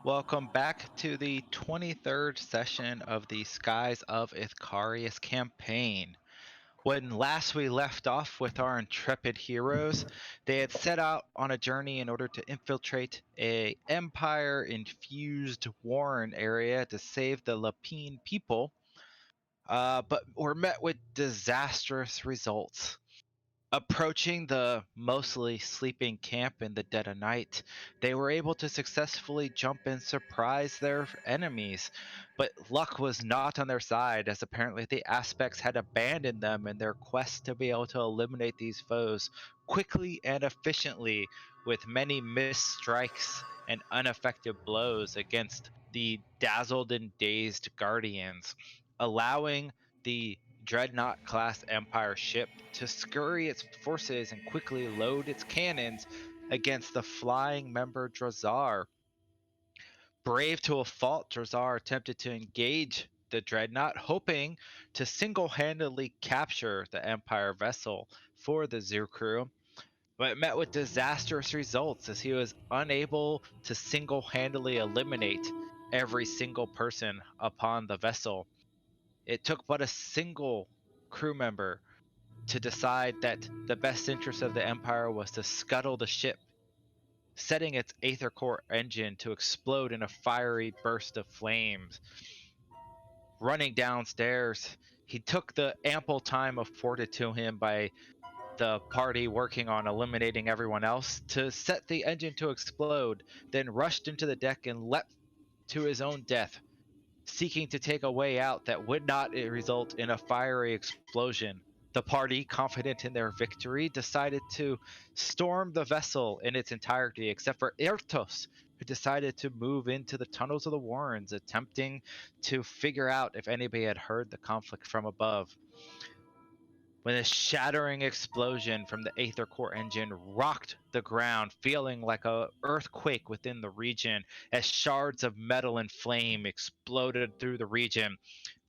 Welcome back to the 23rd session of the Skies of Ithcarius campaign. When last we left off with our intrepid heroes, they had set out on a journey in order to infiltrate a empire-infused Warren area to save the Lapine people, but were met with disastrous results. Approaching the mostly sleeping camp in the dead of night, they were able to successfully jump and surprise their enemies. But luck was not on their side, as apparently the aspects had abandoned them in their quest to be able to eliminate these foes quickly and efficiently, with many missed strikes and ineffective blows against the dazzled and dazed guardians, allowing the dreadnought class Empire ship to scurry its forces and quickly load its cannons against the flying member Drazar. Brave to a fault, Drazar attempted to engage the dreadnought, hoping to single handedly capture the Empire vessel for the Zoo crew, but met with disastrous results as he was unable to single handedly eliminate every single person upon the vessel. It took but a single crew member to decide that the best interest of the Empire was to scuttle the ship, setting its Aether Core engine to explode in a fiery burst of flames. Running downstairs, he took the ample time afforded to him by the party working on eliminating everyone else to set the engine to explode, then rushed into the deck and leapt to his own death, seeking to take a way out that would not result in a fiery explosion. The party, confident in their victory, decided to storm the vessel in its entirety, except for Ertos, who decided to move into the tunnels of the Warrens, attempting to figure out if anybody had heard the conflict from above. When a shattering explosion from the Aether Core engine rocked the ground, feeling like a earthquake within the region as shards of metal and flame exploded through the region.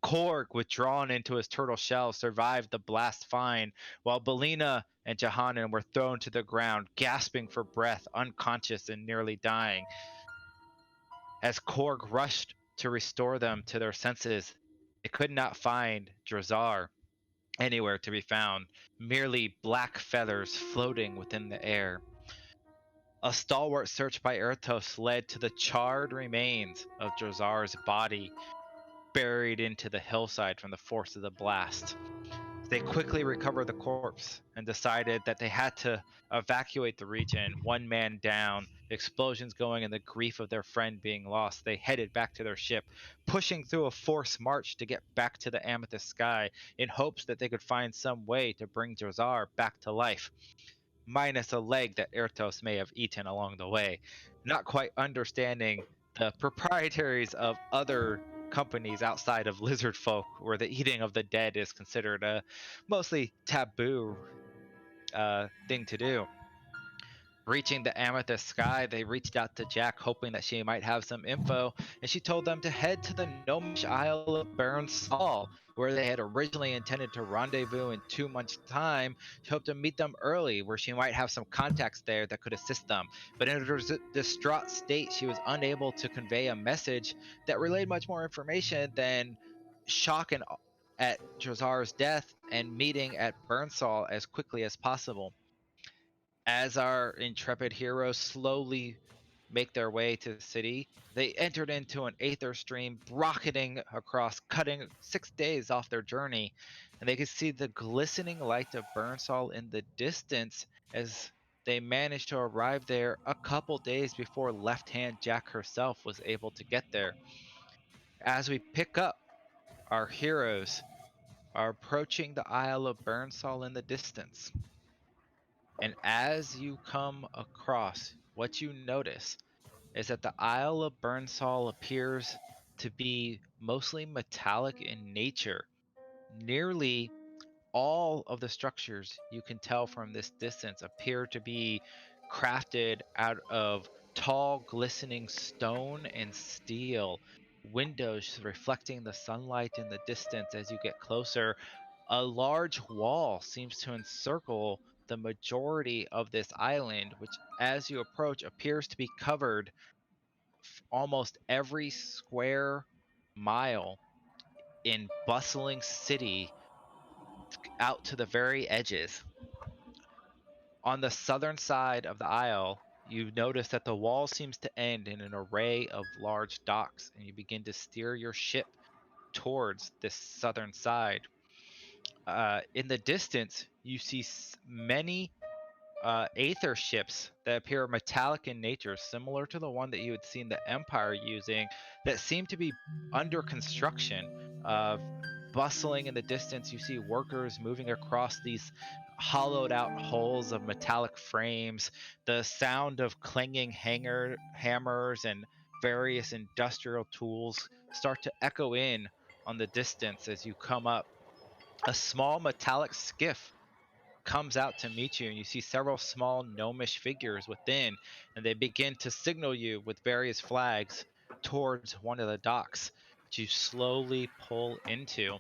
Korg, withdrawn into his turtle shell, survived the blast fine, while Belina and Johannan were thrown to the ground, gasping for breath, unconscious and nearly dying. As Korg rushed to restore them to their senses, they could not find Drazar anywhere to be found, merely black feathers floating within the air. A stalwart search by Ertos led to the charred remains of Drazar's body, buried into the hillside from the force of the blast. They quickly recovered the corpse and decided that they had to evacuate the region, one man down, explosions going, and the grief of their friend being lost. They headed back to their ship, pushing through a forced march to get back to the amethyst sky in hopes that they could find some way to bring Drazar back to life, minus a leg that Ertos may have eaten along the way, not quite understanding the proprietaries of other companies outside of lizard folk, where the eating of the dead is considered a mostly taboo thing to do. Reaching the amethyst sky, they reached out to Jack, hoping that she might have some info, and she told them to head to the gnomish Isle of Burnsall, where they had originally intended to rendezvous in 2 months' time. She hoped to meet them early, where she might have some contacts there that could assist them. But in her distraught state, she was unable to convey a message that relayed much more information than shock and at Drazar's death and meeting at Burnsall as quickly as possible. As our intrepid heroes slowly make their way to the city, they entered into an aether stream, rocketing across, cutting 6 days off their journey, and they could see the glistening light of Burnsall in the distance as they managed to arrive there a couple days before Left Hand Jack herself was able to get there. As we pick up, our heroes are approaching the Isle of Burnsall in the distance. And as you come across, what you notice is that the Isle of Burnsall appears to be mostly metallic in nature. Nearly all of the structures you can tell from this distance appear to be crafted out of tall, glistening stone and steel. Windows reflecting the sunlight in the distance as you get closer. A large wall seems to encircle the majority of this island, which, as you approach, appears to be covered almost every square mile in bustling city out to the very edges. On the southern side of the isle, you notice that the wall seems to end in an array of large docks, and you begin to steer your ship towards this southern side. In the distance, you see many aether ships that appear metallic in nature, similar to the one that you had seen the Empire using, that seem to be under construction. Bustling in the distance, you see workers moving across these hollowed out holes of metallic frames. The sound of clanging hammers and various industrial tools start to echo in on the distance as you come up. A small metallic skiff comes out to meet you, and you see several small gnomish figures within, and they begin to signal you with various flags towards one of the docks, which you slowly pull into.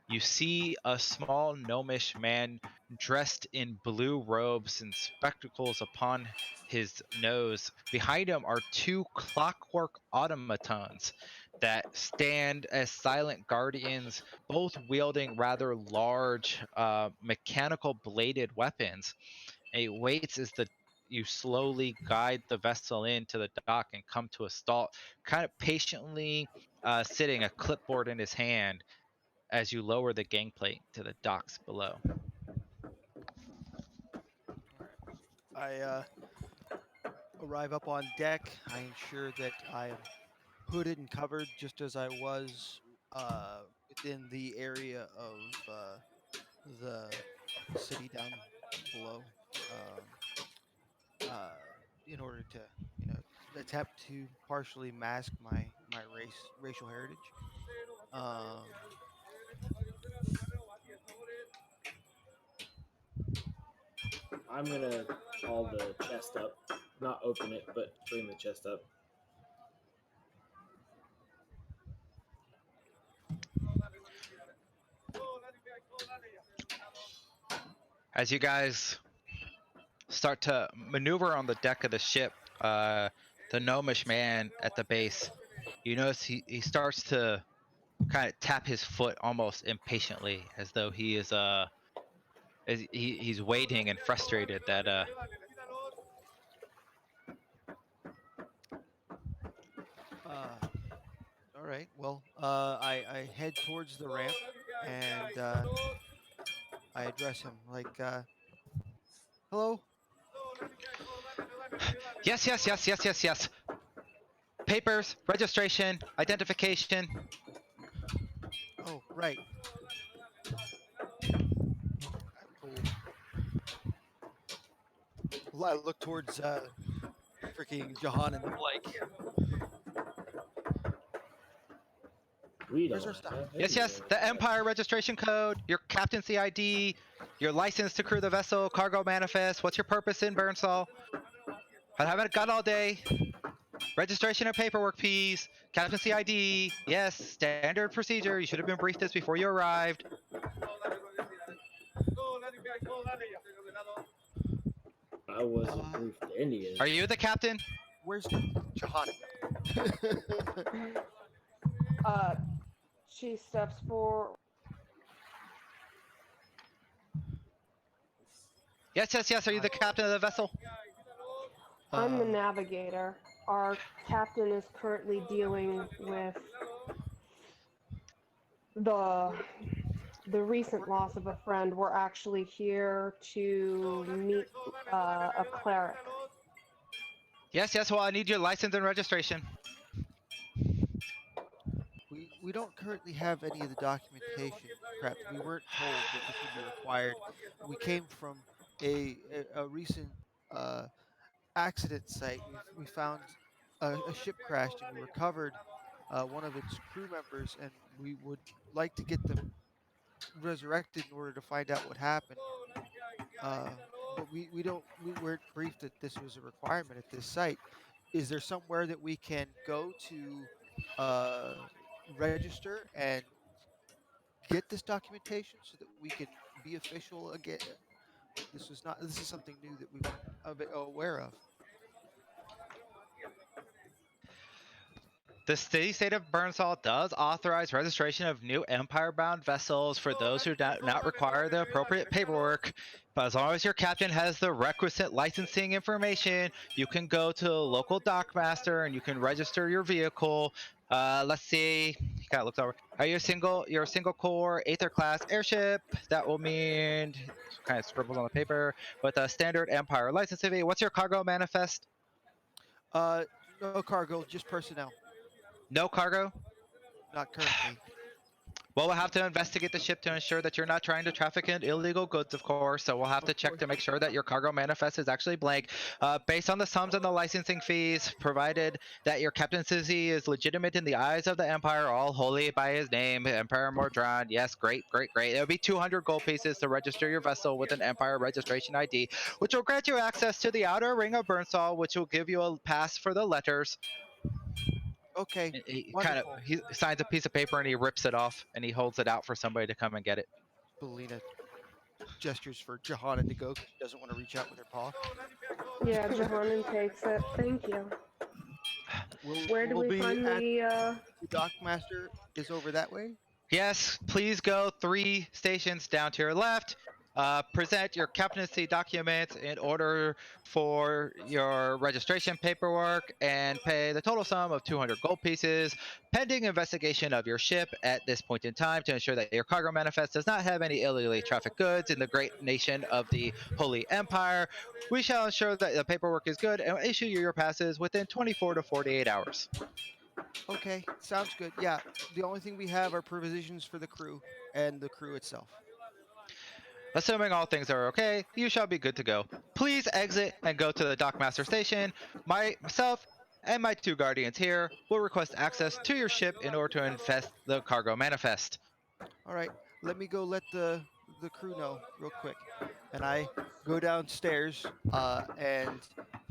You see a small gnomish man dressed in blue robes and spectacles upon his nose. Behind him are two clockwork automatons that stand as silent guardians, both wielding rather large mechanical bladed weapons. And he waits as you slowly guide the vessel into the dock and come to a stall, kind of patiently sitting, a clipboard in his hand, as you lower the gangplank to the docks below. All right. I arrive up on deck. I ensure that I am hooded and covered, just as I was within the area of the city down below, um, uh, in order to, you know, attempt to partially mask my racial heritage. Um, I'm gonna haul the chest up, not open it, but bring the chest up. As you guys start to maneuver on the deck of the ship, the gnomish man at the base, you notice he starts to kind of tap his foot almost impatiently, as though he is he's waiting and frustrated that uh, all right. Well, I head towards the ramp and I address him like, "Hello." yes. Papers, registration, identification. Oh, right. I pull. Well, I look towards freaking Jahan and I'm like, We "Where's don't our stuff?" have any Yes, of the that. Empire registration code, your captaincy ID, your license to crew the vessel, cargo manifest. What's your purpose in Burnsall? I haven't got all day. Registration and paperwork, please. Captaincy ID. Yes, standard procedure. You should have been briefed this before you arrived. I wasn't Uh, briefed any of Are you that. the captain? where's Jahan? Uh, she steps for. Yes. Are you I, the captain of the vessel? I'm the uh, navigator. Our captain is currently dealing with the the recent loss of a friend. We're actually here to meet a cleric. Yes. Well, I need your license and registration. we don't currently have any of the documentation prepped. We weren't told that this would be required. We came from a recent uh, accident site. We found a ship crashed and we recovered one of its crew members, and we would like to get them resurrected in order to find out what happened. Uh, but we weren't briefed that this was a requirement at this site. Is there somewhere that we can go to uh, register and get this documentation so that we can be official again? This is something new that we weren't aware of. The state of Burnsall does authorize registration of new Empire-bound vessels for those who do not require the appropriate paperwork. But as long as your captain has the requisite licensing information, you can go to a local dockmaster and you can register your vehicle. Let's see. He kind of looks over. Are you a single? You're a single core Aether class airship. That will mean kind of scribbles on the paper with a standard Empire licensing. What's your cargo manifest? No cargo, just personnel. No cargo. Not currently. Well, we'll have to investigate the ship to ensure that you're not trying to traffic in illegal goods, of course. So we'll have to check to make sure that your cargo manifest is actually blank. Based on the sums and the licensing fees, provided that your captaincy is legitimate in the eyes of the Empire, all holy by his name, Emperor Mordran. Yes, great. It'll be 200 gold pieces to register your vessel with an Empire registration ID, which will grant you access to the outer ring of Burnsall, which will give you a pass for the letters. Okay, He wonderful. he signs a piece of paper and he rips it off and he holds it out for somebody to come and get it. Belina gestures for Johanna to go because she doesn't want to reach out with her paw. Yeah, Johannan takes it. Thank you. Where do We'll we be find at the? the dockmaster is over that way. Yes, please go 3 stations down to your left. Present your captaincy documents in order for your registration paperwork and pay the total sum of 200 gold pieces pending investigation of your ship at this point in time to ensure that your cargo manifest does not have any illegally trafficked goods in the great nation of the Holy Empire. We shall ensure that the paperwork is good and issue you your passes within 24 to 48 hours. Okay, sounds good. Yeah, the only thing we have are provisions for the crew and the crew itself. Assuming all things are okay, you shall be good to go. Please exit and go to the dockmaster station. Myself and my 2 guardians here will request access to your ship in order to invest the cargo manifest. All right, let me go let the crew know real quick, and I go downstairs and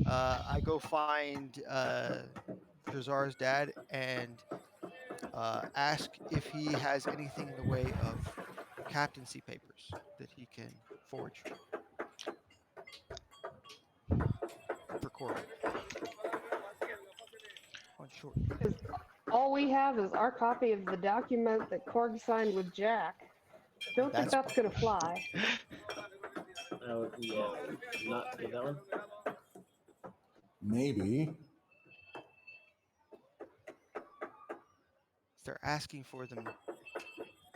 I go find Jazar's dad and ask if he has anything in the way of captaincy papers that he can forge for Corbin on short leave. 'Cause all we have is our copy of the document that Korg signed with Jack. Don't think That's that's gonna fly. Yeah, not get that one. Maybe. they're asking for them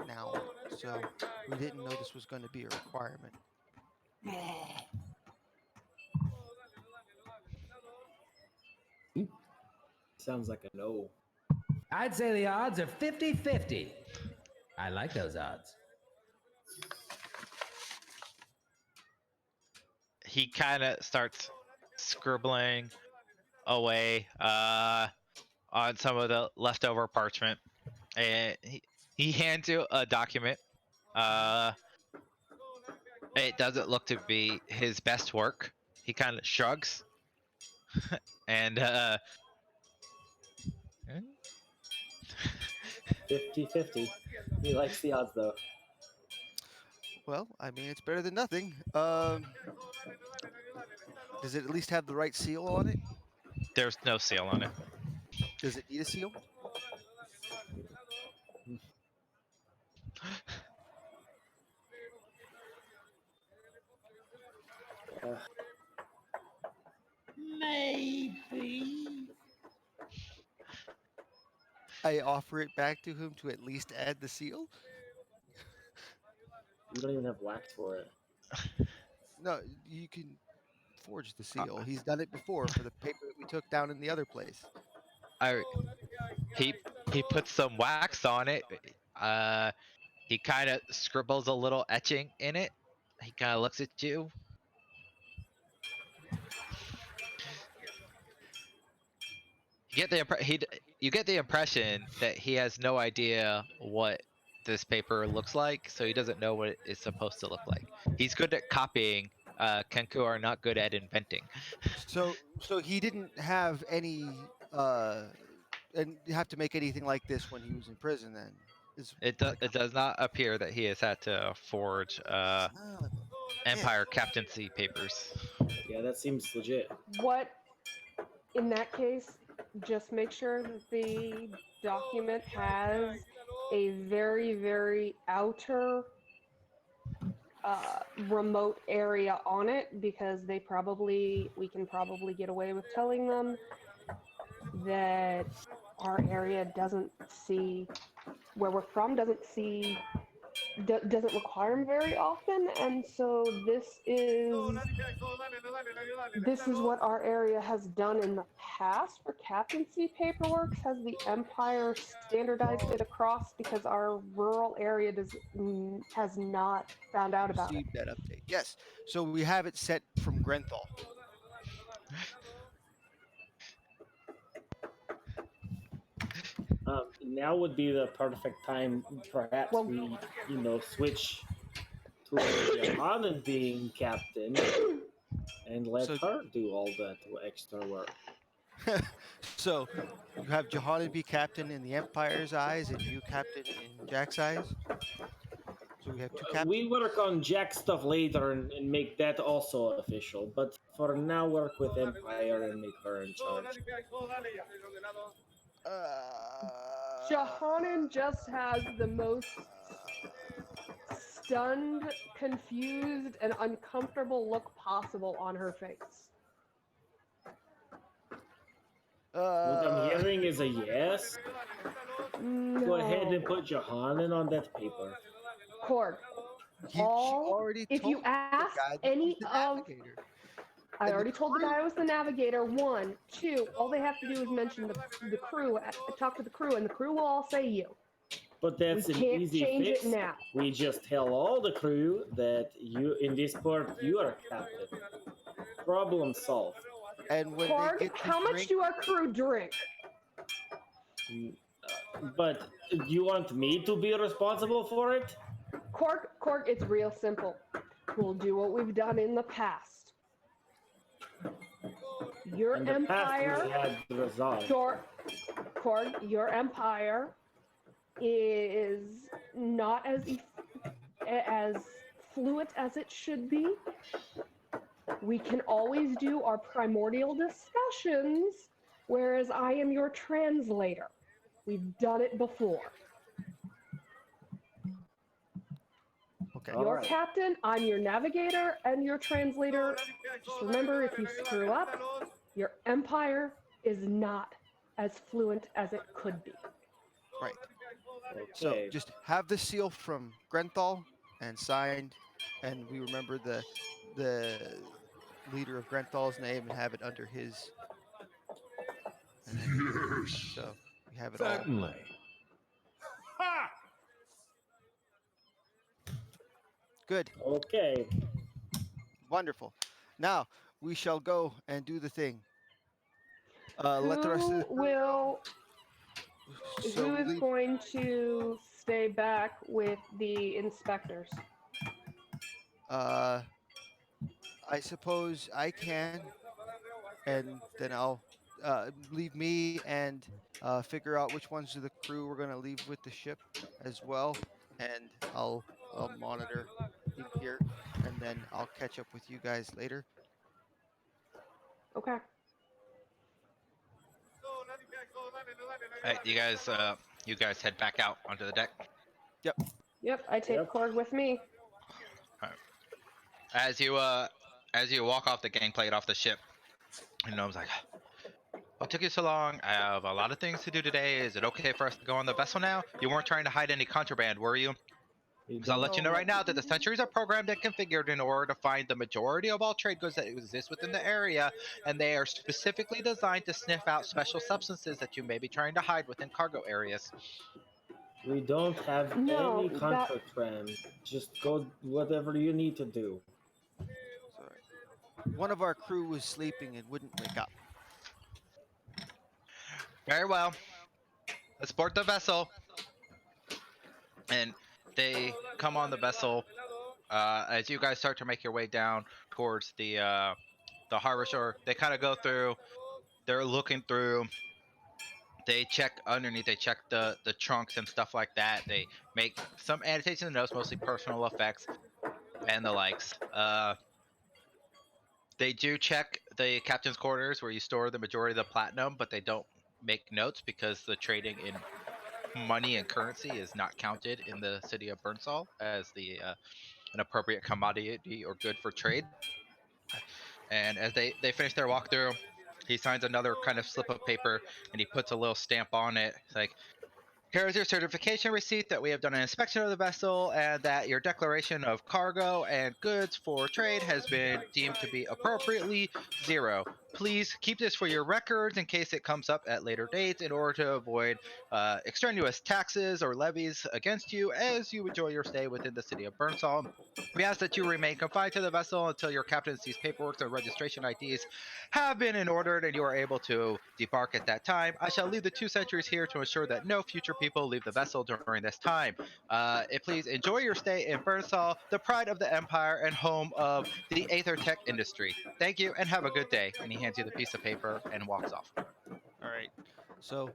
now, so we didn't know this was going to be a requirement. Sounds like a no. I'd say the odds are 50-50. I like those odds. He kind of starts scribbling away on some of the leftover parchment, and he hands you a document. It doesn't look to be his best work. He kind of shrugs and 50-50. He likes the odds though. Well, I mean, it's better than nothing. Does it at least have the right seal on it? there's no seal on it. Does it need a seal? Maybe. I offer it back to him to at least add the seal. You don't even have wax for it. No, you can forge the seal. He's done it before for the paper that we took down in the other place. He puts some wax on it. He kind of scribbles a little etching in it. He kind of looks at you. You get the impression that he has no idea what this paper looks like, so he doesn't know what it's supposed to look like. He's good at copying. Kenku are not good at inventing. So he didn't have any, and have to make anything like this when he was in prison. Then It does not appear that he has had to forge Son of a Empire captaincy papers. Yeah, that seems legit. What, in that case, just make sure that the document has a very, very outer remote area on it, because we can probably get away with telling them that our area doesn't see, where we're from, doesn't require them very often, and so this is what our area has done in the past for captaincy paperwork. Has the Empire standardized it across, because our rural area has not found out about it. Received that update. Yes. So we have it set from Grenthal. Now would be the perfect time. Perhaps Well- we, switch to Johanna being captain and let So- her do all that extra work. So you have Johanna be captain in the Empire's eyes and you captain in Jack's eyes. So we have two captains. We work on Jack stuff later and make that also official, but for now, work with Empire and make her in charge. Johanan just has the most stunned, confused, and uncomfortable look possible on her face. What I'm hearing is a yes. No. Go ahead and put Johanna on that paper. Cord. She already If told you ask the guy that any he's the of, navigator. I And the already told the guy I was the navigator. 1, 2. All they have to do is mention the crew, talk to the crew, and the crew will all say you. But that's We an can't easy change fix. it now. We just tell all the crew that you in this port you are captain. Problem solved. And when Cord, they get to how much drink, do our crew drink? But you want me to be responsible for it? Cord, it's real simple. We'll do what we've done in the past. Your In the empire, past we had resolved. Cord, your empire is not as fluent as it should be. We can always do our primordial discussions, whereas I am your translator. We've done it before. okay. All Your right. captain, I'm your navigator, and your translator. Just remember, if you screw up, your empire is not as fluent as it could be. Right. Okay. So just have the seal from Grenthal and signed, and we remember the leader of Grenthal's name and have it under his. Yes. So we have it all. Certainly. Good. Okay. Wonderful. Now we shall go and do the thing. Let the rest of the Who is going to stay back with the inspectors? I suppose I can, and then I'll leave me and figure out which ones of the crew we're gonna leave with the ship as well, and I'll monitor in here, and then I'll catch up with you guys later. Okay. Hey, you guys head back out onto the deck. Yep, I take Cord with me. As you walk off the gangplank off the ship, Gnome's like, "What took you so long? I have a lot of things to do today. Is it okay for us to go on the vessel now? You weren't trying to hide any contraband, were you? Because I'll let you know right now that the sentries are programmed and configured in order to find the majority of all trade goods that exist within the area, and they are specifically designed to sniff out special substances that you may be trying to hide within cargo areas." We don't have No, any contraband. Just go whatever you need to do. Sorry. One of our crew was sleeping and wouldn't wake up. Very well. Let's board the vessel. And they come on the vessel. As you guys start to make your way down towards the harbor shore, they kind of go through. They're looking through. They check underneath. They check the trunks and stuff like that. They make some annotations and notes, mostly personal effects and the likes. They do check the captain's quarters where you store the majority of the platinum, but they don't make notes because the trading in money and currency is not counted in the city of Burnsall as the an appropriate commodity or good for trade. And as they finish their walkthrough, he signs another kind of slip of paper and he puts a little stamp on it. It's like, here is your certification receipt that we have done an inspection of the vessel and that your declaration of cargo and goods for trade has been deemed to be appropriately zero. Please keep this for your records in case it comes up at later dates in order to avoid extraneous taxes or levies against you as you enjoy your stay within the city of Burnsall. We ask that you remain confined to the vessel until your captaincy's paperwork and registration IDs have been in order and you are able to debark at that time. I shall leave the 2 sentries here to ensure that no future people leave the vessel during this time. Please enjoy your stay in Burnsall, the pride of the Empire and home of the Aether Tech industry. Thank you and have a good day. And he hands you the piece of paper and walks off. All right. So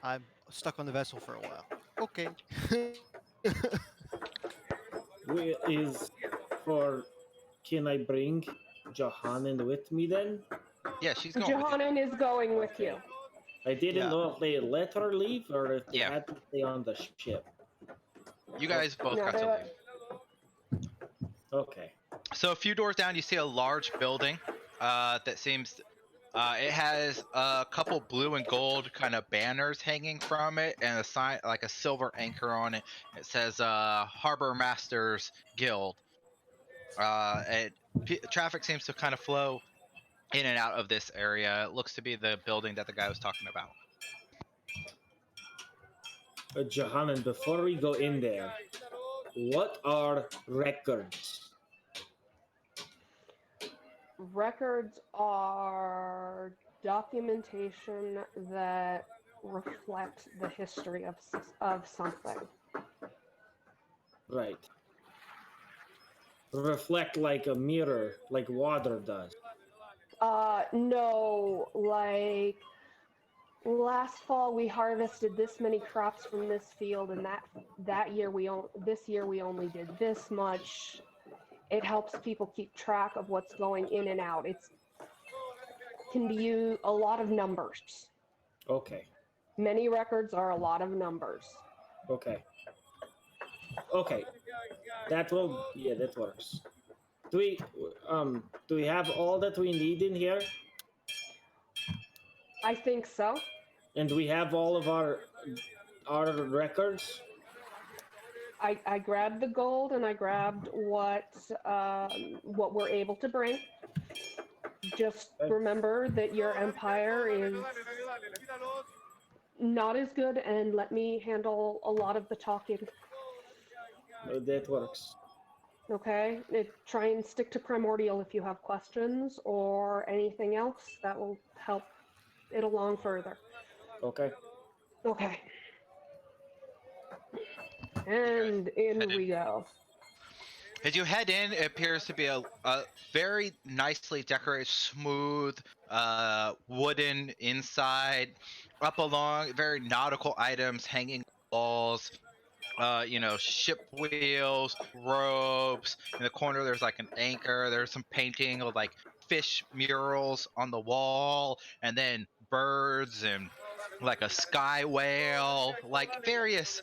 I'm stuck on the vessel for a while. Okay. Is for can I bring Johannan with me then? Yeah, she's going with you. Johannan is going with Okay. you. I didn't Yeah. know if they let her leave or if they Yeah. had to stay on the ship. You guys both No, got they to let, leave. Okay. So a few doors down, you see a large building that seems. It has a couple blue and gold kind of banners hanging from it, and a sign like a silver anchor on it. It says Harbor Masters Guild. Traffic seems to kind of flow in and out of this area. It looks to be the building that the guy was talking about. Johannan, before we go in there, what are records? records are documentation that reflect the history of something. Right. Reflect like a mirror, like water does. No, like last fall we harvested this many crops from this field, and that year this year we only did this much. It helps people keep track of what's going in and out. It's can be used a lot of numbers. Okay. Many records are a lot of numbers. Okay. Okay. That works. Do we have all that we need in here? I think so. And we have all of our records? I grabbed the gold and I grabbed what we're able to bring. Just remember that your empire is not as good, and let me handle a lot of the talking. That works. Okay? Try and stick to primordial if you have questions or anything else that will help it along further. Okay. Okay. And in we go. As you head in, it appears to be a very nicely decorated, smooth, wooden inside, up along very nautical items hanging walls. Ship wheels, ropes. In the corner, there's like an anchor. There's some painting of like fish murals on the wall, and then birds and like a sky whale, like various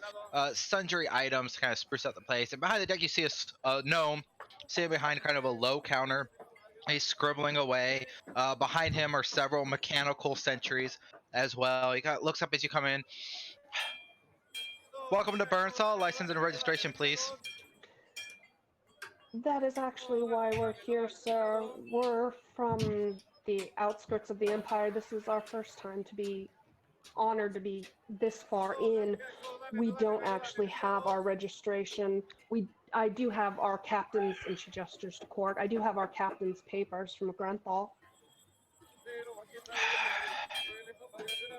sundry items to kind of spruce up the place. And behind the deck, you see a gnome sitting behind kind of a low counter. He's scribbling away. Behind him are several mechanical sentries as well. He looks up as you come in. Welcome to Burnsall. License and registration, please. That is actually why we're here, sir. We're from the outskirts of the Empire. This is our first time to be honored to be this far in. We don't actually have our registration. I do have our captain's, and she gestures to Korg. I do have our captain's papers from Grenthal.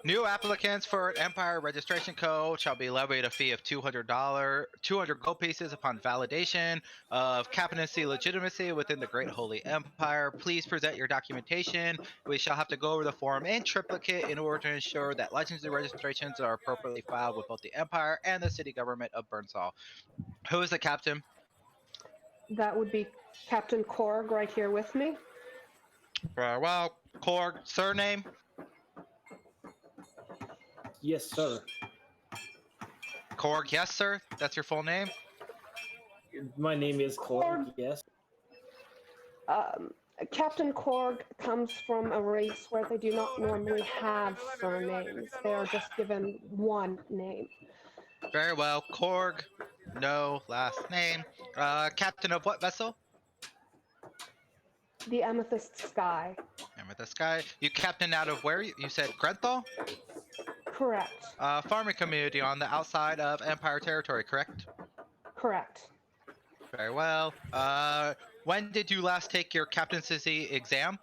New applicants for an Empire registration code shall be levied a fee of $200, 200 gold pieces upon validation of captaincy legitimacy within the Great Holy Empire. Please present your documentation. We shall have to go over the form in triplicate in order to ensure that licensing registrations are appropriately filed with both the Empire and the city government of Burnsall. Who is the captain? That would be Captain Korg right here with me. Korg, surname? Yes, sir. Korg, yes, sir. That's your full name. My name is Korg. Korg. Yes. Captain Korg comes from a race where they do not normally have surnames. They are just given one name. Very well. Korg, no last name. Captain of what vessel? The Amethyst Sky. Amethyst Sky. You captain out of where? You said Grenthal? Correct. Farming community on the outside of Empire territory, correct? Correct. Very well. When did you last take your captaincy exam?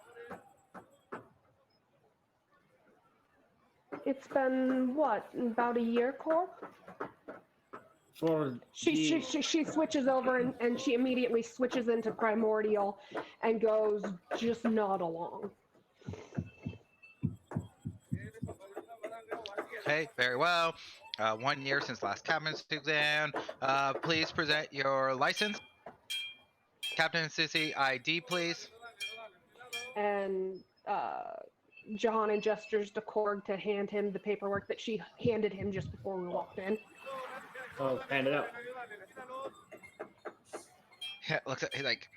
It's been what, about a year, Korg? For She switches over and she immediately switches into primordial and goes, just nod along. Okay, very well. 1 year since last captaincy exam. Please present your license. Captaincy ID, please. And Johanna gestures to Korg to hand him the paperwork that she handed him just before we walked in. oh, hand it out. Yeah, looks at, he's like,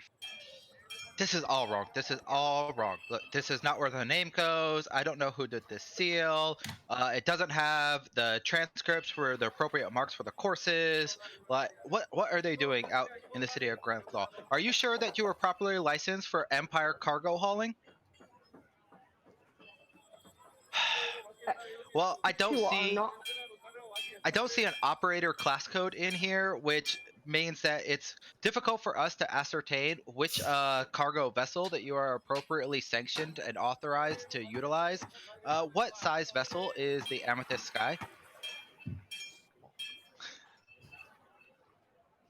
this is all wrong. This is all wrong. Look, this is not where the name goes. I don't know who did this seal. It doesn't have the transcripts for the appropriate marks for the courses. Like, what are they doing out in the city of Grenthal? Are you sure that you were properly licensed for Empire cargo hauling? Well, I don't see an operator class code in here, which means that it's difficult for us to ascertain which cargo vessel that you are appropriately sanctioned and authorized to utilize. What size vessel is the Amethyst Sky?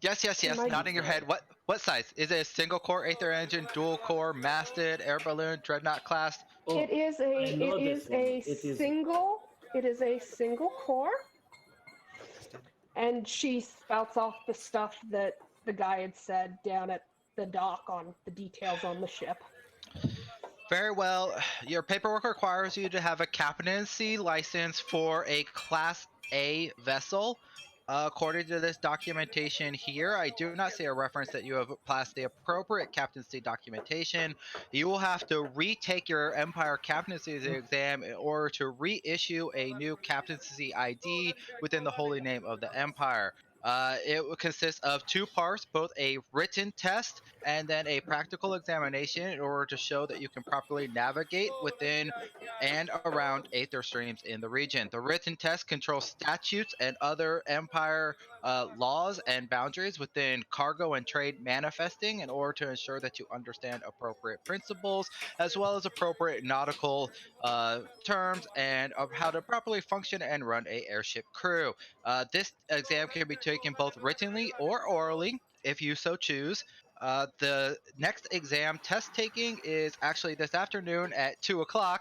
Yes, nodding your head. What size? Is it a single core Aether engine, dual core, masted, air balloon, dreadnought class? Oh, It is a single core, and she spouts off the stuff that the guy had said down at the dock on the details on the ship. Very well. Your paperwork requires you to have a captaincy license for a Class A vessel. According to this documentation here, I do not see a reference that you have passed the appropriate captaincy documentation. You will have to retake your Empire captaincy exam in order to reissue a new captaincy ID within the holy name of the Empire. It will consist of 2 parts, both a written test and then a practical examination in order to show that you can properly navigate within and around Aether streams in the region. The written test controls statutes and other Empire laws and boundaries within cargo and trade manifesting in order to ensure that you understand appropriate principles as well as appropriate nautical terms and of how to properly function and run a airship crew. This exam can be taken both writtenly or orally if you so choose. The next exam test taking is actually this afternoon at 2 o'clock.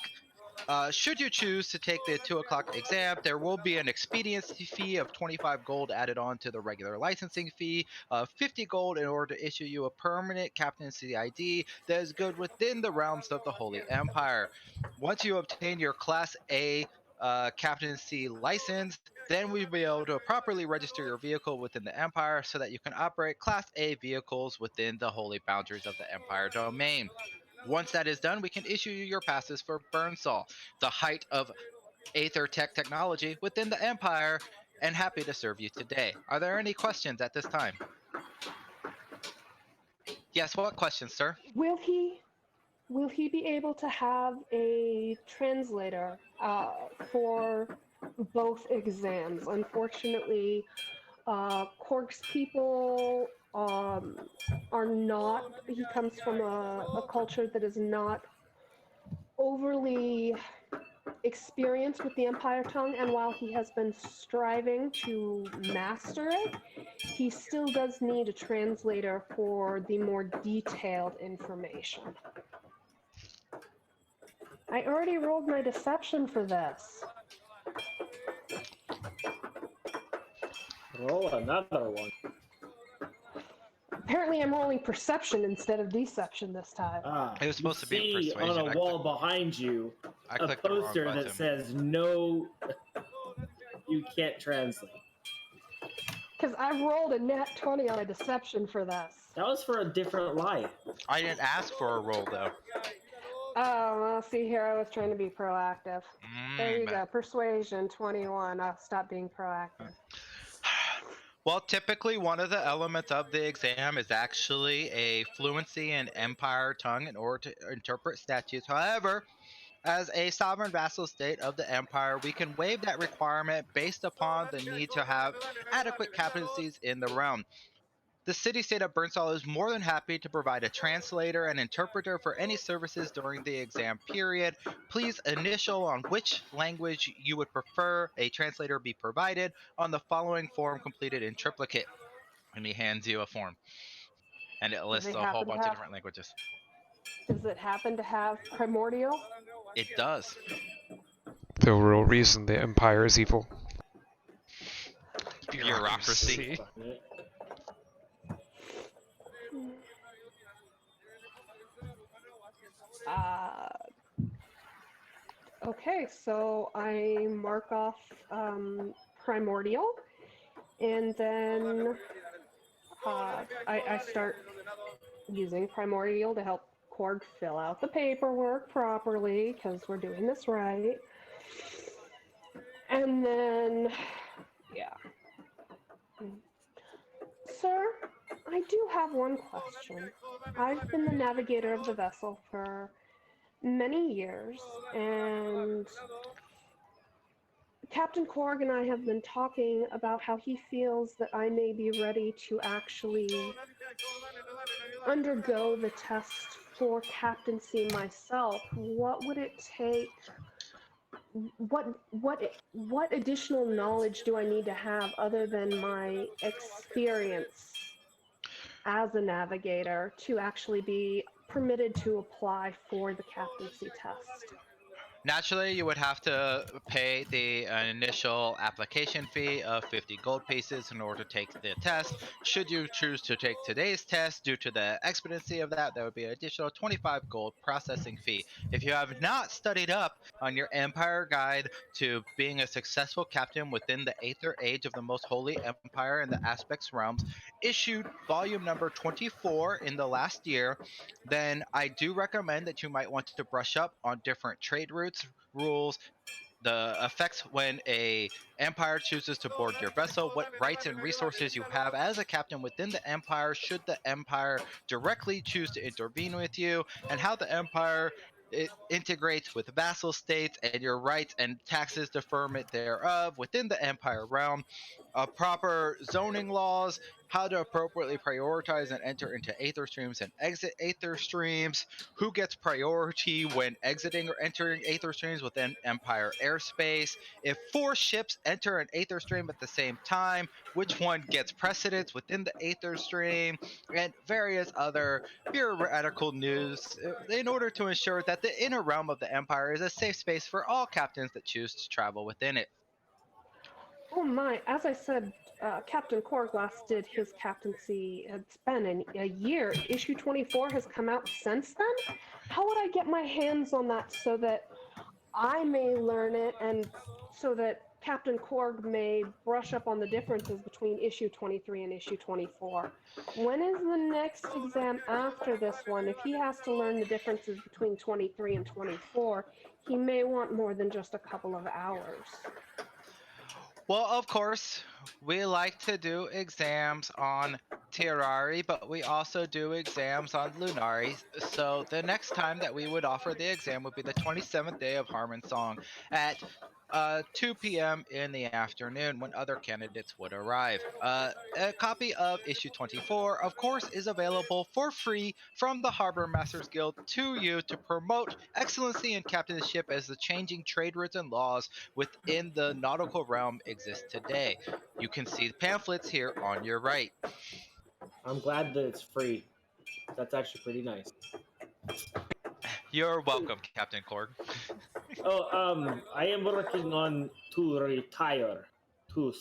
Should you choose to take the 2 o'clock exam, there will be an expediency fee of 25 gold added on to the regular licensing fee of 50 gold in order to issue you a permanent captaincy ID that is good within the realms of the Holy Empire. Once you obtain your Class A captaincy license, then we'll be able to properly register your vehicle within the Empire so that you can operate Class A vehicles within the holy boundaries of the Empire domain. Once that is done, we can issue you your passes for Burnsall, the height of Aether Tech technology within the Empire, and happy to serve you today. Are there any questions at this time? Yes, what questions, sir? Will he be able to have a translator for both exams? Unfortunately, Korg's people are not. He comes from a culture that is not overly experienced with the Empire tongue, and while he has been striving to master it, he still does need a translator for the more detailed information. I already rolled my deception for this. Roll another one. Apparently I'm rolling perception instead of deception this time. It was supposed to be see persuasion. on a wall behind you I a clicked the wrong poster that button. says no you can't translate? Because I rolled a nat 20 on a deception for this. That was for a different lie. I didn't ask for a roll though. Oh, well, see here, I was trying to be proactive. There you Mm. go. Persuasion 21. I'll stop being proactive. Well, typically one of the elements of the exam is actually a fluency in Empire tongue in order to interpret statutes. However, as a sovereign vassal state of the Empire, we can waive that requirement based upon the need to have adequate competencies in the realm. The city-state of Burnsall is more than happy to provide a translator and interpreter for any services during the exam period. Please initial on which language you would prefer a translator be provided on the following form completed in triplicate. And he hands you a form. And it Does lists it a whole happen to bunch of have? different languages. Does it happen to have primordial? It does. The real reason the Empire is evil. Bureaucracy. Uh, okay, so I mark off primordial, and then I start using primordial to help Korg fill out the paperwork properly because we're doing this right. And then, yeah. Sir, I do have one question. I've been the navigator of the vessel for many years, and Captain Korg and I have been talking about how he feels that I may be ready to actually undergo the test for captaincy myself. What would it take? What additional knowledge do I need to have other than my experience as a navigator to actually be permitted to apply for the captaincy test? Naturally, you would have to pay the initial application fee of 50 gold pieces in order to take the test. Should you choose to take today's test, due to the expediency of that, there would be an additional 25 gold processing fee. If you have not studied up on your Empire Guide to being a successful captain within the Aether Age of the Most Holy Empire and the Aspects Realms, issued volume number 24 in the last year, then I do recommend that you might want to brush up on different trade routes, rules, the effects when a empire chooses to board your vessel, what rights and resources you have as a captain within the empire should the empire directly choose to intervene with you, and how the empire it integrates with vassal states and your rights and taxes deferment thereof within the empire realm, proper zoning laws, how to appropriately prioritize and enter into aether streams and exit aether streams, who gets priority when exiting or entering aether streams within Empire airspace, if 4 ships enter an aether stream at the same time, which one gets precedence within the aether stream, and various other bureaucratical news in order to ensure that the inner realm of the Empire is a safe space for all captains that choose to travel within it. Oh my, as I said, Captain Korg last did his captaincy. It's been a year. Issue 24 has come out since then. How would I get my hands on that so that I may learn it and so that Captain Korg may brush up on the differences between issue 23 and issue 24? When is the next exam after this one? If he has to learn the differences between 23 and 24, he may want more than just a couple of hours. Well, of course, we like to do exams on Terrari, but we also do exams on Lunari. So the next time that we would offer the exam would be the 27th day of Harmon Song at 2 p.m. in the afternoon, when other candidates would arrive. A copy of issue 24, of course, is available for free from the Harbor Masters Guild to you to promote excellency in captainship as the changing trade routes and laws within the nautical realm exist today. You can see the pamphlets here on your right. I'm glad that it's free. That's actually pretty nice. You're welcome, Captain Korg. I am working on to retire. To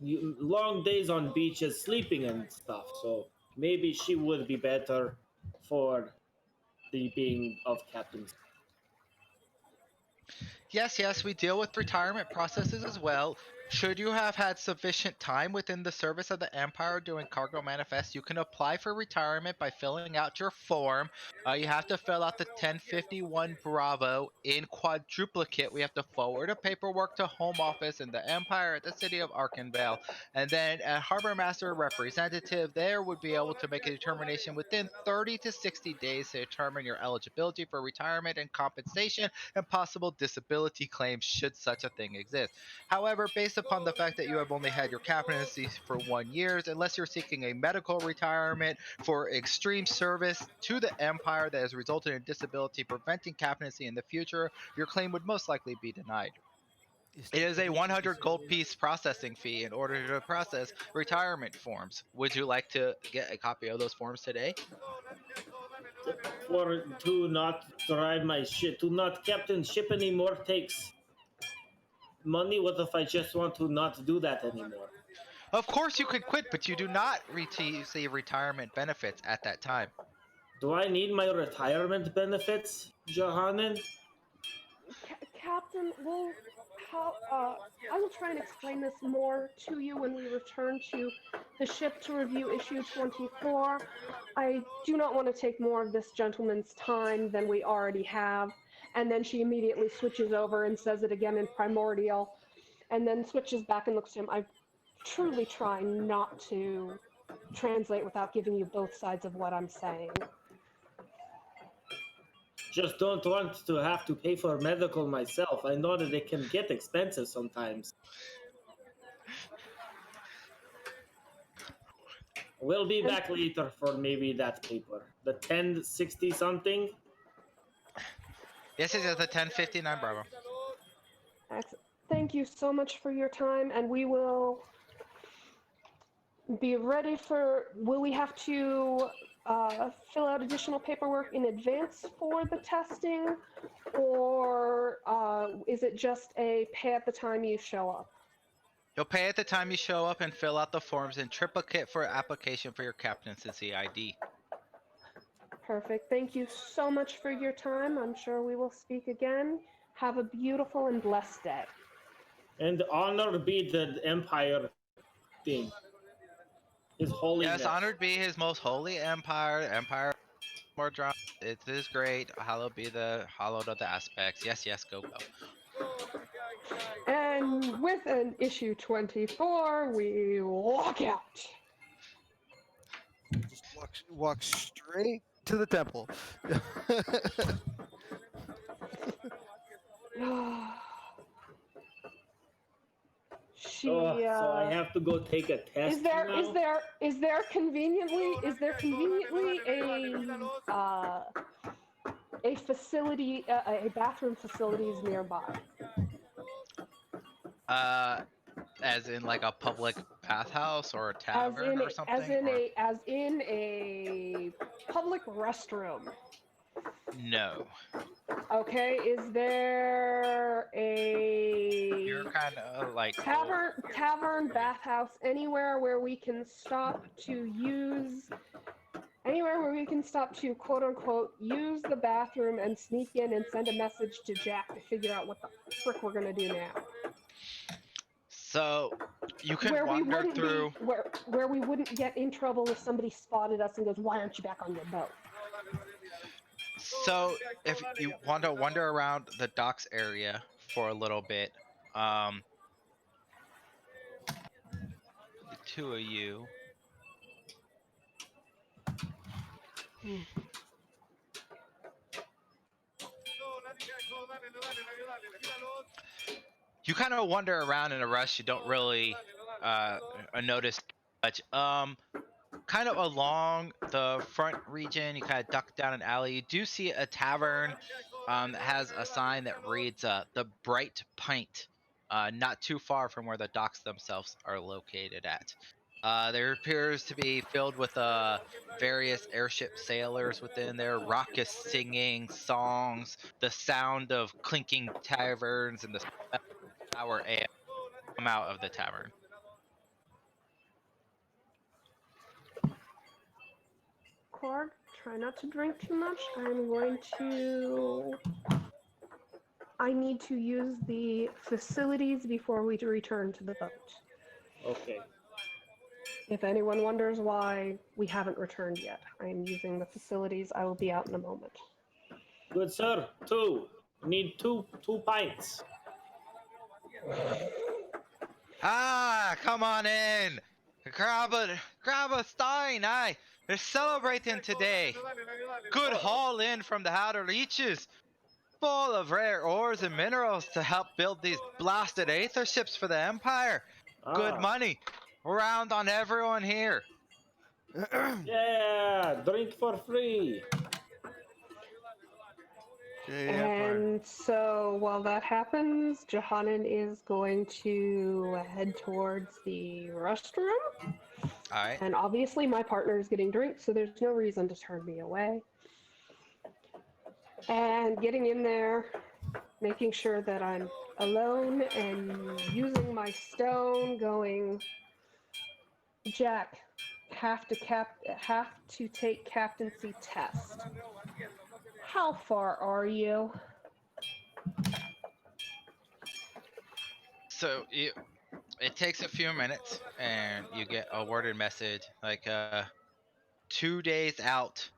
long days on beaches, sleeping and stuff. So maybe she would be better for the being of captains. Yes, we deal with retirement processes as well. Should you have had sufficient time within the service of the Empire doing cargo manifest, you can apply for retirement by filling out your form. You have to fill out the 1051 Bravo in quadruplicate. We have to forward a paperwork to Home Office in the Empire at the city of Arkenvale. And then a Harbor Master representative there would be able to make a determination within 30 to 60 days to determine your eligibility for retirement and compensation and possible disability claims should such a thing exist. However, based upon the fact that you have only had your captaincy for 1 year, unless you're seeking a medical retirement for extreme service to the Empire that has resulted in disability preventing captaincy in the future, your claim would most likely be denied. It is a 100 gold piece processing fee in order to process retirement forms. Would you like to get a copy of those forms today? For to not drive my ship, to not captain ship anymore takes money. What if I just want to not do that anymore? Of course you could quit, but you do not receive retirement benefits at that time. Do I need my retirement benefits, Johannen? Captain, I will try and explain this more to you when we return to the ship to review issue 24. I do not want to take more of this gentleman's time than we already have. And then she immediately switches over and says it again in primordial, and then switches back and looks to him. I truly try not to translate without giving you both sides of what I'm saying. Just don't want to have to pay for medical myself. I know that it can get expensive sometimes. We'll be back later for maybe that paper. The 1060 something. Yes, it is the 1059 Bravo. Thank you so much for your time, and we will be ready for. Will we have to fill out additional paperwork in advance for the testing, or is it just a pay at the time you show up? You'll pay at the time you show up and fill out the forms in triplicate for application for your captaincy ID. Perfect. Thank you so much for your time. I'm sure we will speak again. Have a beautiful and blessed day. And honor be the Empire thing. His holiness. Yes, honored be his most holy empire. Empire more drama. It is great. Hallowed be the hallowed of the aspects. Yes, yes, go, go. And with an issue 24, we walk out. Just walk straight to the temple. So I have to go take a test. Is there conveniently a facility, a bathroom facilities nearby? As in like a public bathhouse or a tavern or something? As in a public restroom. No. Okay, is there You're kind of like tavern, bathhouse, anywhere where we can stop to quote unquote use the bathroom and sneak in and send a message to Jack to figure out what the frick we're gonna do now? So you can wander through where we wouldn't get in trouble if somebody spotted us and goes, "Why aren't you back on your boat?" So if you want to wander around the docks area for a little bit, the two of you. You kind of wander around in a rush. You don't really notice much. Kind of along the front region, you kind of duck down an alley. You do see a tavern that has a sign that reads "The Bright Pint," not too far from where the docks themselves are located at. There appears to be filled with various airship sailors within there, raucous singing, songs, the sound of clinking taverns, and the sour ale come out of the tavern. Korg, try not to drink too much. I need to use the facilities before we return to the boat. Okay. If anyone wonders why we haven't returned yet, I am using the facilities. I will be out in a moment. Good sir. Two. Need two pints. Come on in. Grab a stein. They're celebrating today. Good haul in from the outer reaches, full of rare ores and minerals to help build these blasted aether ships for the Empire. Good money. Round on everyone here. Yeah, drink for free. And so while that happens, Johannan is going to head towards the restroom. All right. And obviously my partner is getting drinks, so there's no reason to turn me away. And getting in there, making sure that I'm alone and using my stone, going, Jack, have to take captaincy test. How far are you? So it takes a few minutes, and you get a worded message like 2 days out.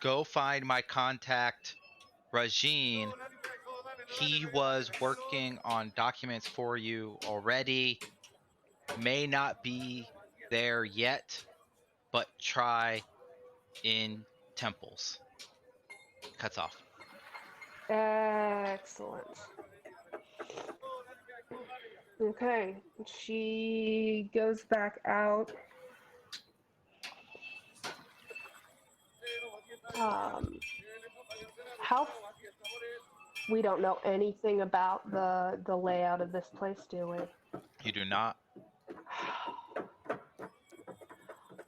Go find my contact, Rajin. He was working on documents for you already. May not be there yet, but try in temples. Cuts off. Excellent. Okay, she goes back out. How we don't know anything about the layout of this place, do we? You do not.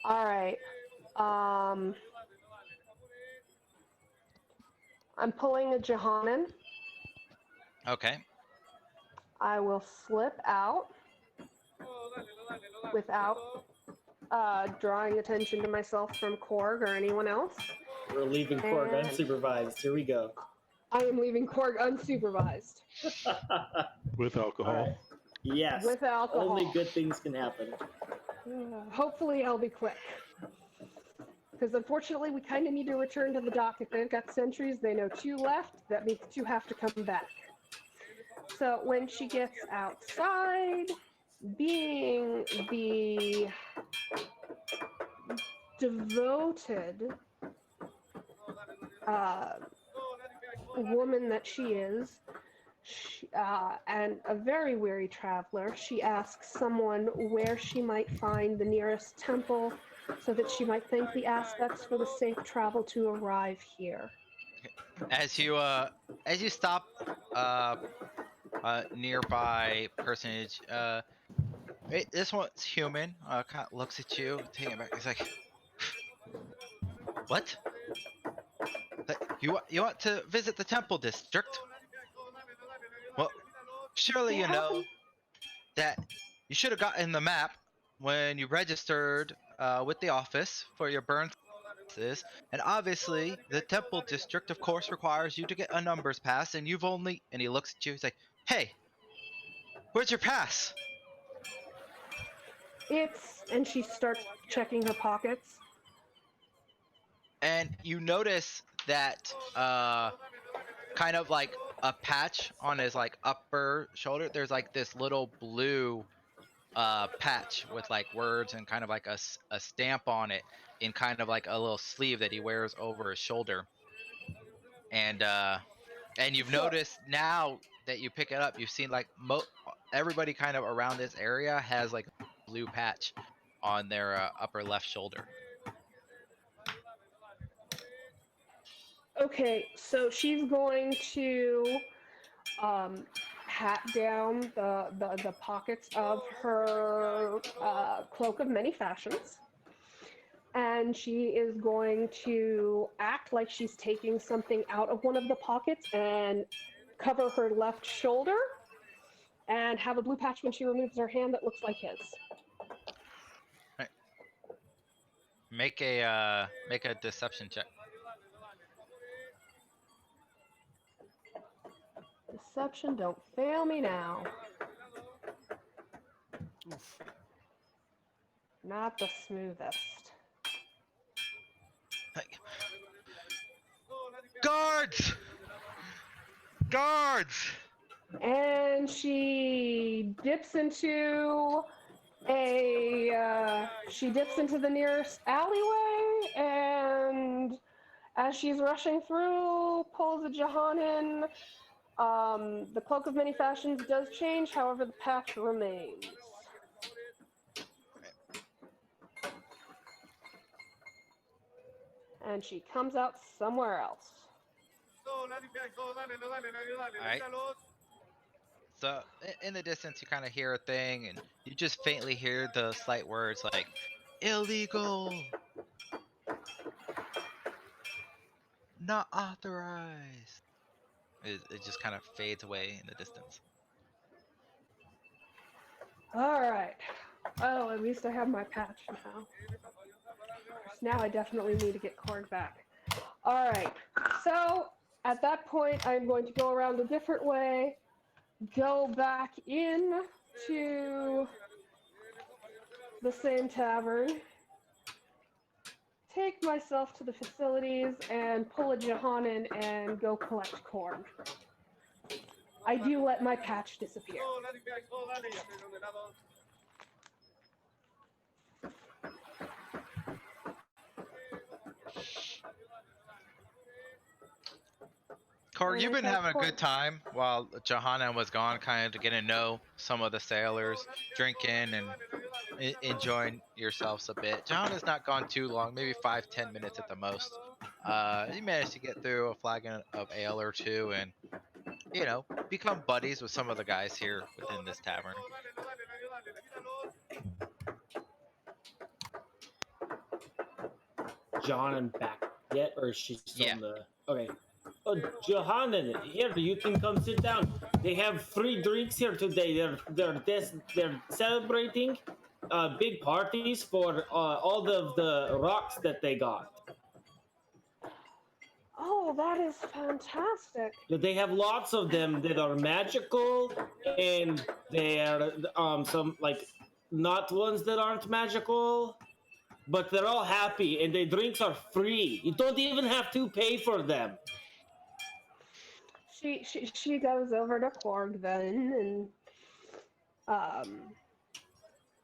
All right. I'm pulling a Johannan. Okay. I will slip out without drawing attention to myself from Korg or anyone else. We're leaving Korg unsupervised. Here we go. I am leaving Korg unsupervised. With alcohol. Right. Yes. With alcohol. Only good things can happen. Hopefully I'll be quick. Because unfortunately we kind of need to return to the dock. If they've got sentries, they know 2 left. That means 2 have to come back. So when she gets outside, being the devoted woman that she is, and a very weary traveler, she asks someone where she might find the nearest temple so that she might thank the aspects for the safe travel to arrive here. As you stop nearby personage, this one's human. Kind of looks at you, taking it back. It's like, what? You want to visit the temple district? Well, surely you know that you should have gotten the map when you registered with the office for your burn classes, and obviously the temple district, of course, requires you to get a numbers pass, and you've only. And he looks at you. He's like, "Hey, where's your pass?" And she starts checking her pockets. And you notice that kind of like a patch on his like upper shoulder. There's like this little blue patch with like words and kind of like a stamp on it in kind of like a little sleeve that he wears over his shoulder. And you've noticed now that you pick it up, you've seen like everybody kind of around this area has like a blue patch on their upper left shoulder. Okay, so she's going to pat down the pockets of her cloak of many fashions. And she is going to act like she's taking something out of one of the pockets and cover her left shoulder and have a blue patch when she removes her hand that looks like his. Right. Make a deception check. Perception, don't fail me now. Oof. Not the smoothest. Guards! Guards! And she dips into the nearest alleyway, and as she's rushing through, pulls a Johannin. The cloak of many fashions does change, however, the patch remains. And she comes out somewhere else. Alright. So, in the distance, you kind of hear a thing, and you just faintly hear the slight words like, illegal! Not authorized! It just kind of fades away in the distance. Alright. Well, at least I have my patch now. Now I definitely need to get Korg back. Alright. So, at that point, I'm going to go around a different way, go back in to the same tavern, take myself to the facilities, and pull a Johannin and go collect Korg. I do let my patch disappear. Korg, you've been having a good time while Johanna was gone, kind of getting to know some of the sailors, drinking and enjoying yourselves a bit. Johanna's not gone too long, maybe 5-10 minutes at the most. You managed to get through a flagon of ale or two and, become buddies with some of the guys here within this tavern. Johannin back yet, or is she still Yeah. in the? Okay. Oh, Johannin, here you can come sit down. They have free drinks here today. They're celebrating big parties for all of the rocks that they got. Oh, that is fantastic. They have lots of them that are magical, and they're some like not ones that aren't magical, but they're all happy, and the drinks are free. You don't even have to pay for them. She goes over to Korg then, and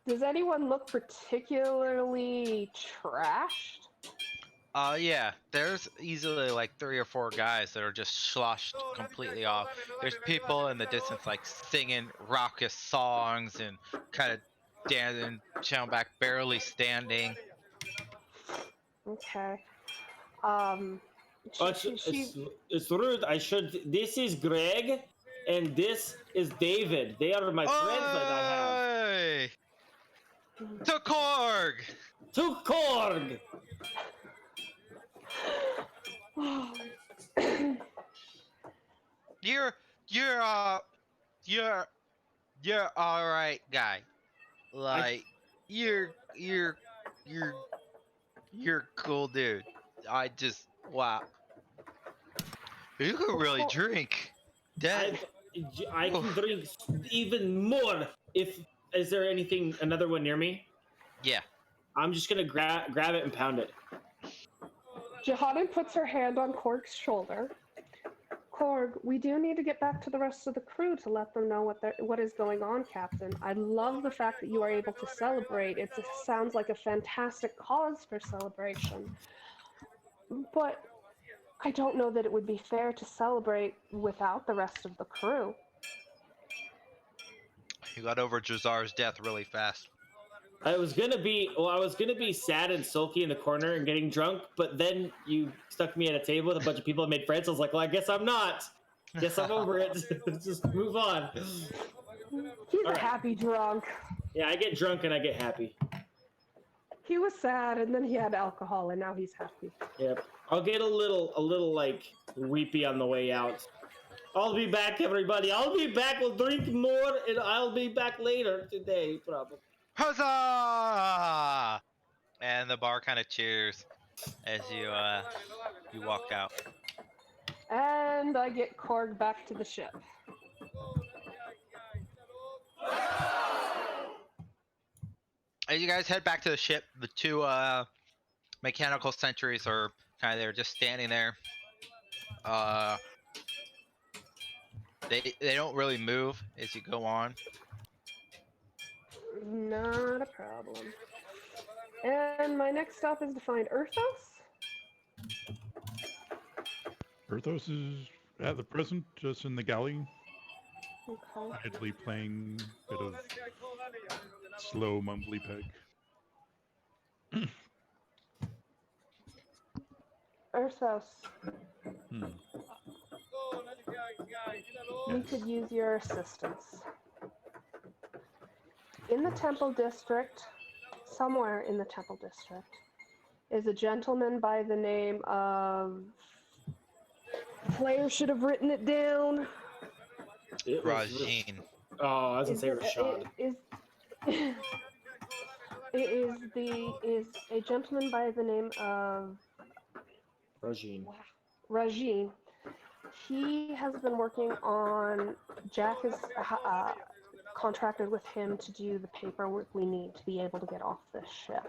does anyone look particularly trashed? Yeah, there's easily like 3 or 4 guys that are just sloshed completely off. There's people in the distance like singing raucous songs and kind of dancing, chilling back, barely standing. Okay. It's rude. I should. This is Greg, and this is David. They are my friends that I have. Oi! To Korg! To Korg! You're you're all right, guy. Like you're cool, dude. Wow. You can really drink. That I can drink even more. Is there another one near me? yeah. I'm just gonna grab it and pound it. Johannin puts her hand on Korg's shoulder. Korg, we do need to get back to the rest of the crew to let them know what is going on, Captain. I love the fact that you are able to celebrate. It sounds like a fantastic cause for celebration. But I don't know that it would be fair to celebrate without the rest of the crew. You got over Jazar's death really fast. I was gonna be sad and sulky in the corner and getting drunk, but then you stuck me at a table with a bunch of people and made friends. I was like, well, I guess I'm not. Guess I'm over it. Just move on. He's a happy drunk. Yeah, I get drunk and I get happy. He was sad and then he had alcohol and now he's happy. Yep. I'll get a little like weepy on the way out. I'll be back, everybody. I'll be back. We'll drink more and I'll be back later today, probably. Huzzah! And the bar kind of cheers as you walk out. And I get Korg back to the ship. As you guys head back to the ship, the two mechanical sentries are kind of there, just standing there. They don't really move as you go on. Not a problem. And my next stop is to find Earthos. Earthos is at the present just in the galley, Okay. idly playing a bit of slow mumbly peg. Earthos, we Yes. could use your assistance. In the Temple District, somewhere in the Temple District, is a gentleman by the name of... The player should have written it down. It was Rajin. Oh, I was gonna say Rashad. Is a gentleman by the name of Rajin. Rajin. He has been working on... Jack has contracted with him to do the paperwork we need to be able to get off this ship.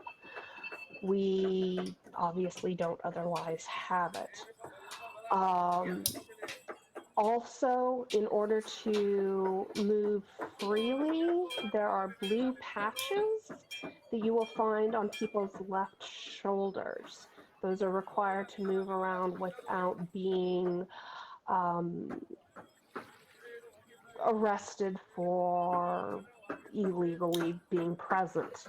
We obviously don't otherwise have it. Also, in order to move freely, there are blue patches that you will find on people's left shoulders. Those are required to move around without being arrested for illegally being present.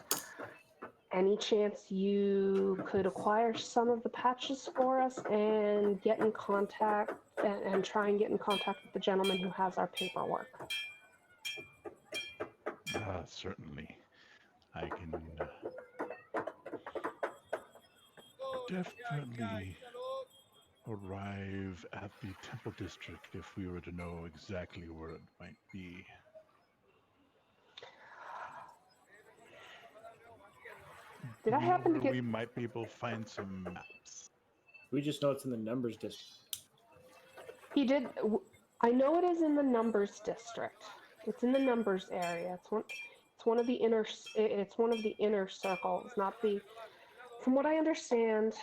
Any chance you could acquire some of the patches for us and get in contact and try and get in contact with the gentleman who has our paperwork? Certainly. I can definitely arrive at the Temple District if we were to know exactly where it might be. Did I happen to get... We might be able to find some maps. We just know it's in the numbers district. He did... I know it is in the numbers district. It's in the numbers area. It's one of the inner... It's one of the inner circles, not the... From what I understand,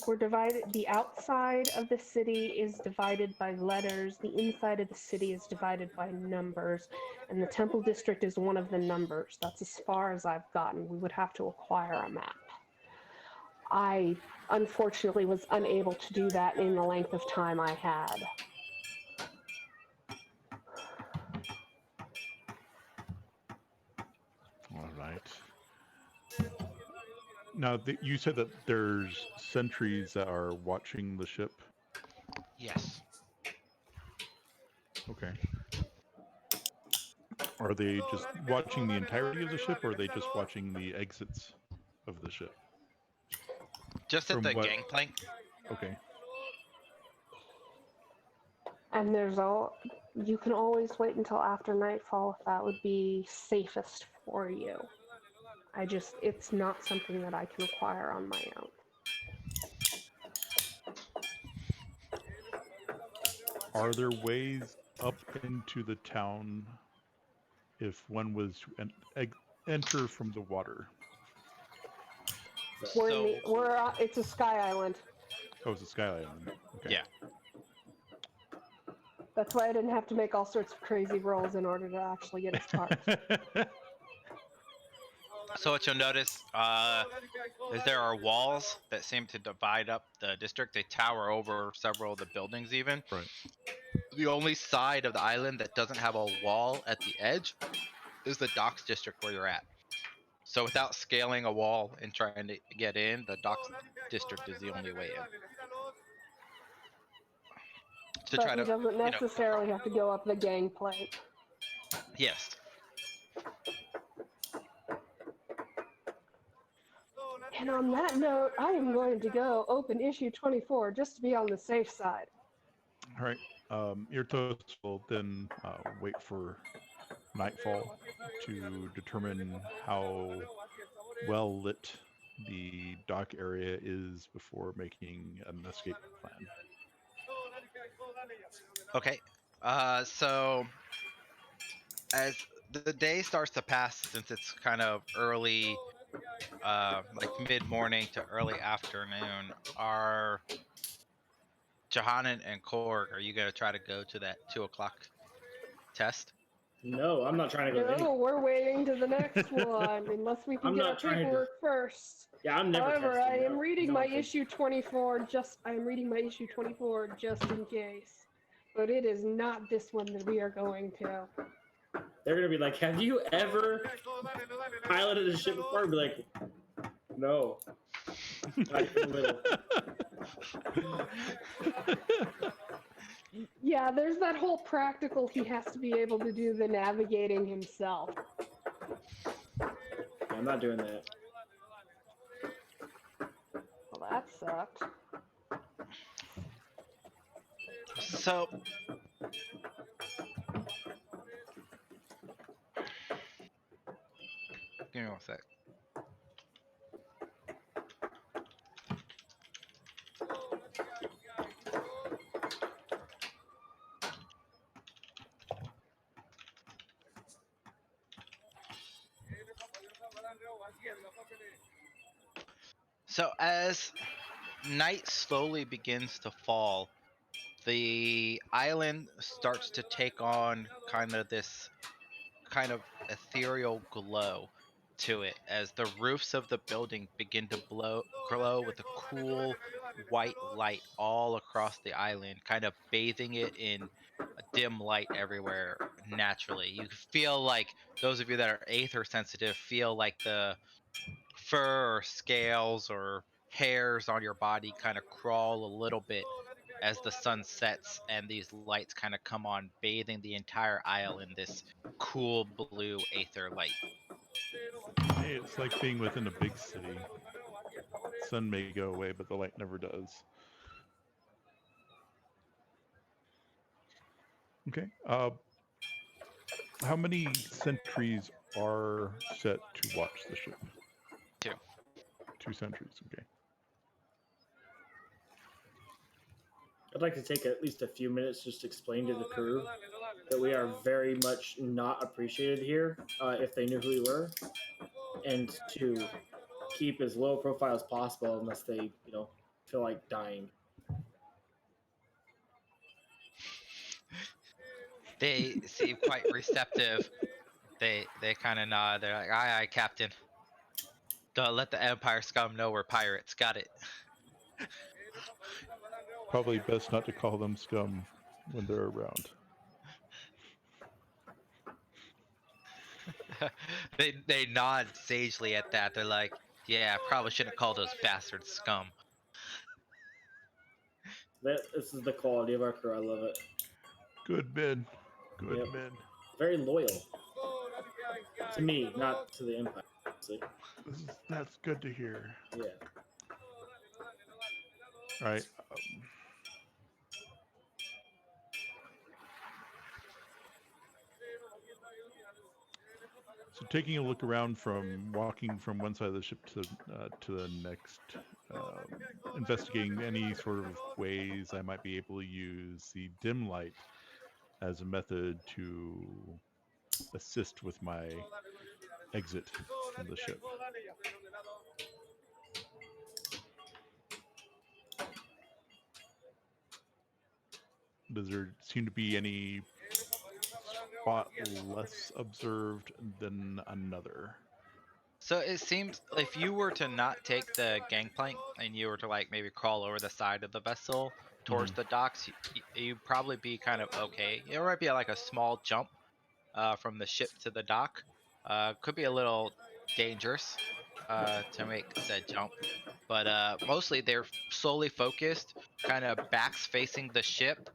we're divided... The outside of the city is divided by letters. The inside of the city is divided by numbers. And the Temple District is one of the numbers. That's as far as I've gotten. We would have to acquire a map. I, unfortunately, was unable to do that in the length of time I had. All right. Now, you said that there's sentries that are watching the ship? Yes. Okay. Are they just watching the entirety of the ship, or are they just watching the exits of the ship? Just at the gangplank. Okay. And there's all... You can always wait until after nightfall if that would be safest for you. It's not something that I can acquire on my own. Are there ways up into the town if one was to enter from the water? It's a sky island. Oh, it's a sky island. Okay. Yeah. That's why I didn't have to make all sorts of crazy rolls in order to actually get its parts. So what you'll notice is there are walls that seem to divide up the district. They tower over several of the buildings even. Right. The only side of the island that doesn't have a wall at the edge is the docks district where you're at. So without scaling a wall and trying to get in, the docks district is the only way in. To But try he to, doesn't necessarily have to go up the gangplank. Yes. And on that note, I am going to go open issue 24 just to be on the safe side. All right. Irtos will then wait for nightfall to determine how well lit the dock area is before making an escape plan. Okay. So as the day starts to pass, since it's kind of early, like mid morning to early afternoon, are Johannan and Korg, are you gonna try to go to that 2 o'clock test? No, I'm not trying to go to any. No, we're waiting to the next one, unless we can I'm get our not trying to. paperwork first. Yeah, I'm never However, testing. I am reading No my offense. issue 24 I am reading my issue 24 just in case. But it is not this one that we are going to. They're gonna be like, "Have you ever piloted a ship before?" I'd be like, "No, not even a little." Yeah, there's that whole practical he has to be able to do the navigating himself. I'm not doing that. Well, that sucked. So give me one sec. So as night slowly begins to fall, the island starts to take on kind of this kind of ethereal glow to it as the roofs of the building begin to glow with a cool white light all across the island, kind of bathing it in a dim light everywhere naturally. You feel like those of you that are aether sensitive feel like the fur or scales or hairs on your body kind of crawl a little bit as the sun sets and these lights kind of come on, bathing the entire isle in this cool blue aether light. Hey, it's like being within a big city. Sun may go away, but the light never does. Okay. How many sentries are set to watch the ship? 2. 2 sentries. Okay. I'd like to take at least a few minutes just to explain to the crew that we are very much not appreciated here if they knew who we were, and to keep as low profile as possible unless they, feel like dying. They seem quite receptive. They kind of nod. They're like, "Aye, aye, Captain. Don't let the Empire scum know we're pirates. Got it." Probably best not to call them scum when they're around. They nod sagely at that. They're like, "Yeah, probably shouldn't call those bastards scum." This is the quality of our crew. I love it. Good men. Good Yep. men. Very loyal to me, not to the Empire. Obviously. That's good to hear. Yeah. All right. So taking a look around from walking from one side of the ship to the next, investigating any sort of ways I might be able to use the dim light as a method to assist with my exit from the ship. Does there seem to be any spot less observed than another? So it seems if you were to not take the gangplank and you were to like maybe crawl over the side of the vessel towards the docks, you'd probably be kind of okay. It might be like a small jump from the ship to the dock. Could be a little dangerous to make said jump, but mostly they're solely focused, kind of backs facing the ship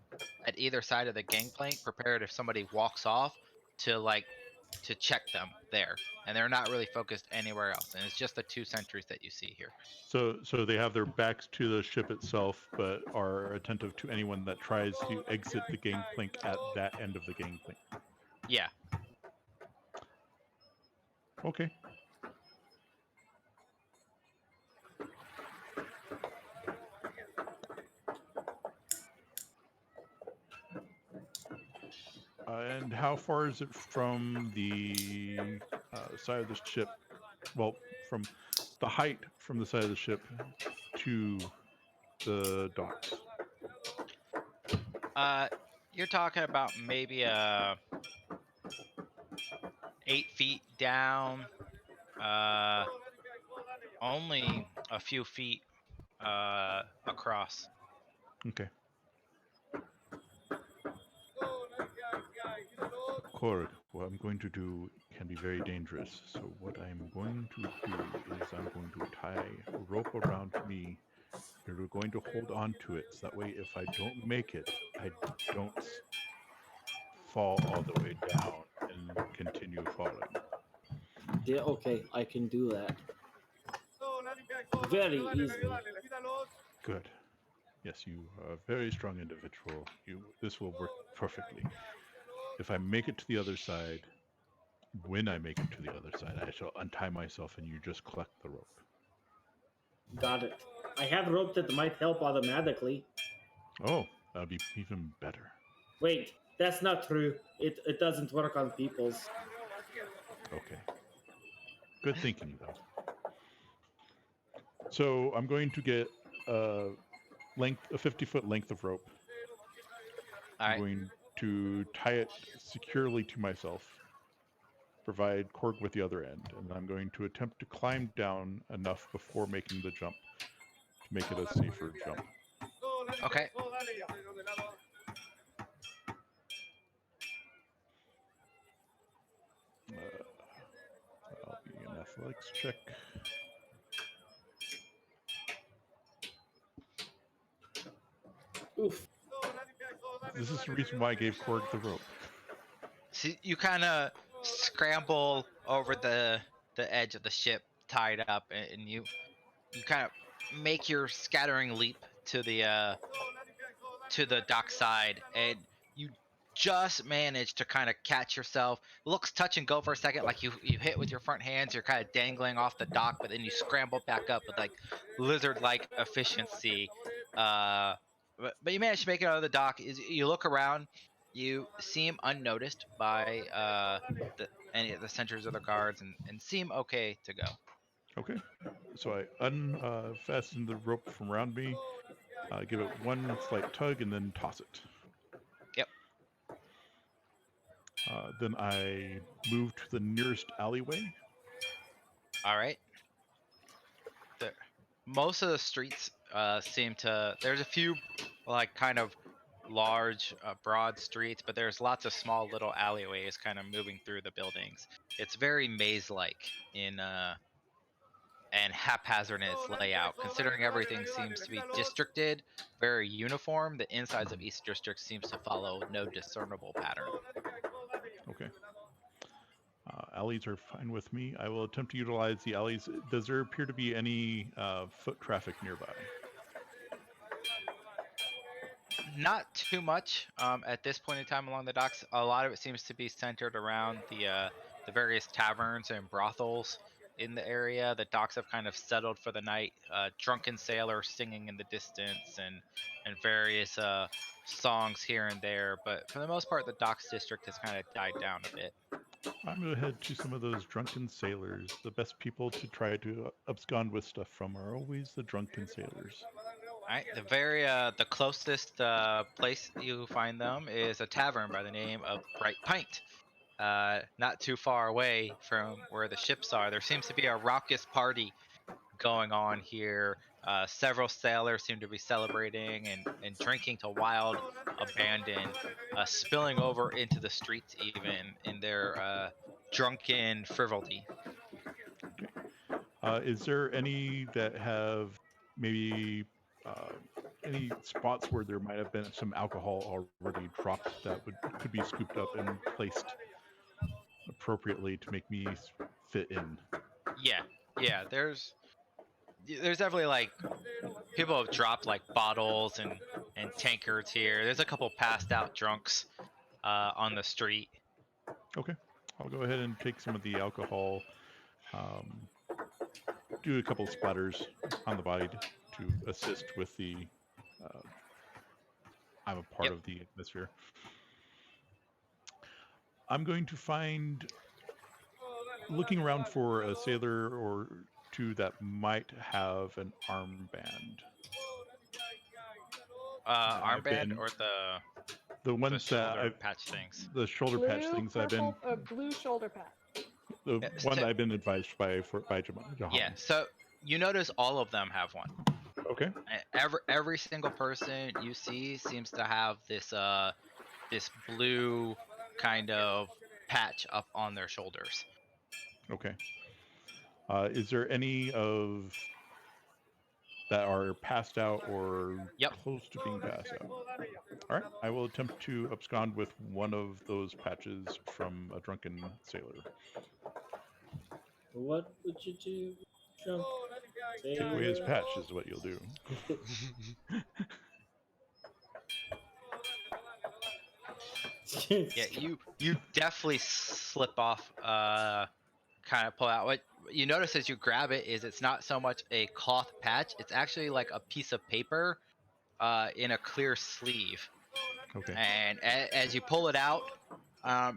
at either side of the gangplank, prepared if somebody walks off to like to check them there, and they're not really focused anywhere else. And it's just the 2 sentries that you see here. So they have their backs to the ship itself, but are attentive to anyone that tries to exit the gangplank at that end of the gangplank. Yeah. Okay. And how far is it from the side of the ship? Well, from the height from the side of the ship to the docks. You're talking about maybe 8 feet down, only a few feet across. Okay. Korg, what I'm going to do can be very dangerous. So what I'm going to do is I'm going to tie a rope around me. You're going to hold on to it. So that way, if I don't make it, I don't fall all the way down and continue falling. Yeah, okay, I can do that. Very easily. Good. Yes, you are a very strong individual. This will work perfectly. If I make it to the other side, when I make it to the other side, I shall untie myself and you just collect the rope. Got it. I have rope that might help automatically. Oh, that would be even better. Wait, that's not true. It doesn't work on people's. Okay. Good thinking, though. So I'm going to get a 50-foot length of rope. All I'm right. going to tie it securely to myself, provide Korg with the other end, and I'm going to attempt to climb down enough before making the jump to make it a safer jump. Okay. That'll be an athletics check. Oof. This is the reason why I gave Korg the rope. So you kind of scramble over the edge of the ship, tied up, and you kind of make your scattering leap to the dock side, and you just manage to kind of catch yourself. Looks touch and go for a second, like you hit with your front hands. You're kind of dangling off the dock, but then you scramble back up with like lizard-like efficiency. But you manage to make it out of the dock. You look around, you seem unnoticed by any of the sentries or the guards, and seem okay to go. Okay. So I unfasten the rope from around me, give it one slight tug, and then toss it. Yep. Then I move to the nearest alleyway. All right. Most of the streets seem to. There's a few like kind of large, broad streets, but there's lots of small little alleyways kind of moving through the buildings. It's very maze-like and haphazard in its layout. Considering everything seems to be districted, very uniform, the insides of each district seems to follow no discernible pattern. Okay. Alleys are fine with me. I will attempt to utilize the alleys. Does there appear to be any foot traffic nearby? Not too much at this point in time along the docks. A lot of it seems to be centered around the various taverns and brothels in the area. The docks have kind of settled for the night. Drunken sailors singing in the distance and various songs here and there. But for the most part, the docks district has kind of died down a bit. I'm going to head to some of those drunken sailors. The best people to try to abscond with stuff from are always the drunken sailors. All right, the closest place you find them is a tavern by the name of Bright Pint. Not too far away from where the ships are. There seems to be a raucous party going on here. Several sailors seem to be celebrating and drinking to wild abandon, spilling over into the streets even in their drunken frivolity. Okay. Is there any that have maybe any spots where there might have been some alcohol already dropped that could be scooped up and placed appropriately to make me fit in? Yeah. There's definitely like people have dropped like bottles and tankards here. There's a couple passed out drunks on the street. Okay, I'll go ahead and take some of the alcohol, do a couple of splatters on the body to assist with the I'm a part of the atmosphere. I'm going to find, looking around for a sailor or two that might have an armband. I've Armband been- or The the ones that shoulder patch things. the shoulder patch Blue, things I've been, purple, blue shoulder pad. the Yeah, one so- I've been advised by Jahan. Yeah, so you notice all of them have one. Okay. Every single person you see seems to have this blue kind of patch up on their shoulders. Okay. Is there any of that are passed out or Yep. close to being passed out? All right. I will attempt to abscond with one of those patches from a drunken sailor. What would you do? Jump. Take away his patch is what you'll do. Yeah, you definitely slip off. Kind of pull out. What you notice as you grab it is it's not so much a cloth patch. It's actually like a piece of paper, in a clear sleeve. Okay. And as you pull it out,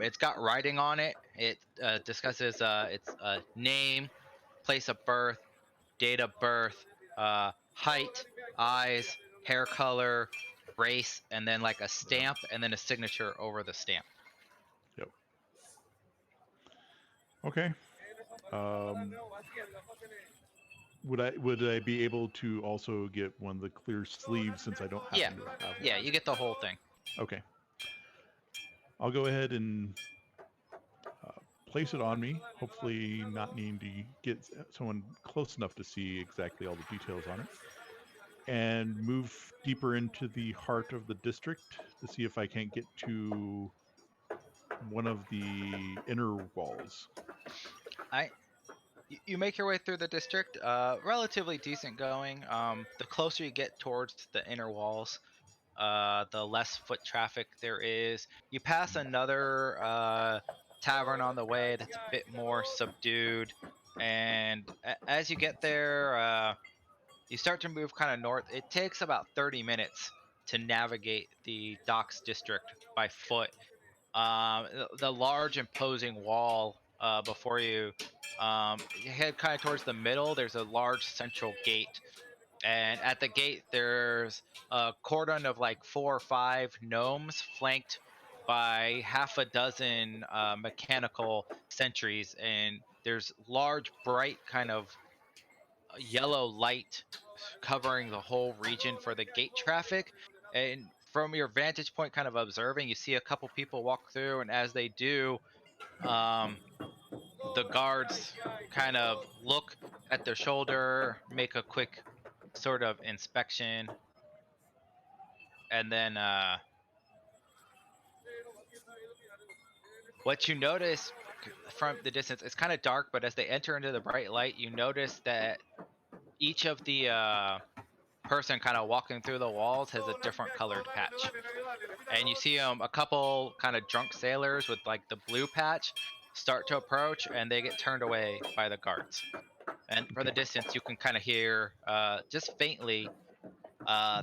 it's got writing on it. It discusses its name, place of birth, date of birth, height, eyes, hair color, race, and then like a stamp and then a signature over the stamp. Yep. Okay. Would I be able to also get one of the clear sleeves since I don't happen Yeah. to have one? Yeah, you get the whole thing. Okay. I'll go ahead and place it on me. Hopefully, not needing to get someone close enough to see exactly all the details on it, and move deeper into the heart of the district to see if I can't get to one of the inner walls. You make your way through the district, relatively decent going. The closer you get towards the inner walls, the less foot traffic there is. You pass another tavern on the way that's a bit more subdued, and as you get there, you start to move kind of north. It takes about 30 minutes to navigate the docks district by foot. The large imposing wall before you. You head kind of towards the middle. There's a large central gate, and at the gate there's a cordon of like 4 or 5 gnomes flanked by half a dozen mechanical sentries, and there's large, bright kind of yellow light covering the whole region for the gate traffic. And from your vantage point, kind of observing, you see a couple people walk through, and as they do, the guards kind of look at their shoulder, make a quick sort of inspection, and then what you notice from the distance, it's kind of dark, but as they enter into the bright light, you notice that each of the person kind of walking through the walls has a different colored patch. And you see a couple kind of drunk sailors with like the blue patch start to approach, and they get turned away by the guards. And from the distance, you can kind of hear just faintly,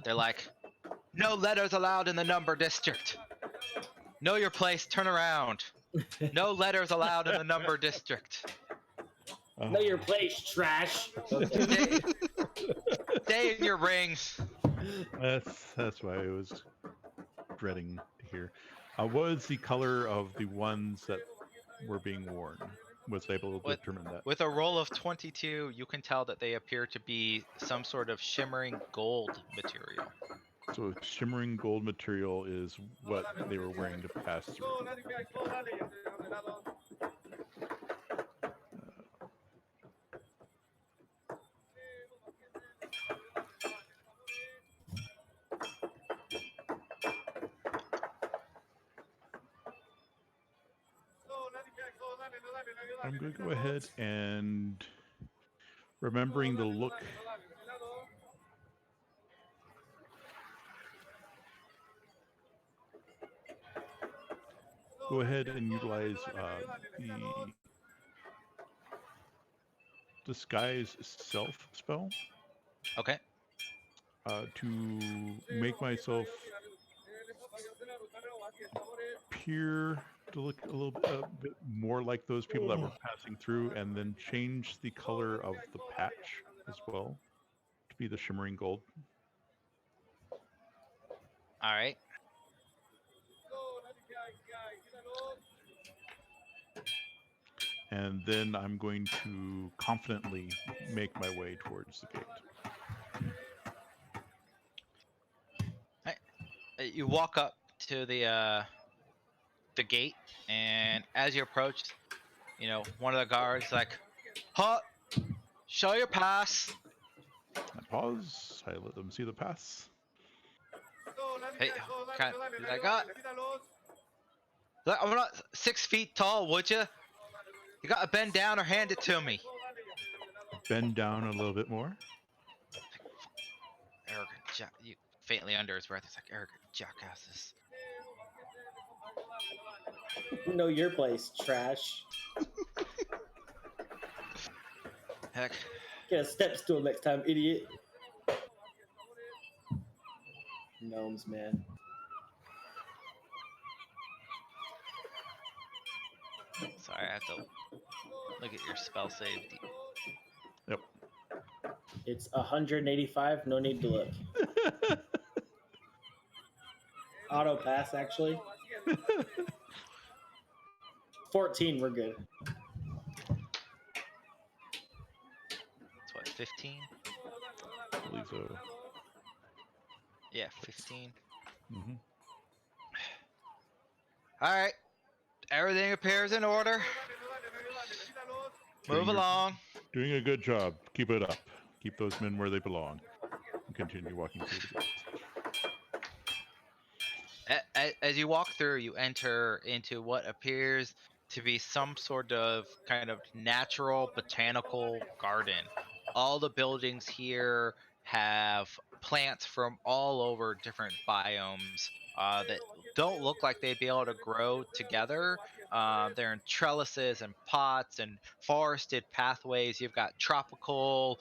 they're like, "No letters allowed in the number district. Know your place, turn around. No letters allowed in the number district. Know your place, trash. Stay in your rings." That's why I was dreading to hear. What was the color of the ones that were being worn? Was I able to determine that? With a roll of 22, you can tell that they appear to be some sort of shimmering gold material. So shimmering gold material is what they were wearing to pass through. I'm going to go ahead and, remembering the look, go ahead and utilize the disguise self spell. Okay. To make myself appear to look a little bit more like those people that were passing through, and then change the color of the patch as well to be the shimmering gold. All right. And then I'm going to confidently make my way towards the gate. You walk up to the gate, and as you approach, one of the guards like, "Huh, show your pass." I pause. I let them see the pass. Hey, he's like, look, I'm not 6 feet tall. Would you? You gotta bend down or hand it to me. Bend down a little bit more. Arrogant jack. You faintly under his breath. He's like, arrogant jackasses. Know your place, trash. Heck. Get a step stool next time, idiot. Gnomes, man. Sorry, I have to look at your spell save. Yep. It's 185. No need to look. Auto pass, actually. 14. We're good. It's what, 15? I believe so. Yeah, 15. Mm-hmm. All right. Everything appears in order. Move along. Doing a good job. Keep it up. Keep those men where they belong. And continue walking through the gates. As you walk through, you enter into what appears to be some sort of kind of natural botanical garden. All the buildings here have plants from all over different biomes that don't look like they'd be able to grow together. They're in trellises and pots and forested pathways. You've got tropical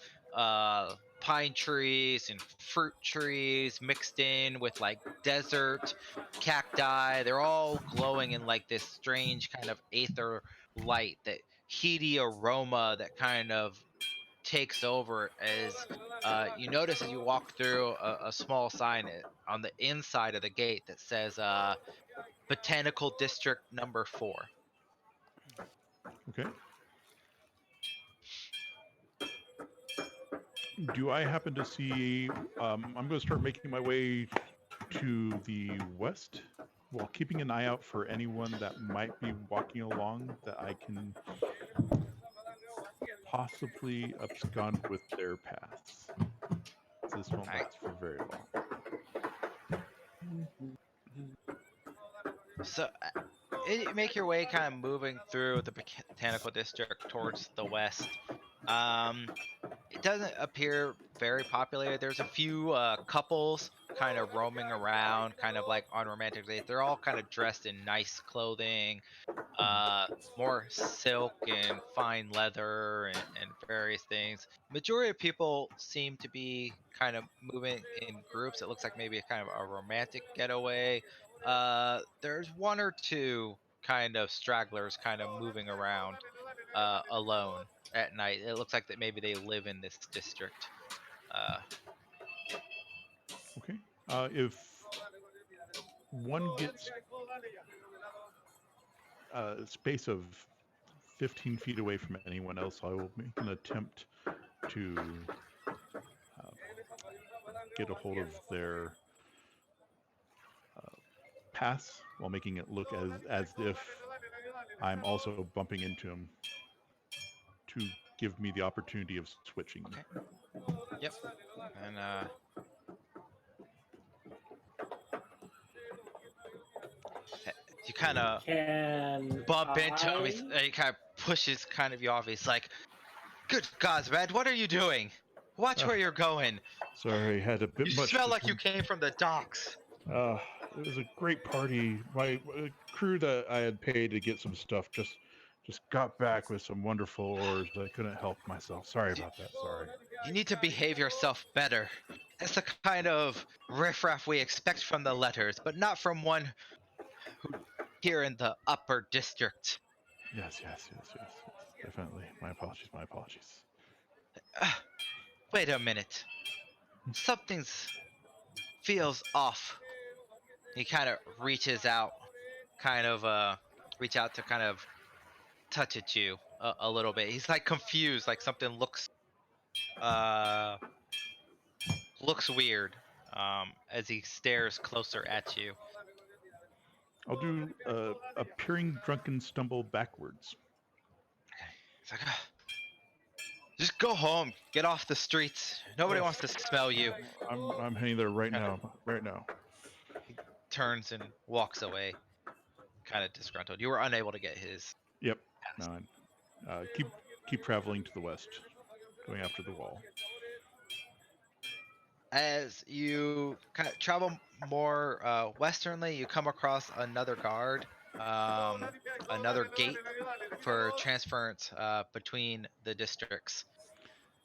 pine trees and fruit trees mixed in with like desert cacti. They're all glowing in like this strange kind of aether light, that heady aroma that kind of takes over as you notice as you walk through a small sign on the inside of the gate that says Botanical District number 4. Okay. Do I happen to see... I'm going to start making my way to the west while keeping an eye out for anyone that might be walking along that I can possibly abscond with their paths. This won't last for very long. So you make your way kind of moving through the botanical district towards the west. It doesn't appear very populated. There's a few couples kind of roaming around, kind of like on romantic dates. They're all kind of dressed in nice clothing, more silk and fine leather and various things. Majority of people seem to be kind of moving in groups. It looks like maybe a kind of a romantic getaway. There's one or two kind of stragglers kind of moving around alone at night. It looks like that maybe they live in this district. Okay. If one gets a space of 15 feet away from anyone else, I will make an attempt to get a hold of their pass while making it look as if I'm also bumping into them to give me the opportunity of switching. Okay. Yep. And you kind of bump into him. He kind of pushes kind of you off. He's like, "Good God, man, what are you doing? Watch where you're going." Sorry, had a bit You much. smell like you came from the docks. It was a great party. My crew that I had paid to get some stuff just got back with some wonderful ores. I couldn't help myself. Sorry about that. Sorry. You need to behave yourself better. That's the kind of riffraff we expect from the letters, but not from one here in the upper district. Yes. Definitely. My apologies. Wait a minute. Something's feels off. He kind of reaches out, reach out to kind of touch at you a little bit. He's like confused, like something uh looks weird as he stares closer at you. I'll do a peering drunken stumble backwards. He's like, just go home, get off the streets. Nobody Yes. wants to smell you. I'm heading there right Kinda- now. Right now. He turns and walks away, kind of disgruntled. You were unable to get his Yep. pass. No. Keep traveling to the west, going after the wall. As you kind of travel more westernly, you come across another guard, another gate for transference between the districts.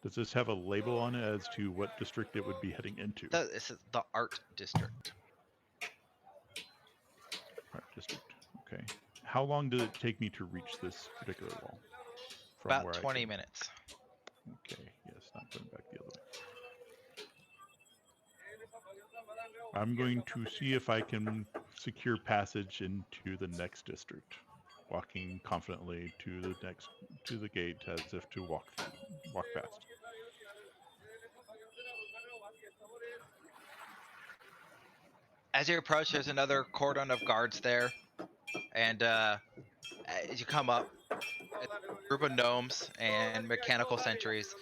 Does this have a label on it as to what district it would be heading into? This is the art district. Art district. Okay. How long did it take me to reach this particular wall? From About where 20 minutes. Okay. Yes, not going back the other way. I'm going to see if I can secure passage into the next district, walking confidently to the gate as if to walk past. As you approach, there's another cordon of guards there, and as you come up, a group of gnomes and mechanical sentries,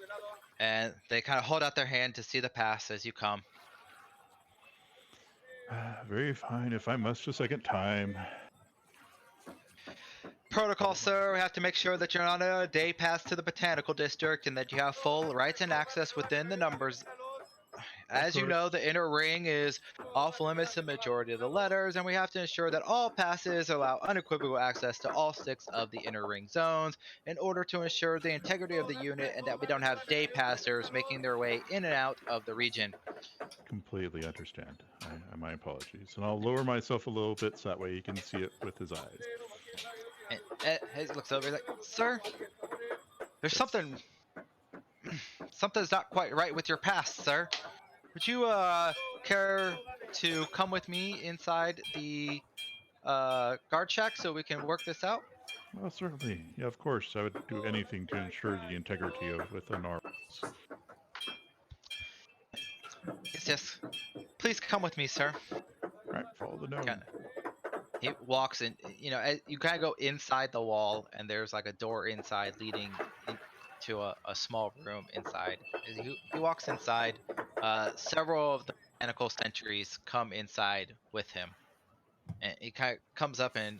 and they kind of hold out their hand to see the pass as you come. Very fine. If I must a second time. Protocol, sir, we have to make sure that you're on a day pass to the botanical district and that you have full rights and access within the numbers. As you know, the inner ring is off limits to the majority of the letters, and we have to ensure that all passes allow unequivocal access to all 6 of the inner ring zones in order to ensure the integrity of the unit and that we don't have day passers making their way in and out of the region. Completely understand. My apologies. And I'll lower myself a little bit so that way he can see it with his eyes. And he looks over, he's like, sir, there's something's not quite right with your pass, sir. Would you care to come with me inside the guard shack so we can work this out? Well, certainly. Yeah, of course. I would do anything to ensure the integrity of within our walls. Yes. Please come with me, sir. All right, follow the gnome. He walks in, you kind of go inside the wall, and there's like a door inside leading into a small room inside. As he walks inside, several of the mechanical sentries come inside with him. And he kind of comes up and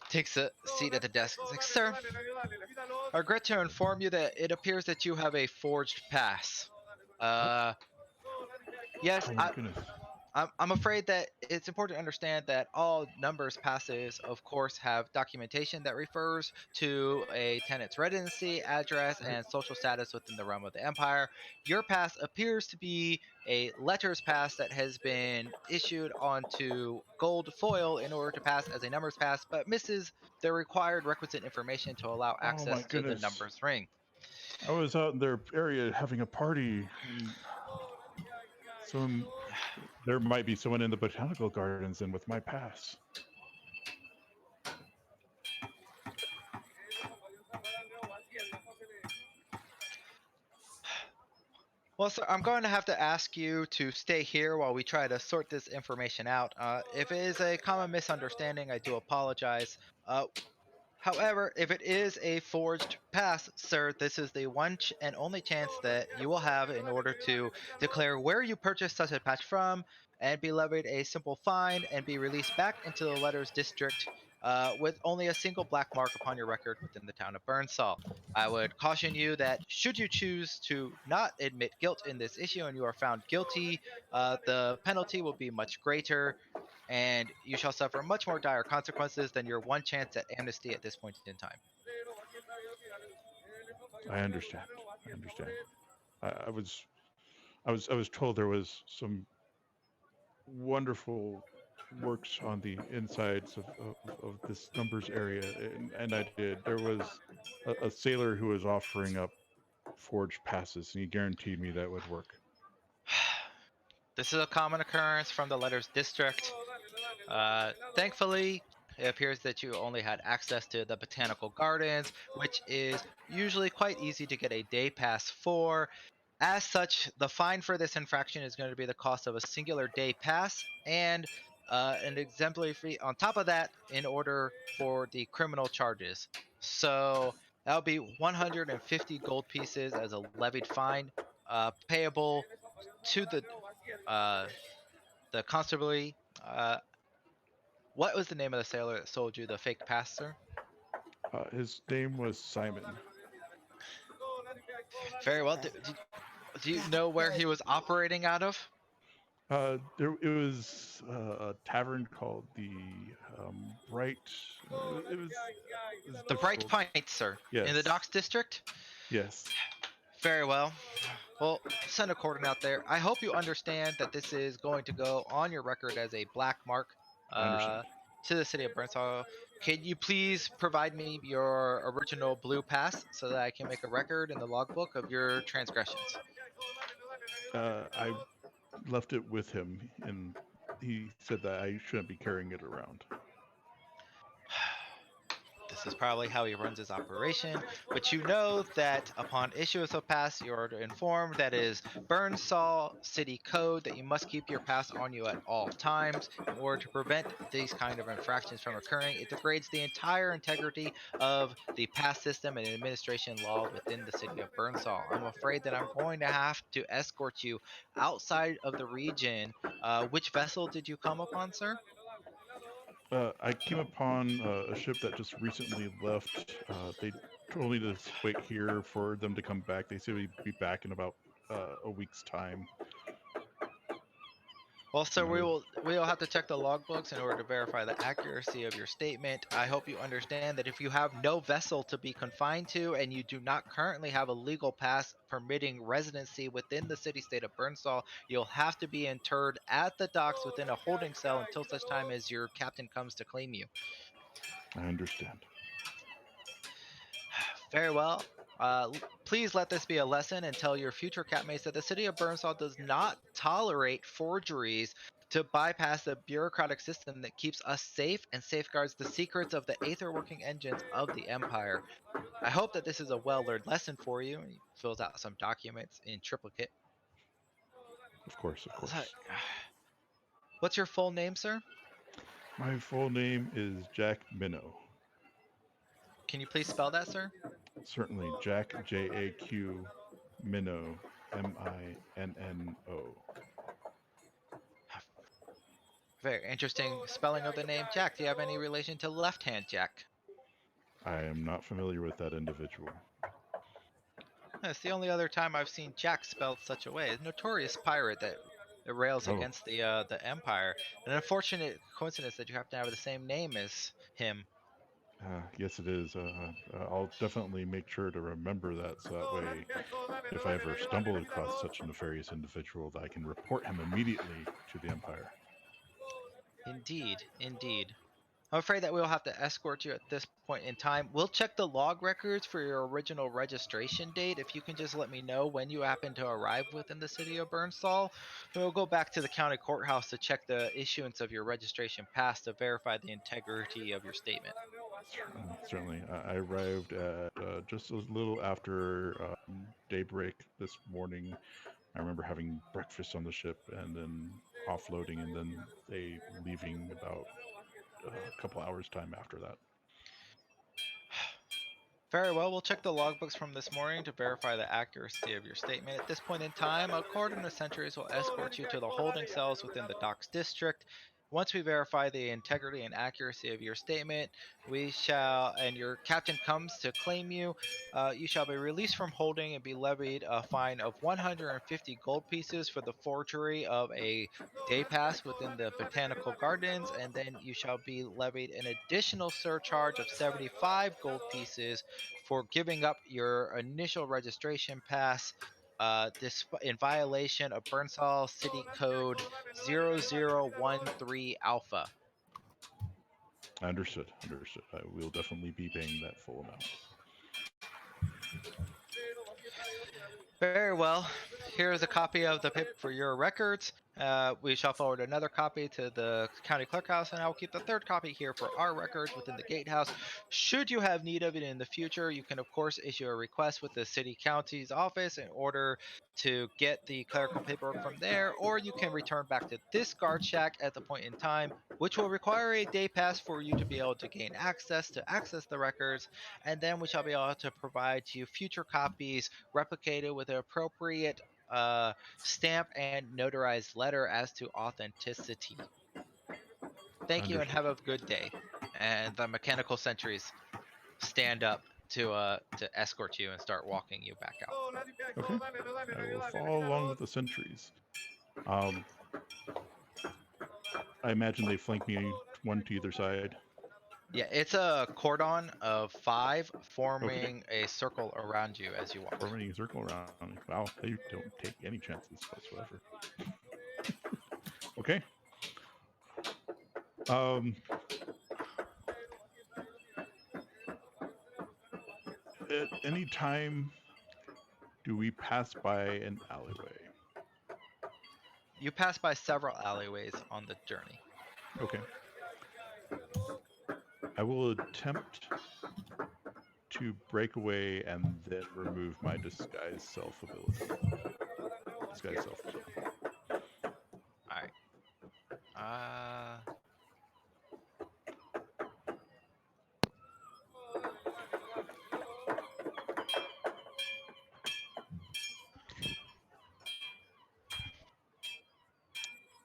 takes a seat at the desk. He's like, sir, I regret to inform you that it appears that you have a forged pass. Yes, Oh my goodness. I'm afraid that it's important to understand that all numbers passes, of course, have documentation that refers to a tenant's residency, address, and social status within the realm of the empire. Your pass appears to be a letters pass that has been issued onto gold foil in order to pass as a numbers pass, but misses the required requisite information to allow Oh my access to the goodness. numbers ring. I was out in their area having a party, and there might be someone in the botanical gardens in with my pass. Well, sir, I'm going to have to ask you to stay here while we try to sort this information out. If it is a common misunderstanding, I do apologize. However, if it is a forged pass, sir, this is the one and only chance that you will have in order to declare where you purchased such a patch from and be levied a simple fine and be released back into the letters district with only a single black mark upon your record within the town of Burnsall. I would caution you that should you choose to not admit guilt in this issue and you are found guilty, the penalty will be much greater and you shall suffer much more dire consequences than your one chance at amnesty at this point in time. I understand. I was told there was some wonderful works on the insides of this numbers area, and I did. There was a sailor who was offering up forged passes, and he guaranteed me that would work. This is a common occurrence from the letters district. Thankfully, it appears that you only had access to the botanical gardens, which is usually quite easy to get a day pass for. As such, the fine for this infraction is going to be the cost of a singular day pass and an exemplary fee on top of that in order for the criminal charges. So that would be 150 gold pieces as a levied fine, payable to uh, the constabulary. Uh, what was the name of the sailor that sold you the fake pass, sir? His name was Simon. Very well. Do you know where he was operating out of? It was a tavern called the Bright. It was The Bright difficult. Pint, sir, in the Yes, Docks District? yes, Very well. Well, send a cordon out there. I hope you understand that this is going to go on your record as a black mark I understand. uh, to the city of Burnsall. Can you please provide me your original blue pass so that I can make a record in the logbook of your transgressions? I left it with him, and he said that I shouldn't be carrying it around. This is probably how he runs his operation, but you know that upon issuance of pass, you are informed that is Burnsall City Code that you must keep your pass on you at all times in order to prevent these kind of infractions from occurring. It degrades the entire integrity of the pass system and administration law within the city of Burnsall. I'm afraid that I'm going to have to escort you outside of the region. Which vessel did you come upon, sir? I came upon a ship that just recently left. They told me to wait here for them to come back. They said we'd be back in about a week's time. Well, sir, And I was, we will have to check the logbooks in order to verify the accuracy of your statement. I hope you understand that if you have no vessel to be confined to and you do not currently have a legal pass permitting residency within the city state of Burnsall, you'll have to be interred at the docks within a holding cell until such time as your captain comes to claim you. I understand. Very well. Please let this be a lesson and tell your future capmates that the city of Burnsall does not tolerate forgeries to bypass the bureaucratic system that keeps us safe and safeguards the secrets of the aether working engines of the Empire. I hope that this is a well learned lesson for you. He fills out some documents in triplicate. Of course, of So, course. what's your full name, sir? My full name is Jack Minnow. Can you please spell that, sir? Certainly, Jack JAQ Minnow MINNO. Very interesting spelling of the name Jack. Do you have any relation to Left Hand Jack? I am not familiar with that individual. It's the only other time I've seen Jack spelled such a way. A notorious pirate that rails Oh, against the Empire. An unfortunate coincidence that you happen to have the same name as him. yes, it is. I'll definitely make sure to remember that, so that way, if I ever stumble across such a nefarious individual, that I can report him immediately to the Empire. Indeed, indeed. I'm afraid that we'll have to escort you at this point in time. We'll check the log records for your original registration date. If you can just let me know when you happen to arrive within the city of Burnsall, we'll go back to the county courthouse to check the issuance of your registration pass to verify the integrity of your statement. Certainly. I arrived at just a little after daybreak this morning. I remember having breakfast on the ship and then offloading, and then they leaving about a couple hours time after that. Very well, we'll check the logbooks from this morning to verify the accuracy of your statement. At this point in time, a cordon of sentries will escort you to the holding cells within the docks district. Once we verify the integrity and accuracy of your statement, and your captain comes to claim you, you shall be released from holding and be levied a fine of 150 gold pieces for the forgery of a day pass within the botanical gardens, and then you shall be levied an additional surcharge of 75 gold pieces for giving up your initial registration pass in violation of Burnsall City Code 0013 Alpha. Understood. Understood. I will definitely be paying that full amount. Very well. Here's a copy of the paper for your records. We shall forward another copy to the county clerkhouse, and I will keep the third copy here for our records within the gatehouse. Should you have need of it in the future, you can of course issue a request with the city county's office in order to get the clerical paperwork from there, or you can return back to this guard shack at the point in time, which will require a day pass for you to be able to gain access the records, and then we shall be able to provide you future copies replicated with an appropriate stamp and notarized letter as to authenticity. Thank you and have a good day. And the mechanical sentries stand up to escort you and start walking you back out. Okay. I will follow along with the sentries. I imagine they flank me one to either side. Yeah, it's a cordon of 5 forming a circle around you as you walk. Forming a circle around. Wow, they don't take any chances whatsoever. Okay. At any time, do we pass by an alleyway? You pass by several alleyways on the journey. Okay. I will attempt to break away and then remove my disguise self ability. Disguise self ability. Alright.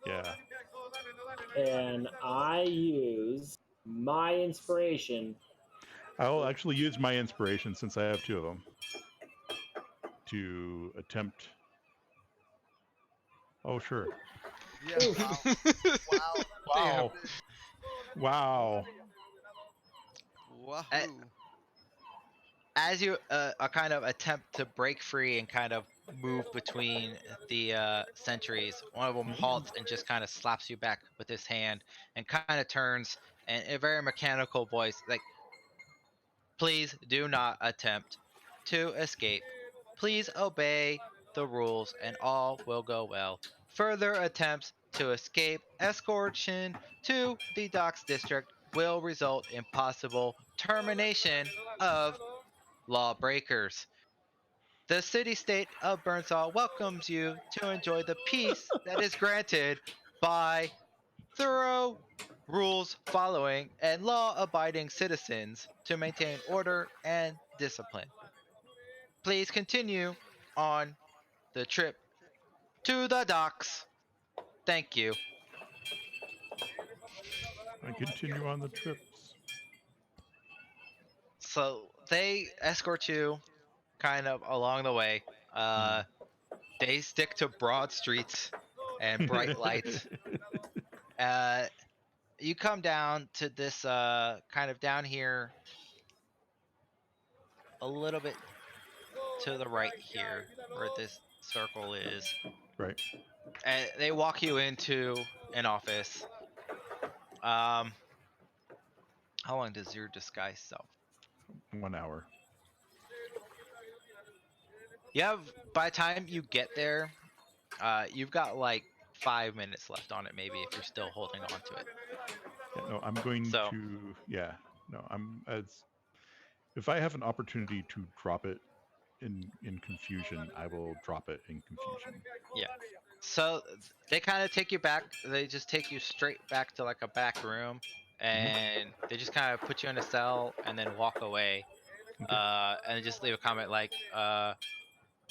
Yeah. And I use my inspiration. I'll actually use my inspiration since I have 2 of them to attempt. Oh, sure. Yeah. Wow. Wow. Wow. Wahoo. As you kind of attempt to break free and kind of move between the sentries, one of them halts and just kind of slaps you back with his hand and kind of turns and in a very mechanical voice, like, please do not attempt to escape. Please obey the rules and all will go well. Further attempts to escape escortation to the docks district will result in possible termination of lawbreakers. The city-state of Burnsall welcomes you to enjoy the peace that is granted by thorough rules following and law-abiding citizens to maintain order and discipline. Please continue on the trip to the docks. Thank you. I continue on the trips. So they escort you kind of along the way. They stick to broad streets and bright lights. You come down to this kind of down here a little bit to the right here where this circle is. Right. And they walk you into an office. How long does your disguise self? 1 hour. You have, by the time you get there, you've got like 5 minutes left on it, maybe, if you're still holding on to it. Yeah, no, I'm going to. Yeah. No, I'm as. If I have an opportunity to drop it in confusion, I will drop it in confusion. Yeah. So they kind of take you back. They just take you straight back to like a back room, and they just kind of put you in a cell and then walk away. And just leave a comment like,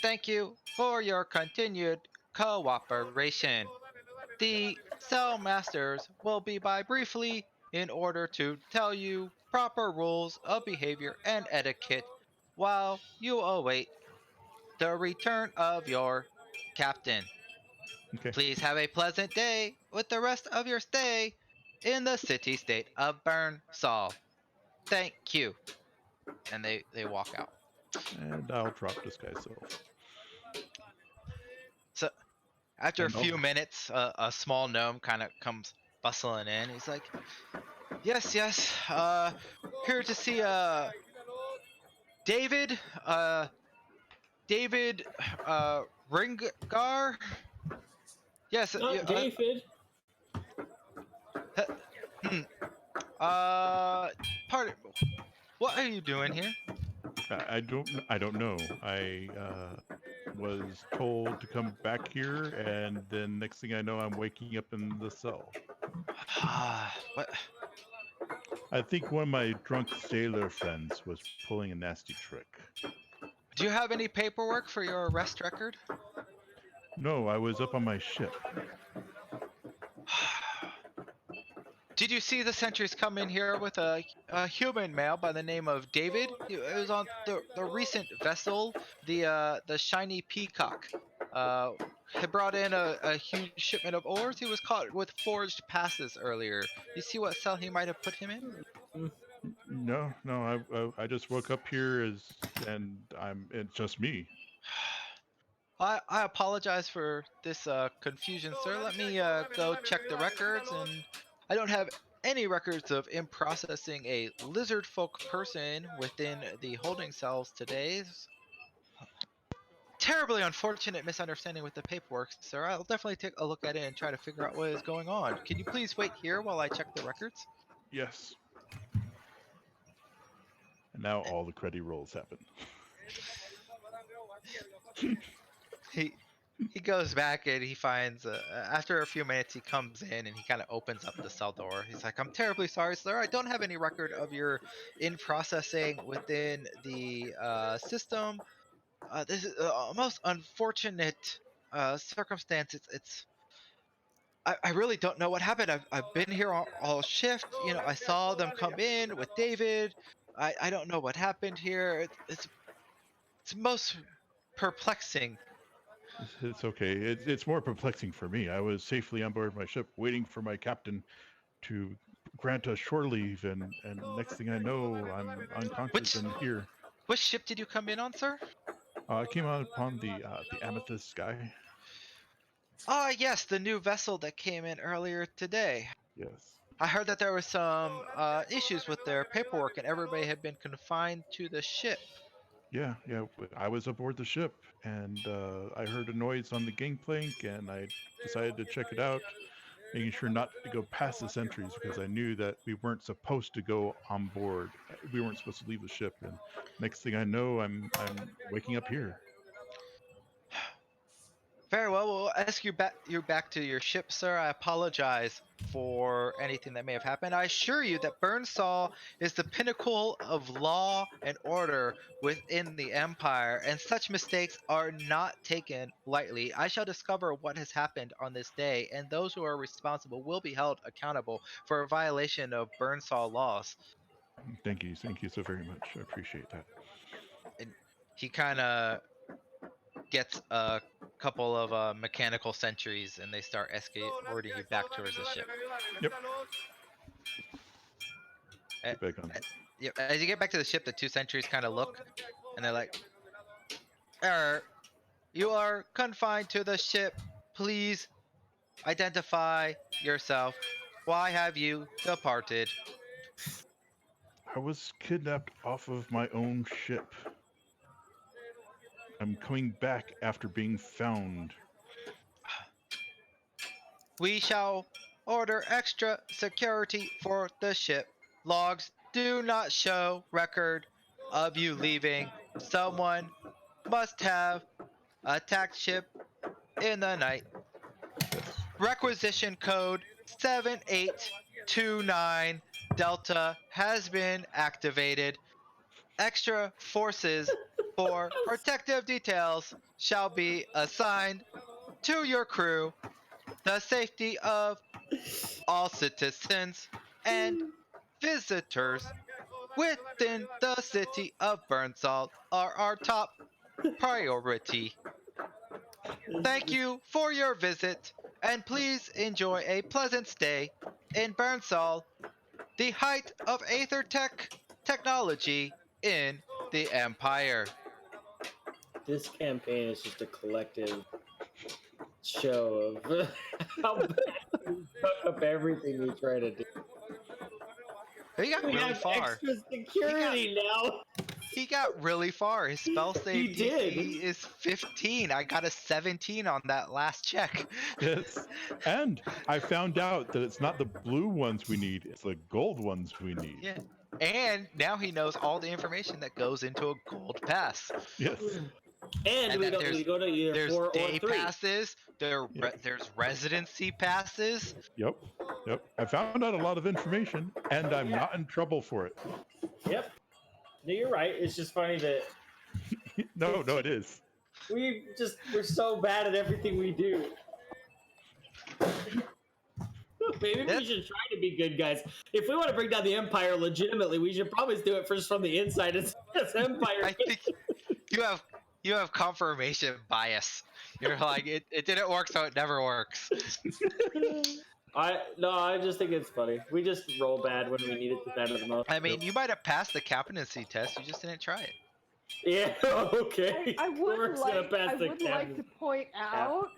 thank you for your continued cooperation. The cell masters will be by briefly in order to tell you proper rules of behavior and etiquette while you await the return of your captain. Okay. Please have a pleasant day with the rest of your stay in the city-state of Burnsall. Thank you. And they walk out. And I'll drop disguise self. After a And few minutes, a small gnome kind of comes bustling in. He's like, "Yes, yes. Here to see David. David Ringar. Yes. Not David. Uh, hmm. Pardon. What are you doing here? I don't know. I was told to come back here, and then next thing I know, I'm waking up in the cell. What? I think one of my drunk sailor friends was pulling a nasty trick. Do you have any paperwork for your arrest record? No, I was up on my ship. Did you see the sentries come in here with a human male by the name of David? It was on the recent vessel, the Shiny Peacock. Had brought in a huge shipment of ores. He was caught with forged passes earlier. You see what cell he might have put him in? No, I just woke up here and it's just me. I apologize for this confusion, sir. Let me go check the records, and I don't have any records of him processing a lizard folk person within the holding cells today. Terribly unfortunate misunderstanding with the paperwork, sir. I'll definitely take a look at it and try to figure out what is going on. Can you please wait here while I check the records? Yes. And now all the credit rolls happen. He goes back and he finds after a few minutes he comes in and he kind of opens up the cell door. He's like, "I'm terribly sorry, sir. I don't have any record of your in processing within the system. This is a most unfortunate circumstance. I really don't know what happened. I've been here all shift. You know, I saw them come in with David. I don't know what happened here. It's most perplexing." It's okay. It's more perplexing for me. I was safely on board my ship, waiting for my captain to grant us shore leave, and next thing I know, I'm unconscious and here. Which ship did you come in on, sir? I came out upon the Amethyst Sky. Ah, yes, the new vessel that came in earlier today. Yes. I heard that there were some issues with their paperwork and everybody had been confined to the ship. Yeah. I was aboard the ship, and I heard a noise on the gangplank, and I decided to check it out, making sure not to go past the sentries because I knew that we weren't supposed to go on board. We weren't supposed to leave the ship, and next thing I know, I'm waking up here. Very well, we'll ask you back to your ship, sir. I apologize for anything that may have happened. I assure you that Burnsall is the pinnacle of law and order within the Empire, and such mistakes are not taken lightly. I shall discover what has happened on this day, and those who are responsible will be held accountable for a violation of Burnsall laws. Thank you so very much. I appreciate that. And he kind of gets a couple of mechanical sentries and they start escorting you back towards the ship. Yep. Get back on. Yep. As you get back to the ship, the two sentries kind of look and they're like, you are confined to the ship. Please identify yourself. Why have you departed? I was kidnapped off of my own ship. I'm coming back after being found. We shall order extra security for the ship. Logs do not show record of you leaving. Someone must have attacked ship in the night. Requisition code 7829 Delta has been activated. Extra forces for protective details shall be assigned to your crew. The safety of all citizens and visitors within the city of Burnsall are our top priority. Thank you for your visit, and please enjoy a pleasant stay in Burnsall, the height of Aether technology in the Empire. This campaign is just a collective show of how bad we fuck up everything we try to do. He got We really have far. extra security now. He got really far. His spell save He did. DC is 15. I got a 17 on that last check. Yes. And I found out that it's not the blue ones we need, it's the gold ones we need. Yeah. And now he knows all the information that goes into a gold pass. Yes. And we then go to either There's 4 or day 3. passes. There's residency passes. Yep. I found out a lot of information, and I'm not in trouble for it. Yep. No, you're right. It's just funny that No, it is. we're so bad at everything we do. Maybe we should try to be good guys. If we want to bring down the Empire legitimately, we should probably do it first from the inside as Empire. I think you have confirmation bias. You're like it didn't work, so it never works. I just think it's funny. We just roll bad when we need it to matter the most. I mean, you might have passed the captaincy test. You just didn't try it. Yeah. Okay. I would like to point out,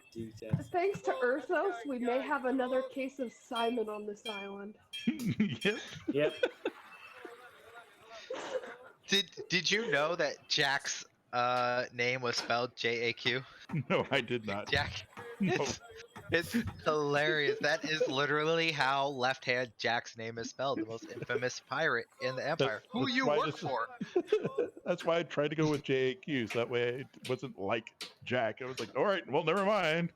that thanks to Ursos, we may have another case of Simon on this island. Yep. Yep. Did you know that Jack's name was spelled J-A-Q? No, I did not. Jack. No. It's hilarious. That is literally how left-hand Jack's name is spelled. The most infamous pirate in the Empire. Who That's you why work for? That's why I tried to go with JAQ, so that way it wasn't like Jack. I was like, all right, well, never mind.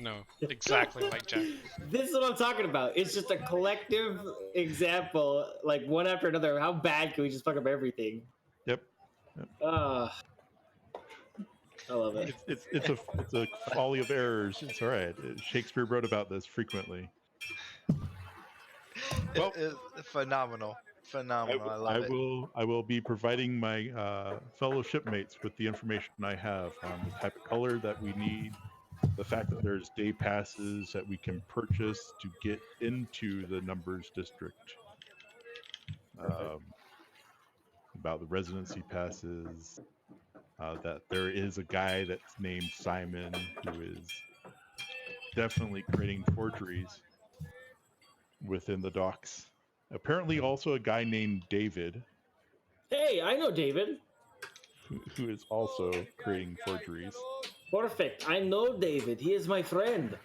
No, exactly like Jack. This is what I'm talking about. It's just a collective example, like one after another. How bad can we just fuck up everything? Yep. I love it. It's a folly of errors. It's all right. Shakespeare wrote about this frequently. Well, It is phenomenal. Phenomenal. I love it. I will be providing my fellow shipmates with the information I have on the type of color that we need, the fact that there's day passes that we can purchase to get into the Numbers District, about the residency passes, that there is a guy that's named Simon who is definitely creating forgeries within the docks. Apparently also a guy named David. Hey, I know David. Who is also creating forgeries. Perfect. I know David. He is my friend.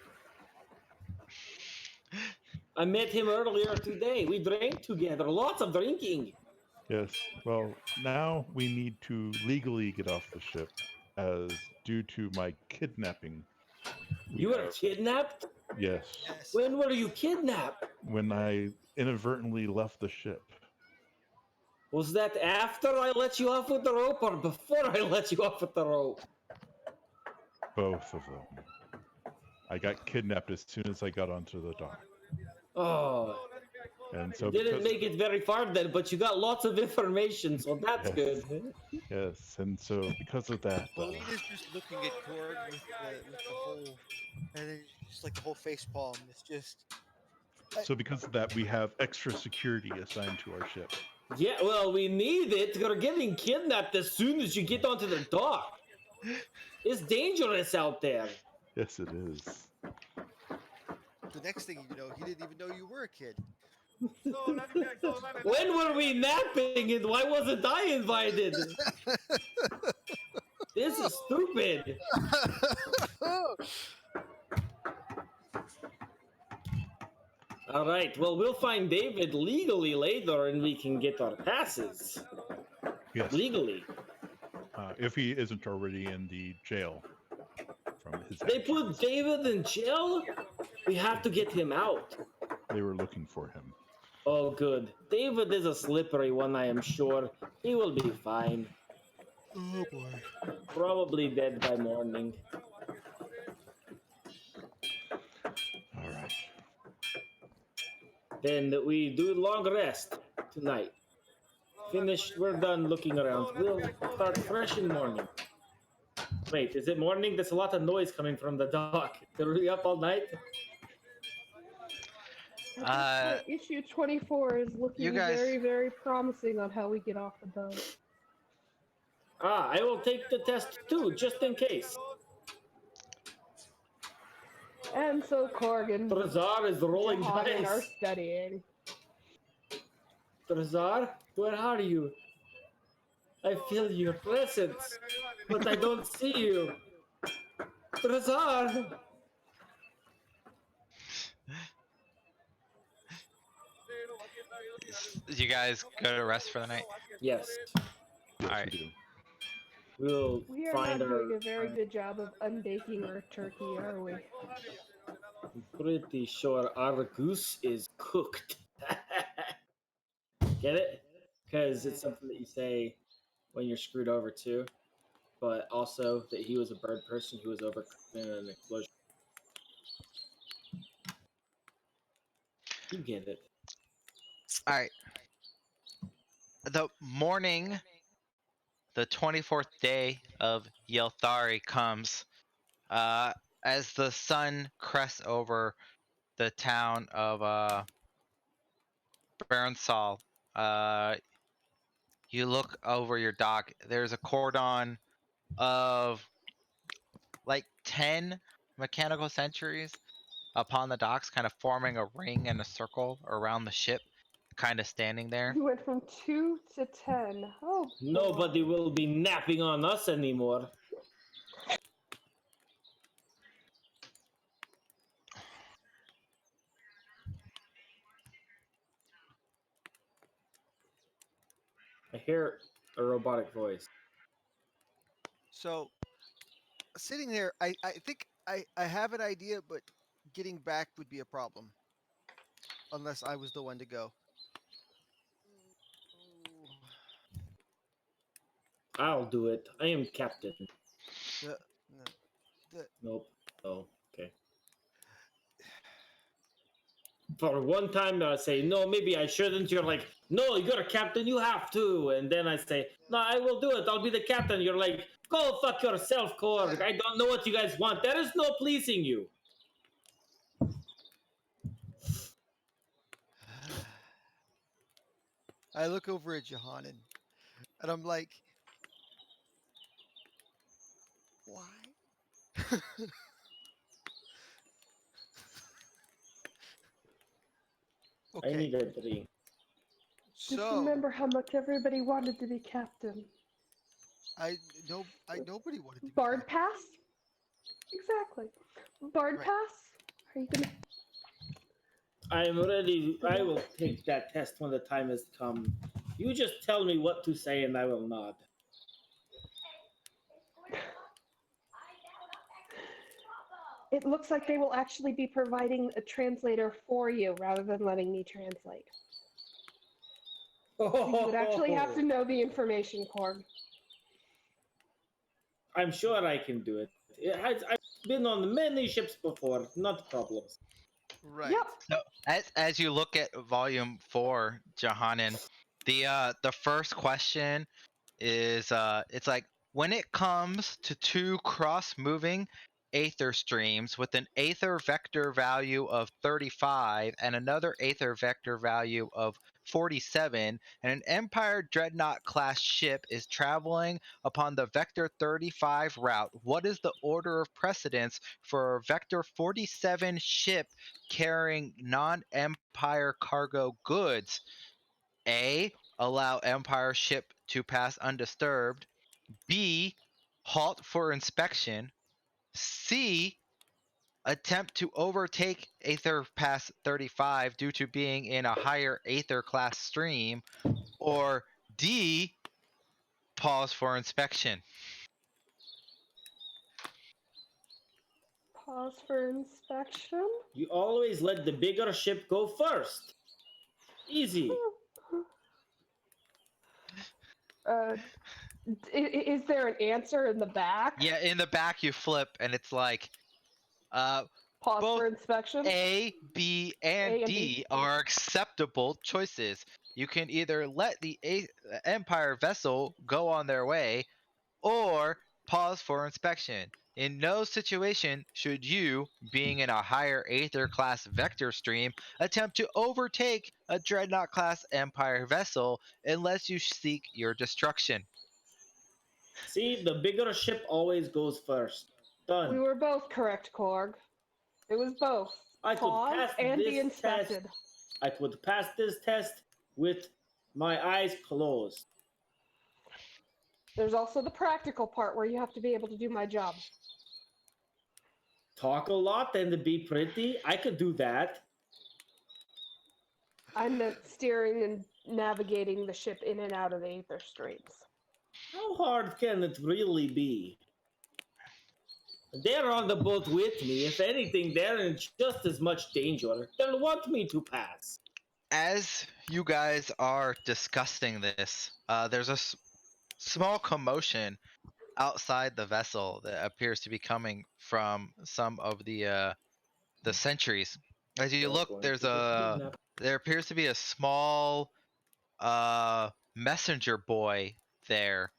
I met him earlier today. We drank together. Lots of drinking. Yes. Well, now we need to legally get off the ship, as due to my kidnapping. You were kidnapped? Yes. When were you kidnapped? When I inadvertently left the ship. Was that after I let you off with the rope or before I let you off with the rope? Both of them. I got kidnapped as soon as I got onto the dock. Oh. And so You didn't make it very far then, but you got lots of information, so that's good. Yes, and so because of that, Melina's just looking at Cord with the whole, and then just like the whole face palm. It's just. so because of that, we have extra security assigned to our ship. Yeah, well, we need it. You're getting kidnapped as soon as you get onto the dock. It's dangerous out there. Yes, it is. The next thing you know, he didn't even know you were a kid. When were we napping and why wasn't I invited? This is stupid. All right, well, we'll find David legally later and we can get our passes. Yes. Legally. If he isn't already in the jail from his They actions. put David in jail? We have to get him out. They were looking for him. Oh, good. David is a slippery one, I am sure. He will be fine. Oh boy. Probably dead by morning. All right. Then we do long rest tonight. Finish. We're done looking around. We'll start fresh in morning. Wait, is it morning? There's a lot of noise coming from the dock. Are we up all night? Issue 24 is looking You guys- very, very promising on how we get off the boat. I will take the test too, just in case. And so Corgan Trazar is rolling Johannan are dice. studying. Trazar, where are you? I feel your presence, but I don't see you. Trazar! You guys go to rest for the night? Yes, Yes, Alright. we do. we'll We are find not doing our. a very good job of unbaking our turkey, are we? I'm pretty sure our goose is cooked. Get it? Because it's something that you say when you're screwed over too, but also that he was a bird person who was overcooked in an explosion. You get it. Alright. The morning, the 24th day of Yelthari comes. As the sun crests over the town of Baransal, you look over your dock. There's a cordon of like 10 mechanical sentries upon the docks, kind of forming a ring and a circle around the ship, kind of standing there. You went from 2 to 10. Oh, Nobody boy. will be napping on us anymore. I hear a robotic voice. So sitting there, I think I have an idea, but getting back would be a problem unless I was the one to go. Ooh. I'll do it. I am captain. The, no, the, Nope. Oh, okay. For one time, I say, no, maybe I shouldn't. You're like, no, you're a captain, you have to. And then I say, no, I will do it. I'll be the captain. You're like, go fuck yourself, Korg. I don't know what you guys want. There is no pleasing you. I look over at Johannan and I'm like, why? I Okay, need a drink. Just so remember how much everybody wanted to be captain. nobody wanted to be Bard captain. pass? Exactly. Bard Right. pass? Are you gonna? I'm ready. I will take that test when the time has come. You just tell me what to say and I will nod. It looks like they will actually be providing a translator for you rather than letting me translate. So you would actually have to know the information, Korg. I'm sure I can do it. I've been on many ships before, not problems. Right. Yep. So as you look at volume 4, Johannan, the first question is it's like, when it comes to two cross-moving aether streams with an aether vector value of 35 and another aether vector value of 47, and an Empire Dreadnought class ship is traveling upon the vector 35 route, what is the order of precedence for a vector 47 ship carrying non-Empire cargo goods? A. Allow Empire ship to pass undisturbed. B. Halt for inspection. C. Attempt to overtake Aether Pass 35 due to being in a higher Aether class stream. Or D. Pause for inspection. Pause for inspection. You always let the bigger ship go first. Easy. Is there an answer in the back? Yeah, in the back you flip and it's like Pause both for inspection. A, B, and A and D B. are acceptable choices. You can either let the Empire vessel go on their way or pause for inspection. In no situation should you, being in a higher Aether class vector stream, attempt to overtake a Dreadnought class Empire vessel unless you seek your destruction. See, the bigger ship always goes first. We Done. were both correct, Korg. It was both. I could Pause pass and be this inspected. test. I could pass this test with my eyes closed. There's also the practical part where you have to be able to do my job. Talk a lot and be pretty. I could do that. I meant steering and navigating the ship in and out of the aether streams. How hard can it really be? They're on the boat with me. If anything, they're in just as much danger. They'll want me to pass. As you guys are discussing this, there's a small commotion outside the vessel that appears to be coming from some of the sentries. As you look, there appears to be a small messenger boy there,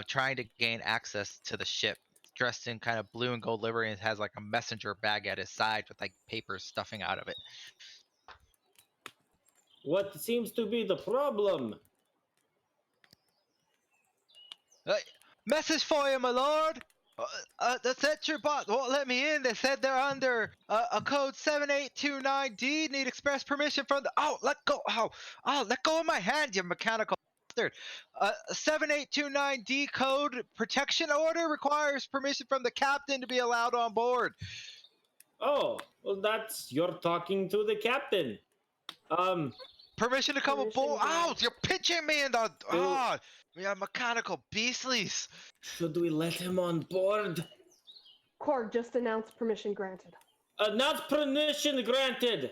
trying to gain access to the ship, dressed in kind of blue and gold livery, and has like a messenger bag at his side with like papers stuffing out of it. What seems to be the problem? Message for you, my lord. The sentry bot won't let me in. They said they're under a code 7829D. Need express permission from the. Oh, let go. Let go of my hand, you mechanical bastard. 7829D code protection order requires permission from the captain to be allowed on board. Oh, well, that's you're talking to the captain. Permission to come Permission aboard. granted. Ow, you're pitching me in the. We are mechanical beastlies. Should we let him on board? Korg just announced permission granted. Not permission granted.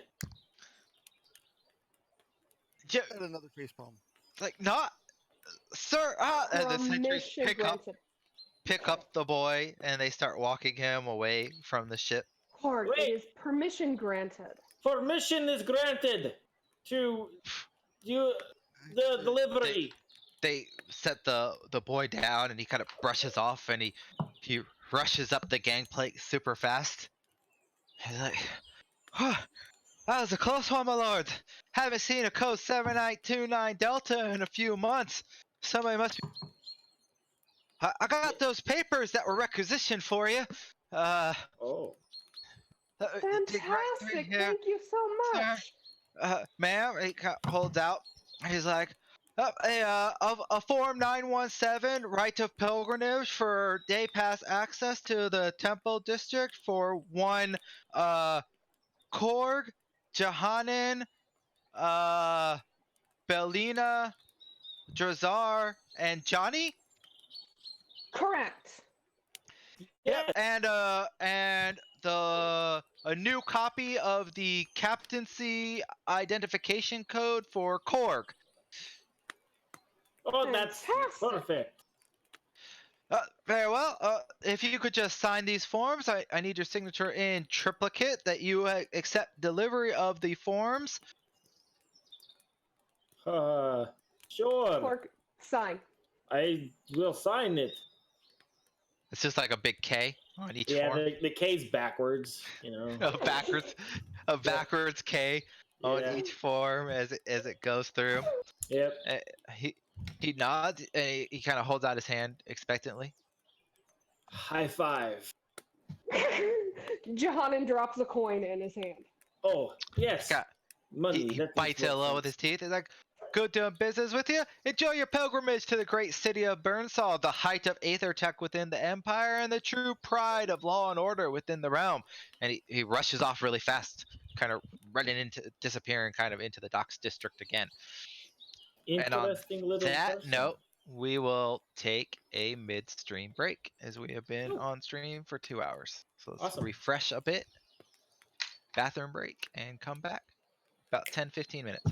Yeah, Got another facepalm. like not, sir. And the sentries Permission granted. pick up the boy, and they start walking him away from the ship. Korg, Wait. it is permission granted. Permission is granted to you the delivery. They set the boy down, and he kind of brushes off, and he rushes up the gangplank super fast. He's like, that was a close one, my lord. Haven't seen a code 7929 Delta in a few months. Somebody must be. I got those papers that were requisitioned for you. Oh. Fantastic! Thank you so much. Ma'am, he holds out. He's like, a form 917, right of pilgrimage for day pass access to the temple district for one Korg, Johanan, Belina, Drazar, and Johnny. Correct. Yes. And a new copy of the captaincy identification code for Korg. Oh, that's Fantastic. perfect. Very well. If you could just sign these forms, I need your signature in triplicate that you accept delivery of the forms. Sure. Korg, sign. I will sign it. It's just like a big K on each Yeah, form. the K's backwards, you know. a backwards K on Yeah. each form as it goes through. Yep. He nods and he kind of holds out his hand expectantly. High five. Johanan drops a coin in his hand. Oh, yes. Money. He that bites makes it more low with his sense. teeth. He's like, good doing business with you. Enjoy your pilgrimage to the great city of Burnsall, the height of aether tech within the empire and the true pride of law and order within the realm. And he rushes off really fast, kind of disappearing kind of into the docks district again. Interesting and on little that person. note, we will take a midstream break as we have been on stream for 2 hours. So let's Awesome. refresh a bit, bathroom break, and come back. About 10-15 minutes.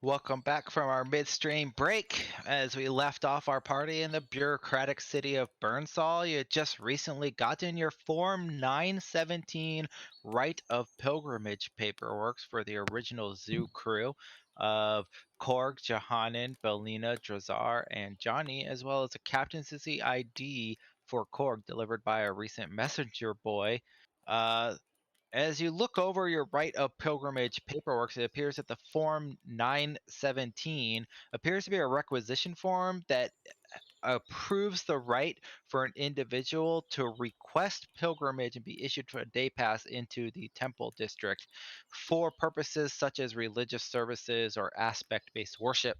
Welcome back from our midstream break. As we left off our party in the bureaucratic city of Burnsall, you had just recently gotten your Form 917 Right of Pilgrimage paperwork for the original zoo crew of Korg, Johannan, Belina, Drazar, and Johnny, as well as a captaincy ID for Korg delivered by a recent messenger boy. As you look over your right of pilgrimage paperwork, it appears that the Form 917 appears to be a requisition form that approves the right for an individual to request pilgrimage and be issued for a day pass into the temple district for purposes such as religious services or aspect based worship.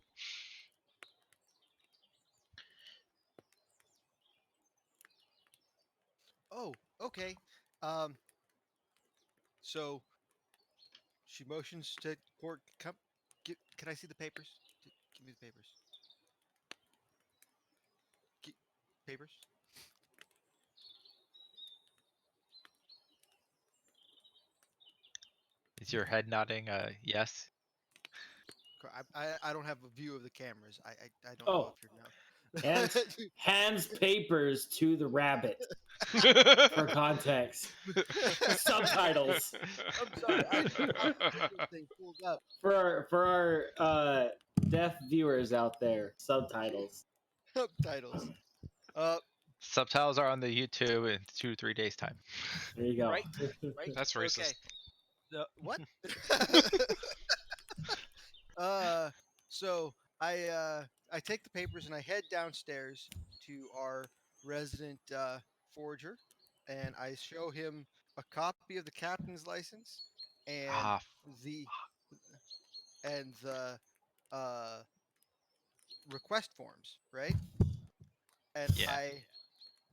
Oh, okay. Um, so she motions to Court. Come, can I see the papers? Give me the papers. Gi- Papers. Is your head nodding? Yes. I don't have a view of the cameras. I don't know Oh, if you're now. hands papers to the rabbit for context. Subtitles I'm sorry. I don't have the video thing pulled up. for our deaf viewers out there. Subtitles. Subtitles. Uh, Subtitles are on the YouTube in 2 3 days time. There you go. right, right. That's Okay. racist. What? uh, so I take the papers and I head downstairs to our resident forger, and I show him a copy of the captain's license and Ah, the the uh request forms, right? And yeah.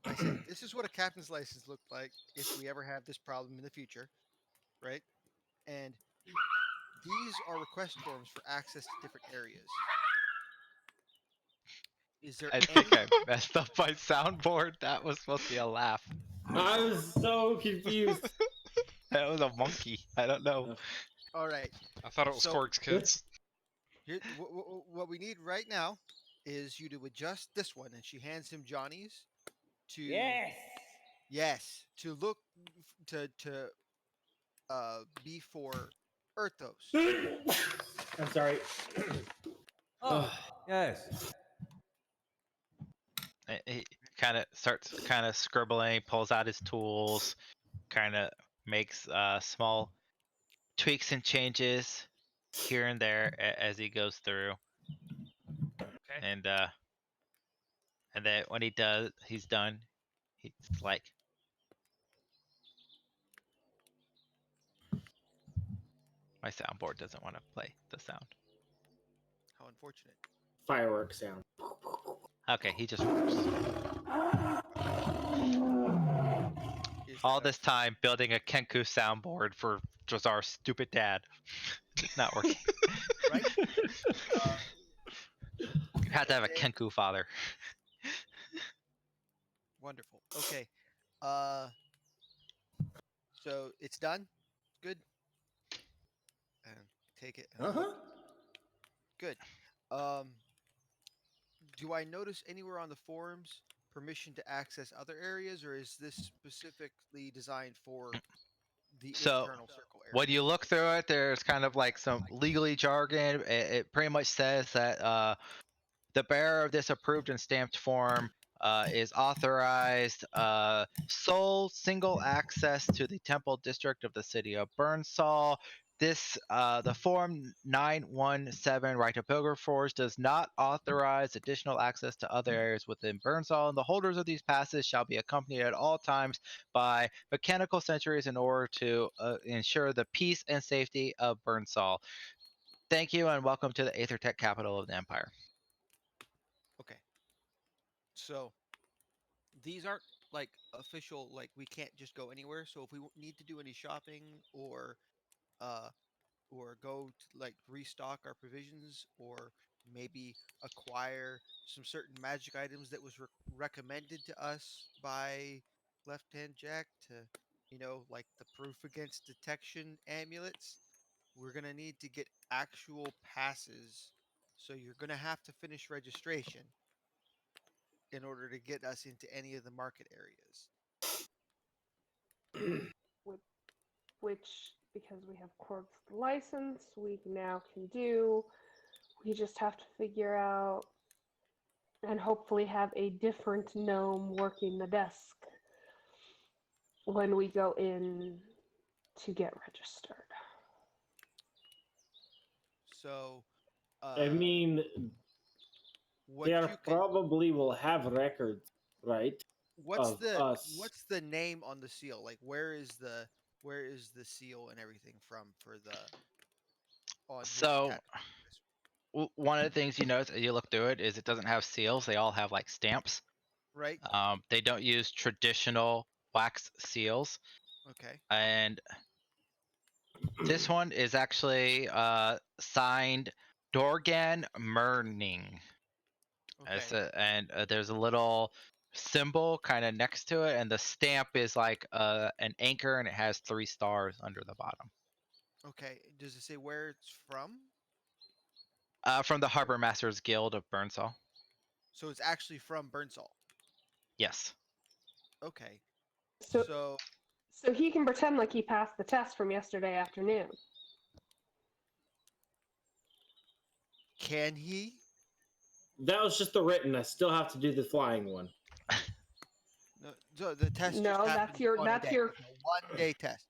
I say, this is what a captain's license looked like if we ever have this problem in the future, right? And these are request forms for access to different areas. Is there I think any? I messed up my soundboard. That was supposed to be a laugh. I was so confused. That was a monkey. I don't know. All right. I thought it was So Korg's kids. here, what we need right now is you to adjust this one, and she hands him Johnny's to Yes. yes to look to be for Earthos. I'm sorry. Oh, yes. He kind of starts kind of scribbling, pulls out his tools, kind of makes small tweaks and changes here and there as he goes through. Okay. And then when he's done. He's like, my soundboard doesn't want to play the sound. How unfortunate. Fireworks sound. Okay, he just works. Is All that this time building a Kenku soundboard for just our stupid dad. It's not working. right? Uh, You have to have a and- Kenku father. Wonderful. Okay. Uh, so it's done. Good. And take it. And look. Good. Um, do I notice anywhere on the forums permission to access other areas, or is this specifically designed for the So internal circle area? when you look through it, there's kind of like some legally jargon. It pretty much says that the bearer of this approved and stamped form is authorized sole single access to the temple district of the city of Burnsall. This the form 917 right to pilgrim forge does not authorize additional access to other areas within Burnsall, and the holders of these passes shall be accompanied at all times by mechanical sentries in order to ensure the peace and safety of Burnsall. Thank you and welcome to the Aethertech capital of the Empire. Okay. So these aren't like official. Like we can't just go anywhere. So if we need to do any shopping uh or go to like restock our provisions or maybe acquire some certain magic items that was recommended to us by Left Hand Jack to, like the proof against detection amulets. we're going to need to get actual passes. So you're going to have to finish registration in order to get us into any of the market areas. Which, because we have Cork's license, we now can do. We just have to figure out and hopefully have a different gnome working the desk when we go in to get registered. So, I mean, what they you are could, probably will have records, right? what's Of the us. what's the name on the seal? Like, where is the seal and everything from for the on which So category? one of the things you notice as you look through it is it doesn't have seals. They all have like stamps. Right? They don't use traditional wax seals, Okay. and this one is actually signed Dorgan Merning. Okay. And there's a little symbol kind of next to it, and the stamp is like an anchor, and it has 3 stars under the bottom. Okay. Does it say where it's from? From the Harbor Masters Guild of Burnsall. So it's actually from Burnsall. Yes. Okay. So, So so he can pretend like he passed the test from yesterday afternoon. can he? That was just the written. I still have to do the flying one. No, so the test just No, happens on a day. It's a 1-day test.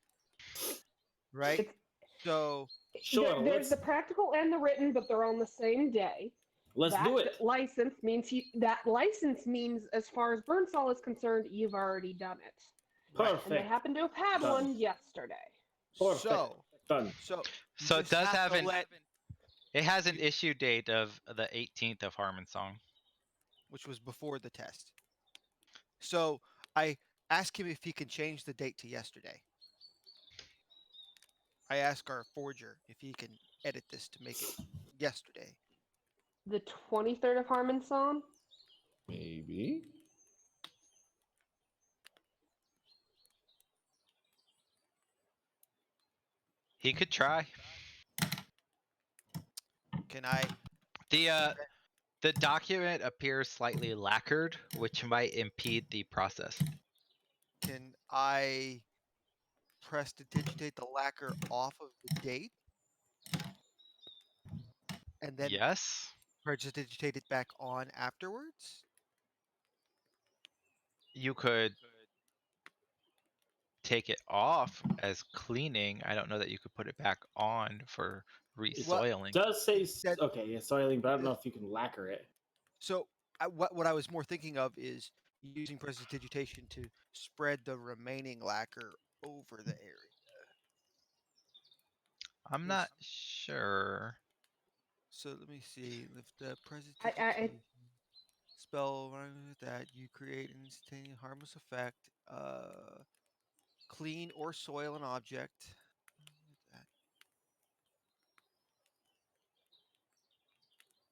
Right? It's, So Sure, there's the practical and the written, but they're on the same day. let's that do it. license means as far as Burnsall is concerned, you've already done it. Perfect. And they happen to have had Done. one yesterday. Perfect. So Done. So you So it just does have have to an let, it has an issue date of the 18th of Harmon Song. which was before the test. So I ask him if he can change the date to yesterday. I ask our forger if he can edit this to make it yesterday. The 23rd of Harmon Song? Maybe. He could try. Can I? The document appears slightly lacquered, which might impede the process. Can I prestidigitate the lacquer off of the date and then Yes. prestidigitate it back on afterwards? You could take it off as cleaning. I don't know that you could put it back on for resoiling. It does say said- okay, yeah, soiling, but I don't know if you can lacquer it. So what I was more thinking of is using prestidigitation to spread the remaining lacquer over the area. I'm not sure. So let me see. Lift the I- prestidigitation spell running with that you create an instantaneous harmless effect. Clean or soil an object.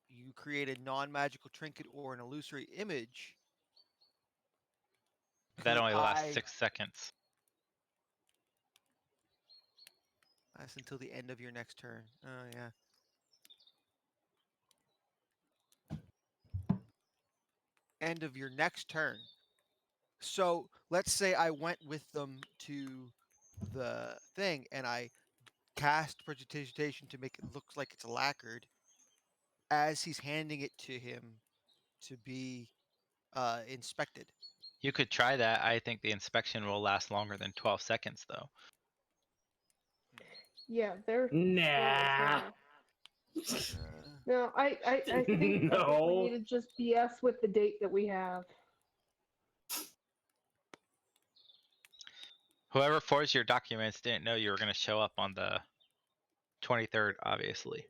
You create a non-magical trinket or an illusory image. That Could only lasts I? 6 seconds. That's until the end of your next turn. Oh yeah. End of your next turn. So let's say I went with them to the thing and I cast prestidigitation to make it look like it's lacquered. As he's handing it to him to be inspected. You could try that. I think the inspection will last longer than 12 seconds, though. Yeah, they're Nah. No, I think we No. need to just BS with the date that we have. Whoever forged your documents didn't know you were going to show up on the 23rd, obviously.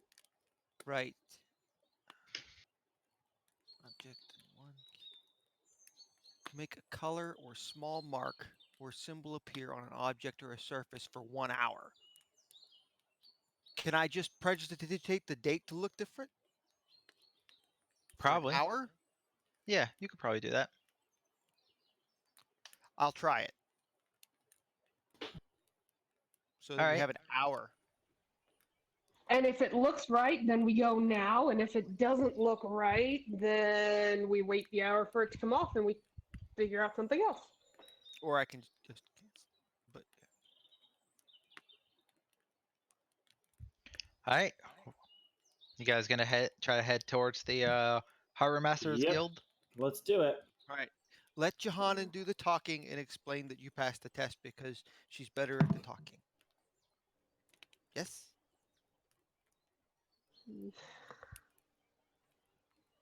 Right. Object 1. Make a color or small mark or symbol appear on an object or a surface for 1 hour. Can I just prestidigitate the date to look different? Probably. For an hour? Yeah, you could probably do that. I'll try it. So All that we right. have an hour. And if it looks right, then we go now. And if it doesn't look right, then we wait the hour for it to come off and we figure out something else. Or I can just cancel. But All right. You guys gonna try to head towards the Harbor Masters Yep. Guild? Let's do it. all right. Let Johanna do the talking and explain that you passed the test because she's better at the talking. Yes?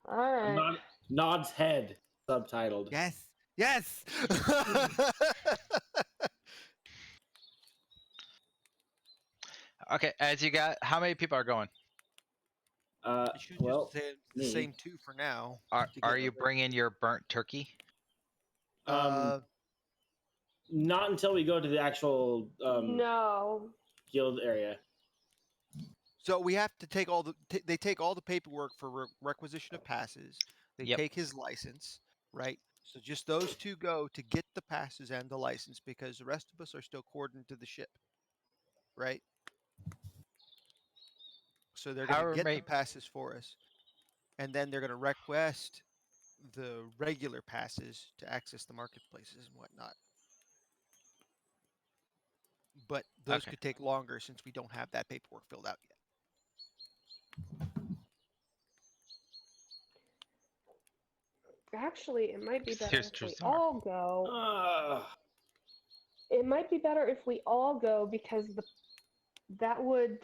All right. Nod's head, subtitled. Yes. Yes. Okay. As you got, how many people are going? You should Well, just say the me. same two for now. Are to get you over- bringing your burnt turkey? Not until we go to the actual No. guild area. So we have to take all the. They take all the paperwork for requisition of passes. They Yep. take his license, right? So just those two go to get the passes and the license because the rest of us are still cordoned to the ship, right? So they're going However to get the many- passes for us, and then they're going to request the regular passes to access the marketplaces and whatnot. But those Okay. could take longer since we don't have that paperwork filled out yet. Actually, it might be better Here's if we Trezor. all go. It might be better if we all go because that would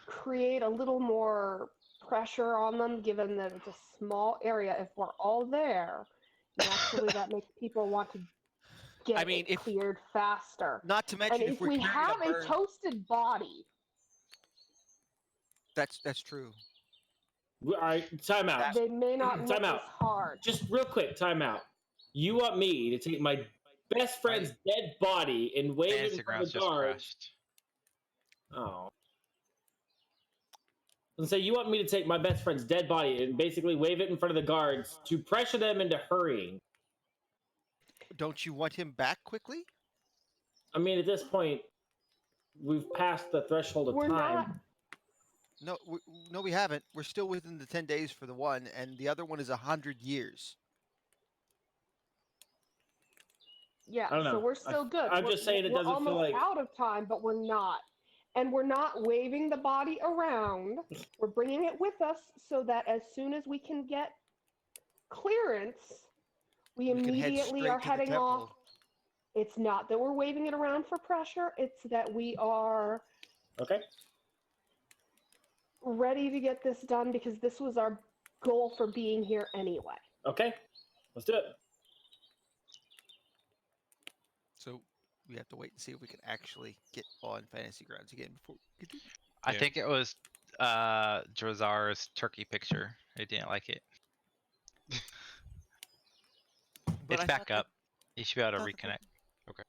create a little more pressure on them, given that it's a small area. If we're all there, naturally that makes people want to get it cleared faster. Not to mention and if we have a toasted body, that's true. All right, time out. they may not look Time as out. hard. Just real quick, time out. You want me to take my best friend's dead body and wave it in front of the guards? Oh. And say you want me to take my best friend's dead body and basically wave it in front of the guards to pressure them into hurrying. Don't you want him back quickly? I mean, at this point, we've passed the threshold of time. No, we haven't. We're still within the 10 days for the one, and the other one is 100 years. Yeah, I don't know. so we're still good. I'm just saying it doesn't feel almost like out of time, but we're not. And we're not waving the body around. We're bringing it with us so that as soon as we can get clearance, we immediately are heading off. It's not that we're waving it around for pressure. It's that we are ready to get this done because this was our goal for being here anyway. Okay, let's do it. So we have to wait and see if we can actually get on Fantasy Grounds again before we can do. I think it was Drozar's turkey picture. I didn't like it. It's back up. You should be able to reconnect. Okay.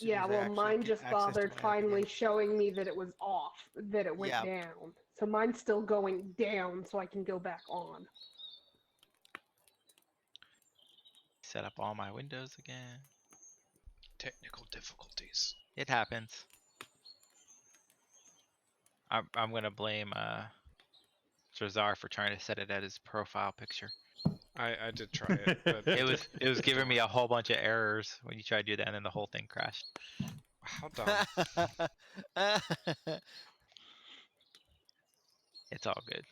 Yeah, well, mine just bothered finally showing me that it was off, that it went down. So mine's still going down, so I can go back on. Set up all my windows again. Technical difficulties. It happens. I'm gonna blame Trezor for trying to set it at his profile picture. I did try it, but it was giving me a whole bunch of errors when you tried to do that, and then the whole thing crashed. How dumb. It's all good.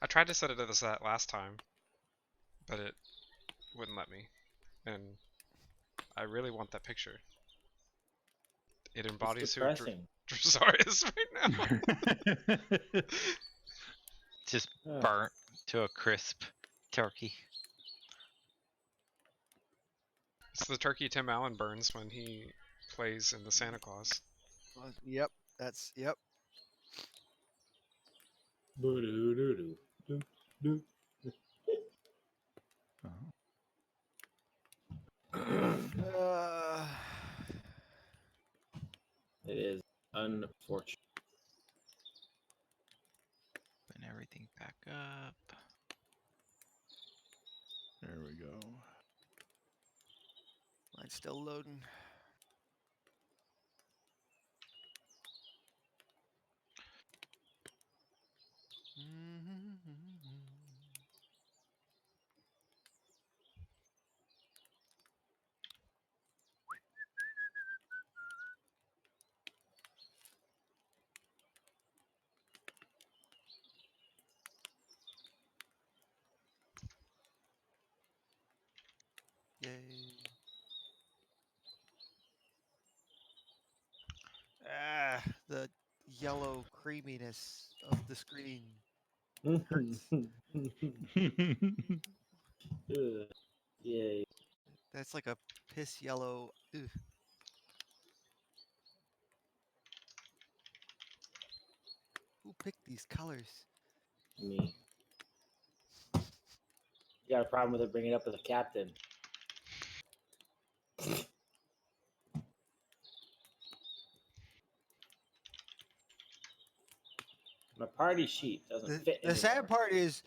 I tried to set it as that last time, but it wouldn't let me. And I really want that picture. It embodies who Drozar is right now. Just burnt to a crisp turkey. It's the turkey Tim Allen burns when he plays in the Santa Claus. Yep, that's yep. It is unfortunate. Putting everything back up. There we go. Mine's still loading. Yay. Ah, the yellow creaminess of the screen hurts. Ugh. Yay. That's like a piss yellow. Ugh. Who picked these colors? Me. You got a problem with it bringing it up with the captain? My party sheet doesn't fit The sad anymore. part is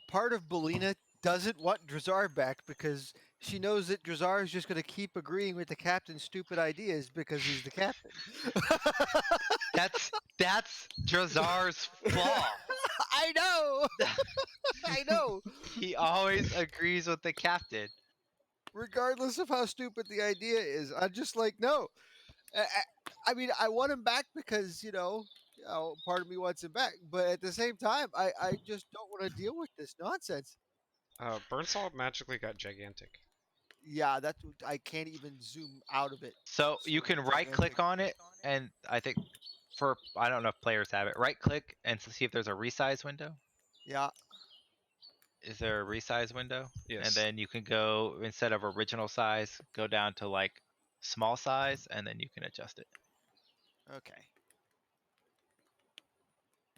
part of Belina doesn't want Drazar back because she knows that Drazar is just going to keep agreeing with the captain's stupid ideas because he's the captain. That's Drazar's flaw. I know. I know. He always agrees with the captain. Regardless of how stupid the idea is, I'm just like, no. I mean, I want him back because part of me wants him back, but at the same time, I just don't want to deal with this nonsense. Burnsalt magically got gigantic. Yeah, I can't even zoom out of it. So you So can right gigantic. click on it, and I think I don't know if players have it. Right click and see if there's a resize window. Yeah. Is there a resize window? Yes. And then you can go, instead of original size, go down to like small size, and then you can adjust it. Okay.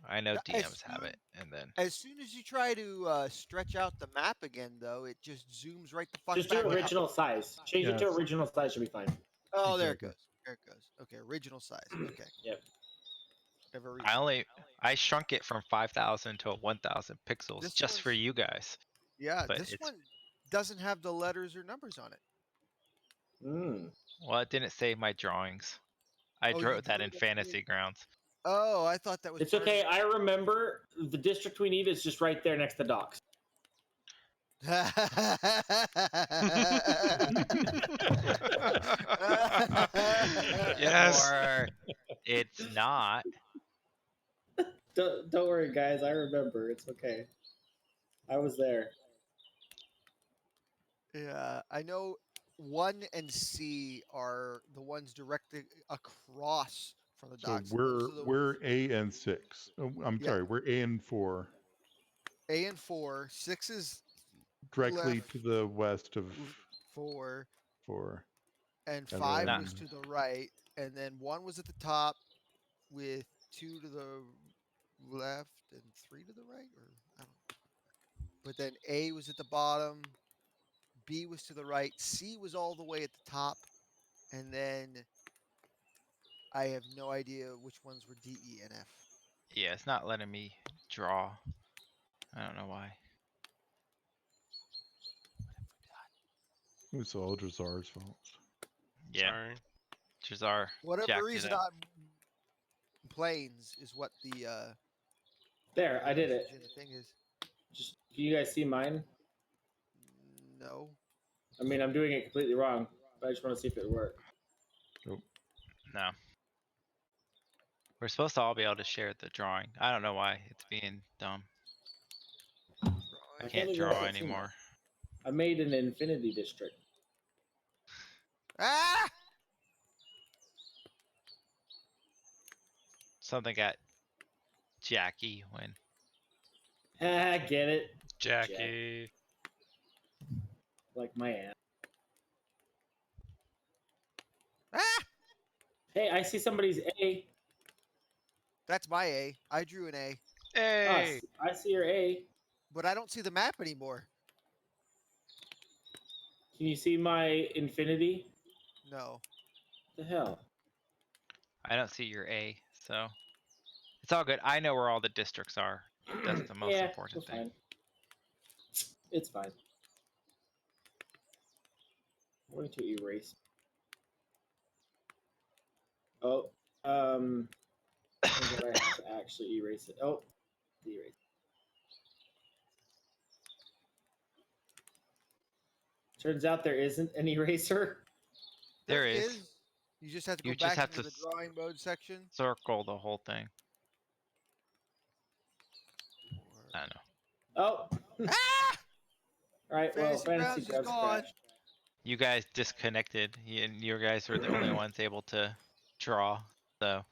I know Now, DMs have it, and then As soon as you try to stretch out the map again, though, it just zooms right the fuck Just back do out. original size. Change it to Yes. original size should be fine. Oh, there it Exactly. goes. There it goes. Okay, original size. Okay. Yep. I shrunk it from 5,000 to 1,000 pixels This just for one's- you guys. Yeah, But this it's one doesn't have the letters or numbers on it. Mm. well, it didn't save my drawings. I Oh, you drew that drew in that Fantasy in? Grounds. Oh, I thought that was. It's part of okay. I remember the district we need is just right there next to docks. Yes. Or it's not. Don't worry, guys. I remember. It's okay. I was there. Yeah, I know 1 and C are the ones directly across from the So docks. And those are the we're A and 6. Oh, I'm Yeah. sorry, we're A and 4. A and 4. 6 is Directly left, to the west of 4, 4. and And 5 then- was to the right, and then 1 was at the top with 2 to the left and 3 to the right, or I don't know. But then A was at the bottom, B was to the right, C was all the way at the top, and then I have no idea which ones were D, E, and F. Yeah, it's not letting me draw. I don't know why. It was all Drazar's fault. Yeah, Sorry. Drazar Whatever jacked reason it up. planes is what the There, I did it. usage in the thing is. Just, can you guys see mine? No. I mean, I'm doing it completely wrong, but I just want to see if it worked. No. We're supposed to all be able to share the drawing. I don't know why it's being dumb. I can't can't believe draw I haven't seen anymore. I made an infinity district. Ah! Something got Jackie when Ah, get it? Jackie. Like my aunt. Ah! Hey, I see somebody's A. That's my A. I drew an A, Hey! I see your A. but I don't see the map anymore. Can you see my infinity? No. What the hell? I don't see your A, so it's all good. I know where all the districts are. That's the most Yeah, important it's thing. fine. It's fine. I'm going to erase. Oh, I think I have to actually erase it. Oh, erase. Turns out there isn't an eraser. There is. You just have to go You just back have into to the drawing mode section. circle the whole thing. I don't know. Oh. Ah! All right. Well, Fantasy fantasy Grounds is grounds gone. crashed. You guys disconnected. You guys were the only ones able to draw. So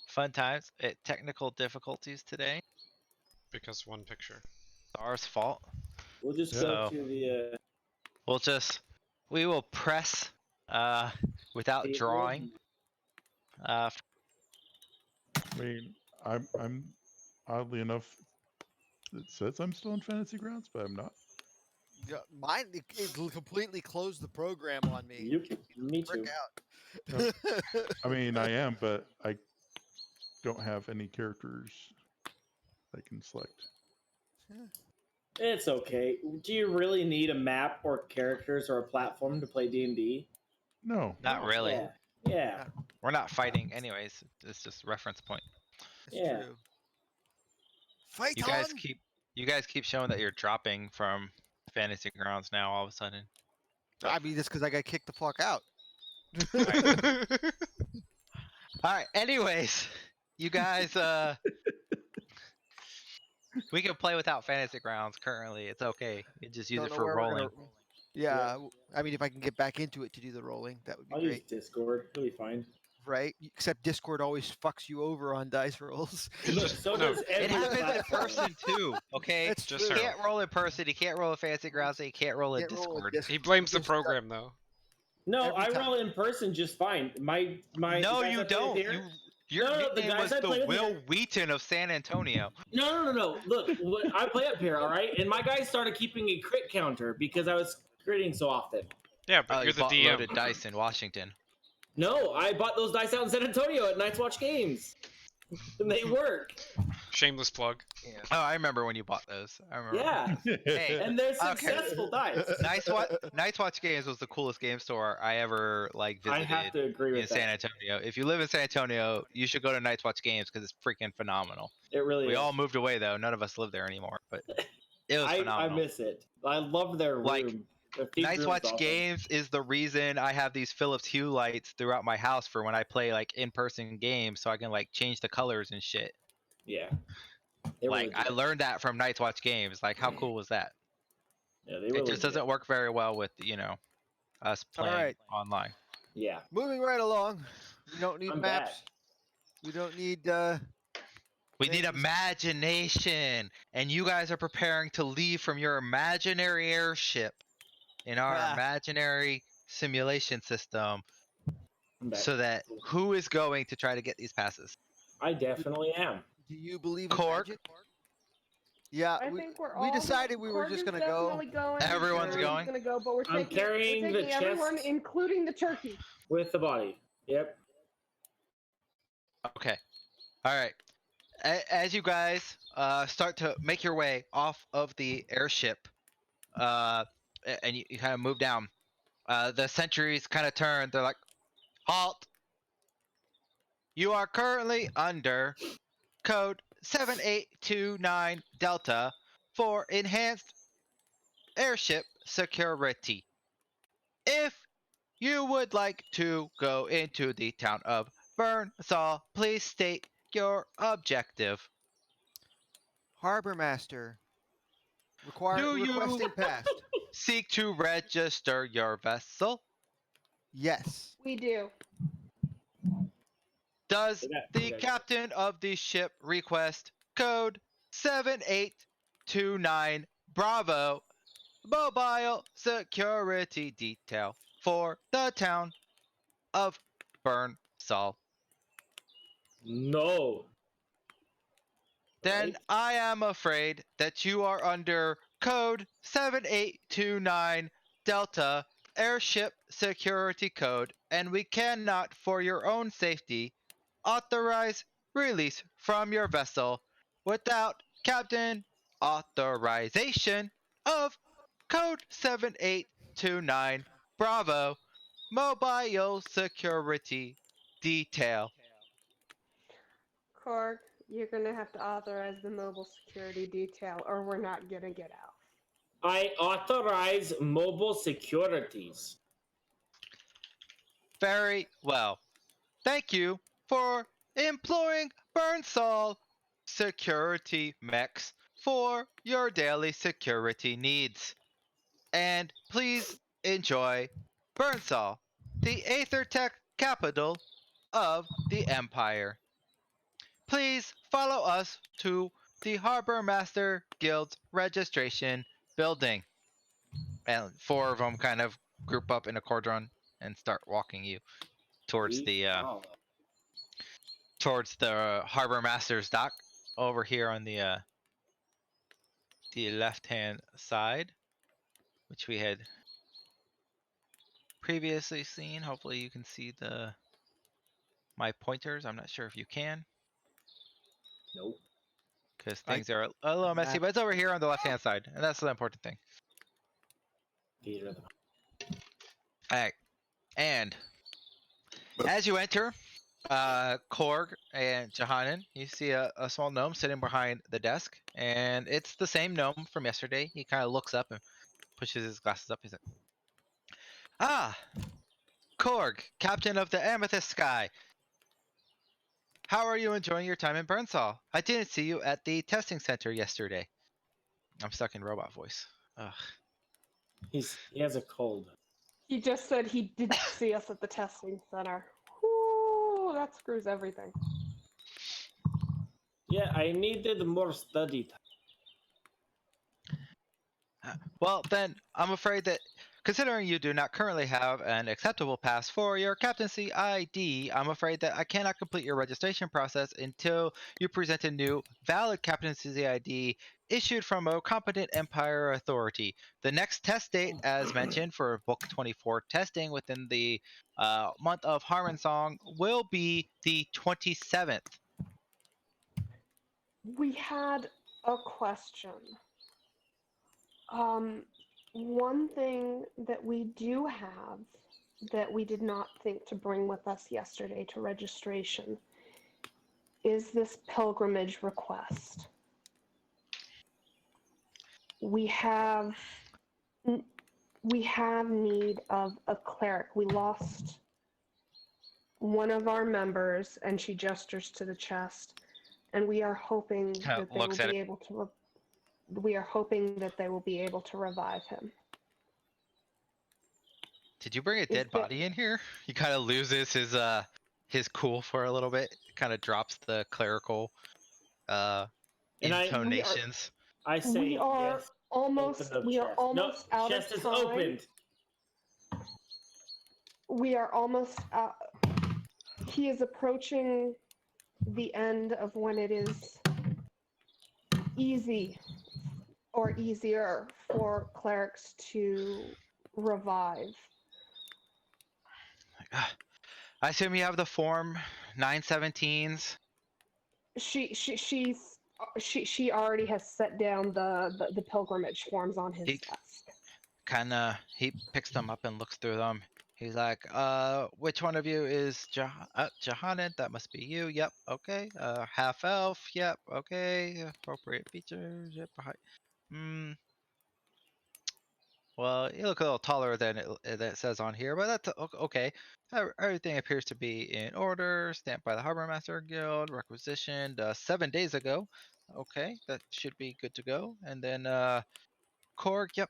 fun times. Technical difficulties today. Because one picture. It's ours fault. We'll just So- go to the We will press without table. drawing. I mean, I'm oddly enough, it says I'm still in Fantasy Grounds, but I'm not. Yeah, mine it completely closed the program on me. Me too. Frick out. I mean, I am, but I don't have any characters I can select. It's okay. Do you really need a map or characters or a platform to play D&D? No. Not really. Yeah. Yeah. We're not fighting anyways. It's just reference point. It's Yeah. true. Fight You on! guys keep showing that you're dropping from Fantasy Grounds now all of a sudden. I mean, that's because I got kicked the fuck out. All right. Anyways, you guys, we can play without Fantasy Grounds currently. It's okay. You just use Don't it know for where we're rolling. Yeah, I mean, if I can get back into it to do the rolling, that would be I'll great, use Discord. It'll be fine. right? Except Discord always fucks you over on dice rolls. Look, so No. does It every happens in platform. person too. Okay. That's Just true. You can't roll in person. You can't roll in Fantasy Grounds. And you can't roll in Can't roll a Discord. He blames the Just got- program though. No, Every I time. roll in person just fine. My No, the guys you I play don't. with here- Your No, the nickname guys was I play the with Will here- Wheaton of San Antonio. No. Look, I play up here, all right, and my guys started keeping a crit counter because I was critting so often. Yeah, but Oh, you're you the bought DM. loaded dice in Washington. No, I bought those dice out in San Antonio at Night's Watch Games, and they work. Shameless plug. Oh, I remember when you bought those. I remember. Yeah, Hey, and they're Okay. successful dice. Nice Watch Games was the coolest game store I ever I visited have to agree in with San that. Antonio. If you live in San Antonio, you should go to Night's Watch Games because it's freaking phenomenal. It really We is. all moved away though. None of us live there anymore, but it was I phenomenal. miss it. I love their room. Like, Their theme Night's room's Watch awesome. Games is the reason I have these Philips Hue lights throughout my house for when I play like in-person games, so I can like change the colors and shit. Yeah. They Like really I do. learned that from Night's Watch Games. Like how cool was that? Yeah, they It really just do. doesn't work very well with us playing right. online. Yeah. Moving right along. We don't need I'm maps. back. We don't need. We need things. imagination, and you guys are preparing to leave from your imaginary airship in our Ah. imaginary simulation system. I'm back. So that who is going to try to get these passes? I definitely am. Do you believe in Cork? magic? Yeah, I we, think we're we all decided we were Corg just is gonna go. definitely going. Everyone's Jeremy's going? gonna go, but we're I'm taking, carrying we're the taking everyone, chest. including the turkey. With the body. Yep. Okay. All right. As you guys start to make your way off of the airship, and you kind of move down, the sentries kind of turn. They're like, "Halt! You are currently under code 7829 Delta for enhanced airship security. If you would like to go into the town of Burnsall, please state your objective." Harbor Master. Do you- Requesting passed. Seek to register your vessel. Yes. We do. Does the Okay. captain of the ship request code 7829 Bravo mobile security detail for the town of Burnsall? No. Then Right. I am afraid that you are under code 7829 Delta airship security code, and we cannot, for your own safety, authorize release from your vessel without captain authorization of code 7829 Bravo mobile security detail. Corg, you're gonna have to authorize the mobile security detail, or we're not gonna get out. I authorize mobile securities. Very well. Thank you for employing Burnsall security mechs for your daily security needs. And please enjoy Burnsall, the Aethertech capital of the Empire. Please follow us to the Harbor Master Guild's registration building. And four of them kind of group up in a cordon and start walking you towards We the follow. Harbor Master's dock over here on the left-hand side, which we had previously seen. Hopefully you can see my pointers. I'm not sure if you can, Nope. because I- things are a little messy, map. but it's over here on the left-hand side, and that's the important thing. Peter. All right, and as you enter, Korg and Johanan, you see a small gnome sitting behind the desk, and it's the same gnome from yesterday. He kind of looks up and pushes his glasses up. He's like, "Ah, Korg, captain of the Amethyst Sky. How are you enjoying your time in Burnsall? I didn't see you at the testing center yesterday." I'm stuck in robot voice. Ugh. He has a cold. He just said he didn't see us at the testing center. Whoo, that screws everything. Yeah, I needed more study time. Well, then, I'm afraid that, considering you do not currently have an acceptable pass for your captaincy ID, I'm afraid that I cannot complete your registration process until you present a new, valid captaincy ID issued from a competent Empire authority. The next test date, as mentioned, for Book 24 testing within the month of Harmonsong will be the 27th. We had a question. One thing that we do have that we did not think to bring with us yesterday to registration is this pilgrimage request. We have need of a cleric. We lost one of our members, and she gestures to the chest, and we are hoping that they will Looks at be able to. We are hoping that they will be able to revive him. Did you bring a Is dead that- body in here? He kind of loses his cool for a little bit. Kind of drops the clerical And intonations. I say we are yes. almost. Open the We are chest. almost No, out chest of is time. opened. We are almost out. He is approaching the end of when it is easy or easier for clerics to revive. I assume you have the form 917s. She already has set down the pilgrimage forms on his desk. He picks them up and looks through them. He's like, which one of you is Johanan? That must be you. Yep, okay. Half elf. Yep, okay. Appropriate features. Yep. Well, you look a little taller than it says on here, but that's okay. Everything appears to be in order. Stamped by the Harbor Master Guild. Requisitioned 7 days ago. Okay, that should be good to go. And then Korg, yep.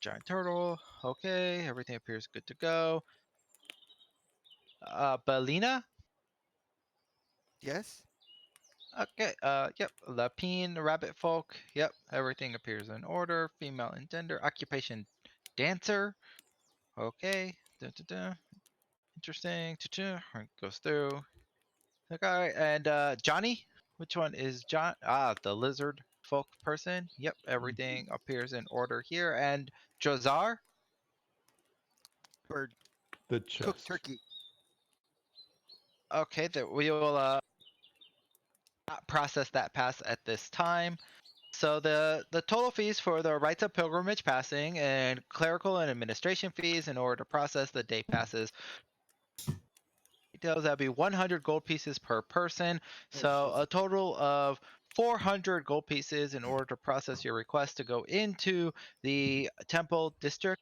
Giant turtle. Okay, everything appears good to go. Belina. Yes. Okay. Yep. Lapine, rabbit folk. Yep. Everything appears in order. Female and gender. Occupation, dancer. Okay. Interesting. Goes through. Okay, all right. And Johnny, which one is John? The lizard folk person. Yep, everything appears in order here. And Jozar. Bird. The chest. Cooked turkey. Okay, that we will not process that pass at this time. So the total fees for the rites of pilgrimage passing and clerical and administration fees in order to process the day passes, details, that'd be 100 gold pieces per person. So a total of 400 gold pieces in order to process your request to go into the temple district.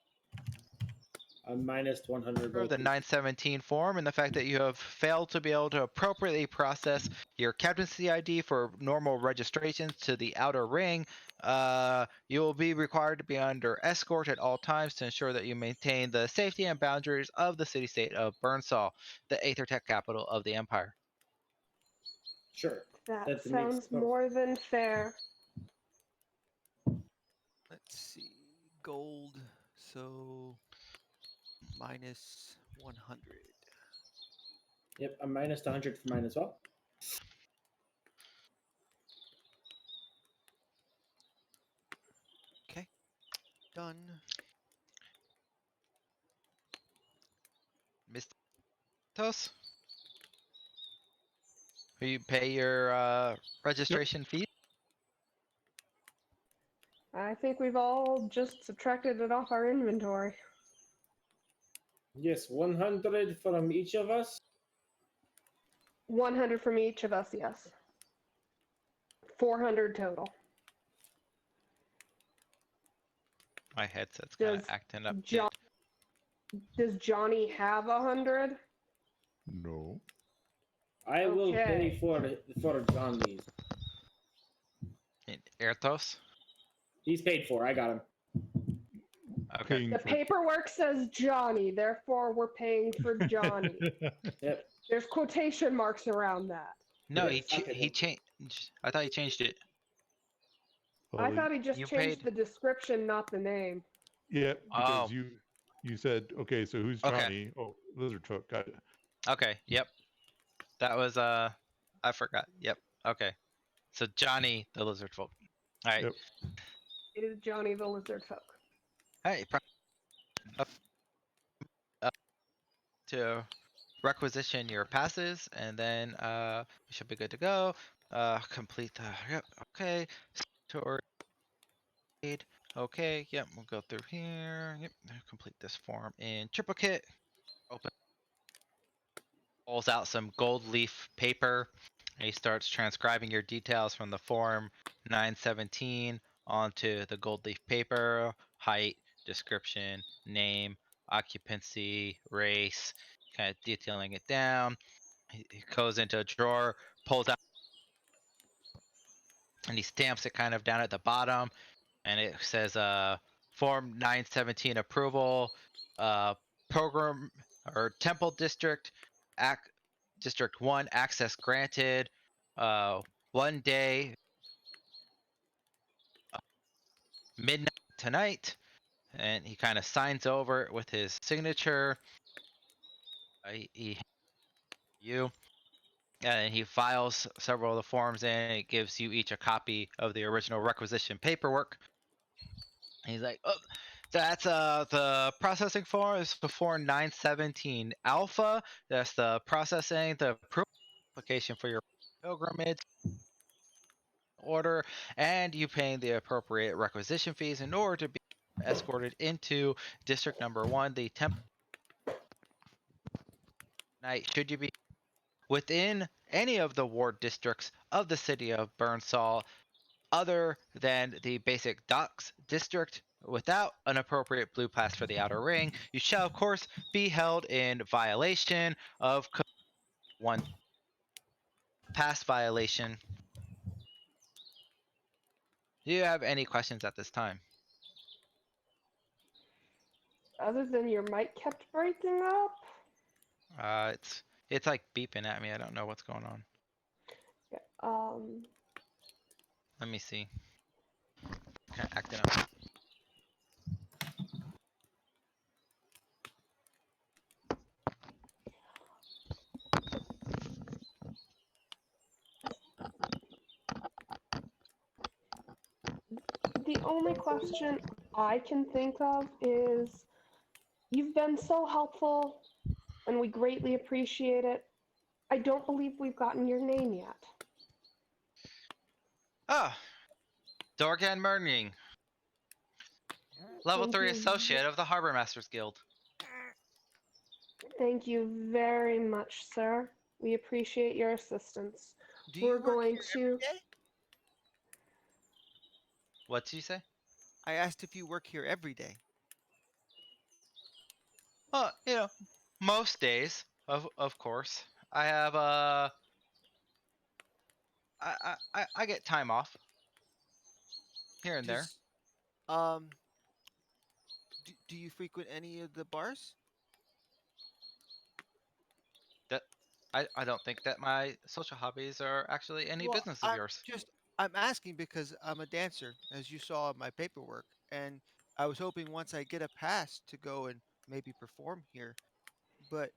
Minus 100 Of gold the pieces. 917 form, and the fact that you have failed to be able to appropriately process your captaincy ID for normal registrations to the outer ring, you will be required to be under escort at all times to ensure that you maintain the safety and boundaries of the city-state of Burnsall, the Aethertech capital of the Empire. Sure. That That makes sounds perfect. more than fair. Let's see. Gold. So minus 100. Yep, I'm minus 100 for mine as well. Okay. Done. Mr. Tos? Will you pay your registration fee? I think we've all just subtracted it off our inventory. Yes, 100 from each of us. 100 from each of us, yes. 400 total. My headset's kind of Does acting up. Does Johnny have 100? No. I will pay Okay. for Johnny's. Erthos? He's paid for. I got him. Okay. Paying The for paperwork says Johnny, therefore we're paying for Johnny. Yep. There's quotation marks around that. No, Yeah, fuck it. he changed. I thought he changed it. I Well, thought he just You changed paid. the description, not the name. yeah, because Oh. you said, okay, so who's Okay. Johnny? Oh, Lizard Folk. Got it. Okay. Yep. That was I forgot. Yep. Okay. So Johnny the lizard folk. All right. Yep. It is Johnny the Lizard Folk. Hey. To requisition your passes, and then we should be good to go. Complete the. Yep. Okay. Story. Okay. Yep. We'll go through here. Yep. Complete this form in triplicate. Open. Pulls out some gold leaf paper. And he starts transcribing your details from the form 917 onto the gold leaf paper. Height, description, name, occupancy, race, kind of detailing it down. He goes into a drawer, pulls out, and he stamps it kind of down at the bottom. And it says form 917 approval, program or temple district, district 1 access granted, 1 day, midnight tonight. And he kind of signs over it with his signature. You. And he files several of the forms in. It gives you each a copy of the original requisition paperwork. He's like, oh, that's the processing form is before 917 alpha. That's the processing, the application for your pilgrimage order, and you paying the appropriate requisition fees in order to be escorted into district number 1, the temple night. Should you be within any of the ward districts of the city of Burnsall, other than the basic docks district, without an appropriate blue pass for the outer ring, you shall of course be held in violation of 1 pass violation. Do you have any questions at this time? Other than your mic kept breaking up? It's like beeping at me. I don't know what's going on. Let me see. Kind of acting up. The only question I can think of is, you've been so helpful and we greatly appreciate it. I don't believe we've gotten your name yet. Ah, Dorgan Merning, level Thank 3 you. associate of the Harbor Masters Guild. Thank you very much, sir. We appreciate your assistance. Do We're you work going here every to. day? What did you say? I asked if you work here every day. Well, most days, of course. I have I get time off here and there. Does um do you frequent any of the bars? That I don't think that my social hobbies are actually any Well, business of yours. I'm asking because I'm a dancer, as you saw in my paperwork, and I was hoping once I get a pass to go and maybe perform here, but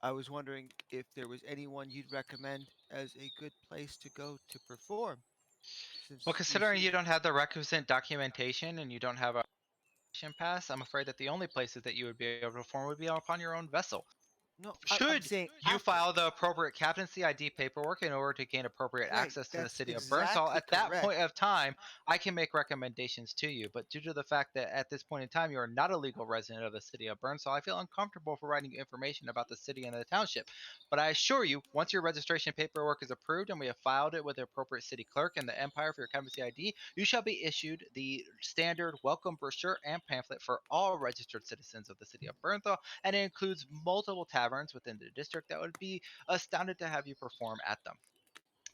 I was wondering if there was anyone you'd recommend as a good place to go to perform, Well, since you considering seem you don't have the requisite documentation and you don't have a pass, I'm afraid that the only places that you would be able to perform would be upon your own vessel. no, I'm Should saying you after. file the appropriate captaincy ID paperwork in order to gain appropriate Right, access to the that's city of Burnsall, exactly at that correct. point of time, I can make recommendations to you. But due to the fact that at this point in time you are not a legal resident of the city of Burnsall, I feel uncomfortable providing you information about the city and the township. But I assure you, once your registration paperwork is approved and we have filed it with the appropriate city clerk and the Empire for your captaincy ID, you shall be issued the standard welcome brochure and pamphlet for all registered citizens of the city of Burnsall, and it includes multiple taverns within the district that would be astounded to have you perform at them.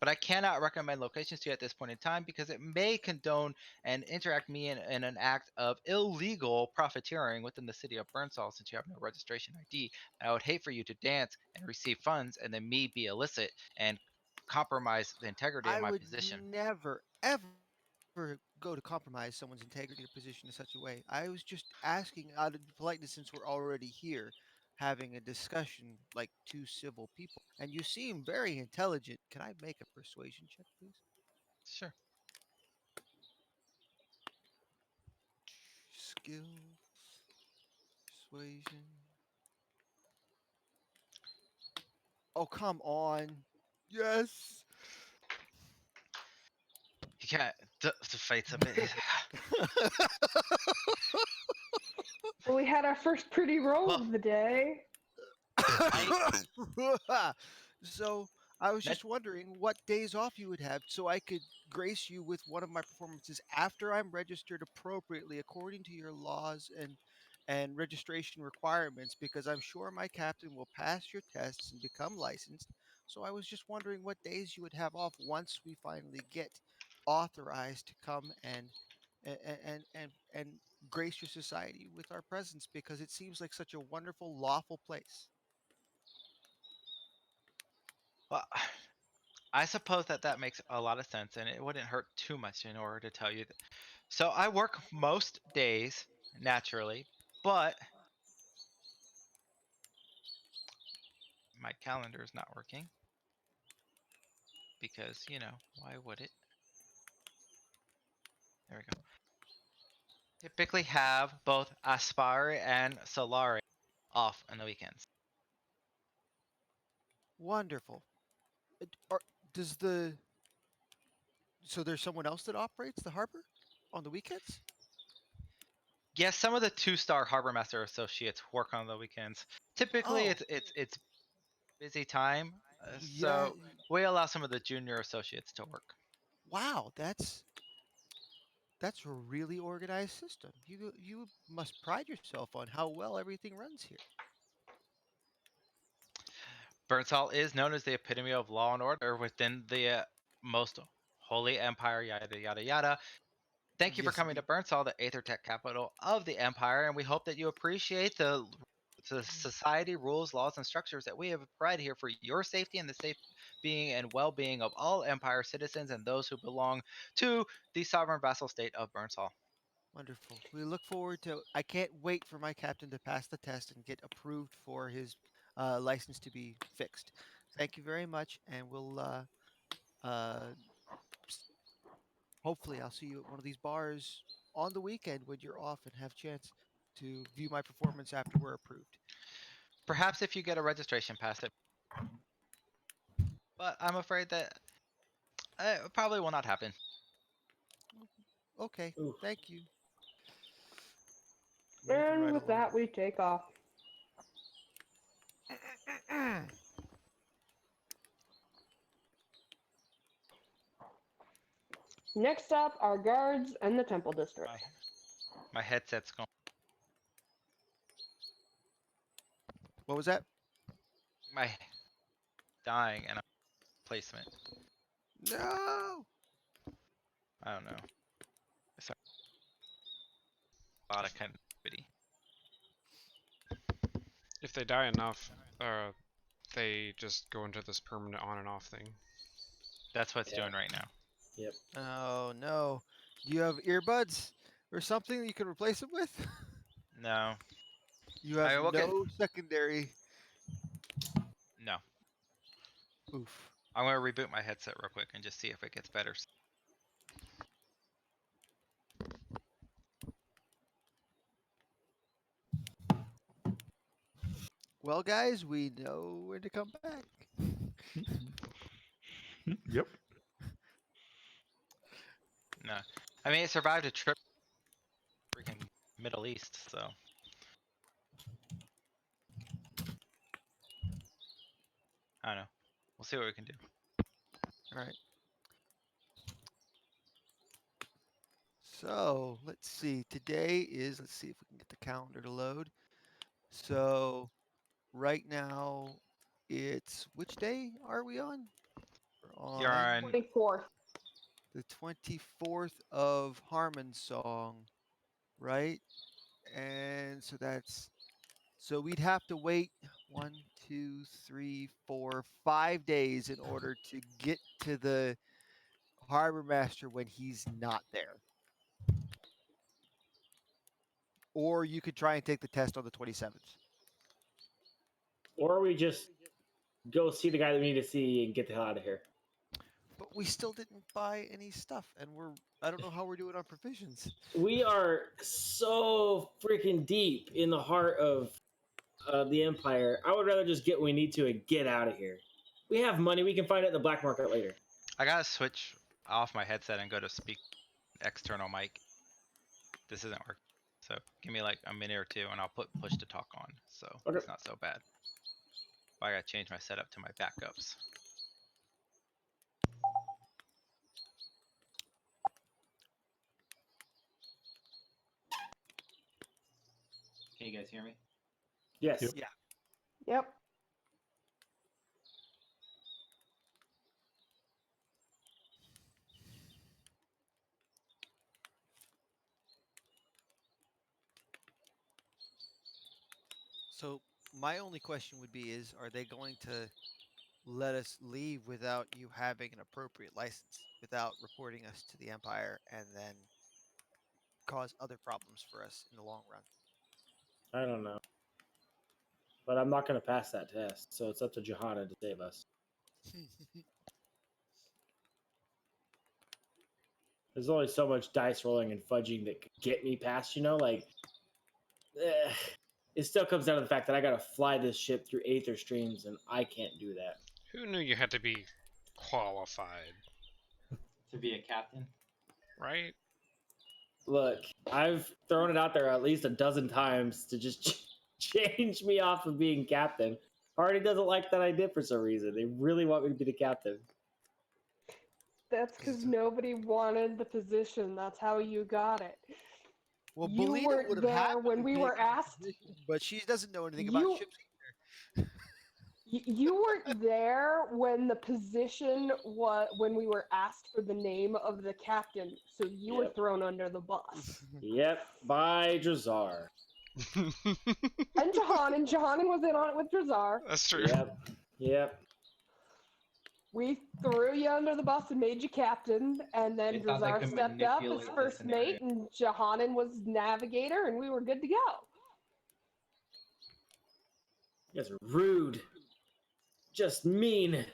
But I cannot recommend locations to you at this point in time because it may condone and interact me in an act of illegal profiteering within the city of Burnsall since you have no registration ID. I would hate for you to dance and receive funds and then me be illicit and compromise the integrity of I my would position. never, ever go to compromise someone's integrity or position in such a way. I was just asking out of politeness since we're already here having a discussion like two civil people. And you seem very intelligent. Can I make a persuasion check, please? Sure. Skills, persuasion. Oh, come on. Yes. You can't. The fate's a bit. Well, we had our first pretty roll Well, of the day. I. So I was That, just wondering what days off you would have so I could grace you with one of my performances after I'm registered appropriately according to your laws and registration requirements, because I'm sure my captain will pass your tests and become licensed. So I was just wondering what days you would have off once we finally get authorized to come and grace your society with our presence, because it seems like such a wonderful lawful place. well, I suppose that makes a lot of sense, and it wouldn't hurt too much in order to tell you. So I work most days naturally, but my calendar is not working because why would it? There we go. Typically have both Aspire and Solari off on the weekends. Wonderful. Or does the so there's someone else that operates the harbor on the weekends? Yes, some of the two-star harbor master associates work on the weekends. Typically, Oh, it's busy time, yeah. so we allow some of the junior associates to work. Wow, that's a really organized system. You must pride yourself on how well everything runs here. Burnsall is known as the epitome of law and order within the most holy empire, yada yada yada. Thank you for Yes, coming to indeed. Burnsall, the Aethertech capital of the empire, and we hope that you appreciate the society rules, laws, and structures that we have provided here for your safety and the safe being and well-being of all empire citizens and those who belong to the sovereign vassal state of Burnsall. Wonderful. We look forward to. I can't wait for my captain to pass the test and get approved for his license to be fixed. Thank you very much, and we'll uh, hopefully I'll see you at one of these bars on the weekend when you're off and have chance to view my performance after we're approved. Perhaps if you get a registration pass, but I'm afraid that it probably will not happen. Okay, Ooh. thank you. Moving And right with along. that, we take off. Next up, our guards and the temple district. My headset's going. What was that? My dying and a placement. No. I don't know. Sorry. A lot of connectivity. If they die enough, they just go into this permanent on and off thing. That's what it's doing right now. Yep. Oh no. Do you have earbuds or something that you can replace it with? No. You have I will no secondary. No. Oof. I'm gonna reboot my headset real quick and just see if it gets better. Well, guys, we know when to come back. Yep. No. I mean, it survived a trip freaking Middle East, so. I don't know. We'll see what we can do. All right. So let's see. Today is, let's see if we can get the calendar to load. So right now it's, which day are we on? We're You're on on 24th. the 24th of Harmon's song, right? And so that's, so we'd have to wait 1, 2, 3, 4, 5 days in order to get to the harbor master when he's not there. Or you could try and take the test on the 27th. Or we just go see the guy that we need to see and get the hell out of here. But we still didn't buy any stuff, and I don't know how we're doing on provisions. We are so freaking deep in the heart of the Empire. I would rather just get what we need to and get out of here. We have money. We can find it in the black market later. I gotta switch off my headset and go to speak external mic. This isn't working. So give me like a minute or two and I'll put push to talk on. So Okay. it's not so bad. But I gotta change my setup to my backups. Can you guys hear me? Yes. Yep. Yeah. Yep. So my only question would be is, are they going to let us leave without you having an appropriate license, without reporting us to the Empire, and then cause other problems for us in the long run? I don't know. But I'm not going to pass that test, so it's up to Johanna to save us. There's only so much dice rolling and fudging that could get me past, like, it still comes down to the fact that I got to fly this ship through Aether streams, and I can't do that. Who knew you had to be qualified? To be a captain? Right? Look, I've thrown it out there at least a dozen times to just change me off of being captain. Hardy doesn't like that idea for some reason. They really want me to be the captain. That's because nobody wanted the position. That's how you got it. Well, You Belina weren't would have had there when we to were take the asked. position, but she doesn't know anything about You ships. you weren't there when the position was when we were asked for the name of the captain, so you were Yep. thrown under the bus. Yep, by Drazar. And Johannan was in on it with Drazar. That's true. Yep. We threw you under the bus and made you captain, and then They thought they Drazar could stepped up as manipulate the first mate, scenario. and Johannan was navigator, and we were good to go. You guys are rude. Just mean.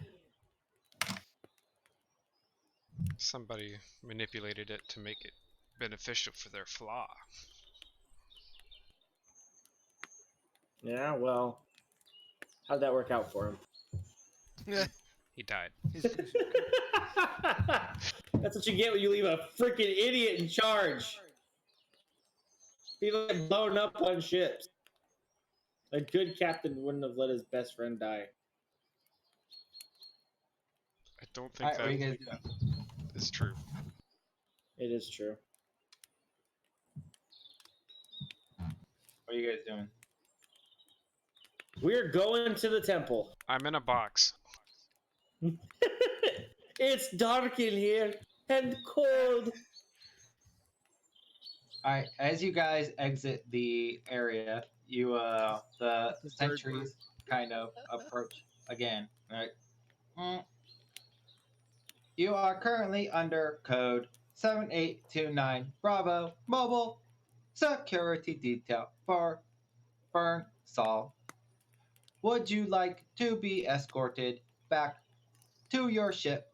Somebody manipulated it to make it beneficial for their flaw. Yeah, well, how'd that work out for him? He died. That's what you get when you leave a freaking idiot in charge. People get blown up on ships. A good captain wouldn't have let his best friend die. I don't think that what are you guys doing? is true. It is true. What are you guys doing? We're going to the temple. I'm in a box. It's dark in here and cold. All right, as you guys exit the area, the The bird sentries kind of approach again. All right. You are currently under code 7829 Bravo Mobile Security Detail for Burn Sol. Would you like to be escorted back to your ship?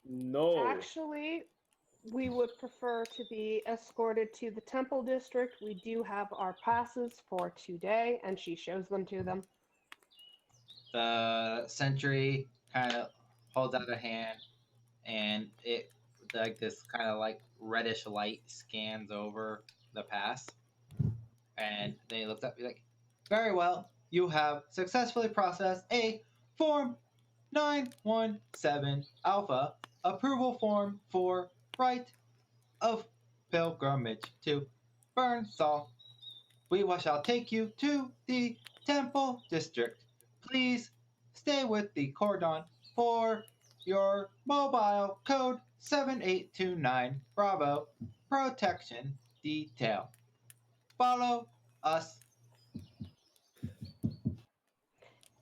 No. Actually, we would prefer to be escorted to the temple district. We do have our passes for today, and she shows them to them. The sentry kind of holds out a hand, and it like this kind of like reddish light scans over the pass, and then he looks up, like, very well, you have successfully processed a form 917 alpha approval form for right of pilgrimage to Burnsall. We shall take you to the temple district. Please stay with the cordon for your mobile code 7829 Bravo protection detail. Follow us.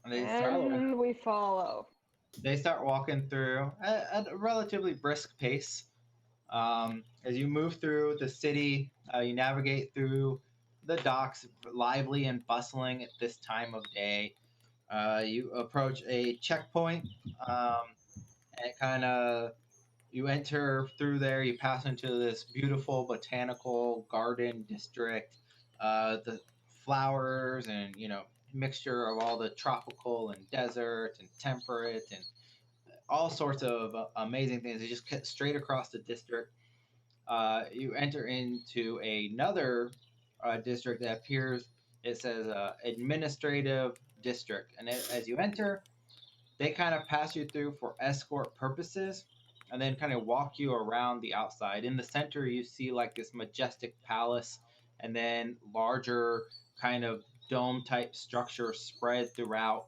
And And we follow. they start walking through at a relatively brisk pace. As you move through the city, you navigate through the docks, lively and bustling at this time of day. You approach a checkpoint, and kind of you enter through there. You pass into this beautiful botanical garden district. The flowers and mixture of all the tropical and desert and temperate and all sorts of amazing things. You just cut straight across the district. You enter into another district that appears. It says administrative district, and as you enter, they kind of pass you through for escort purposes, and then kind of walk you around the outside. In the center, you see like this majestic palace, and then larger kind of dome type structure spread throughout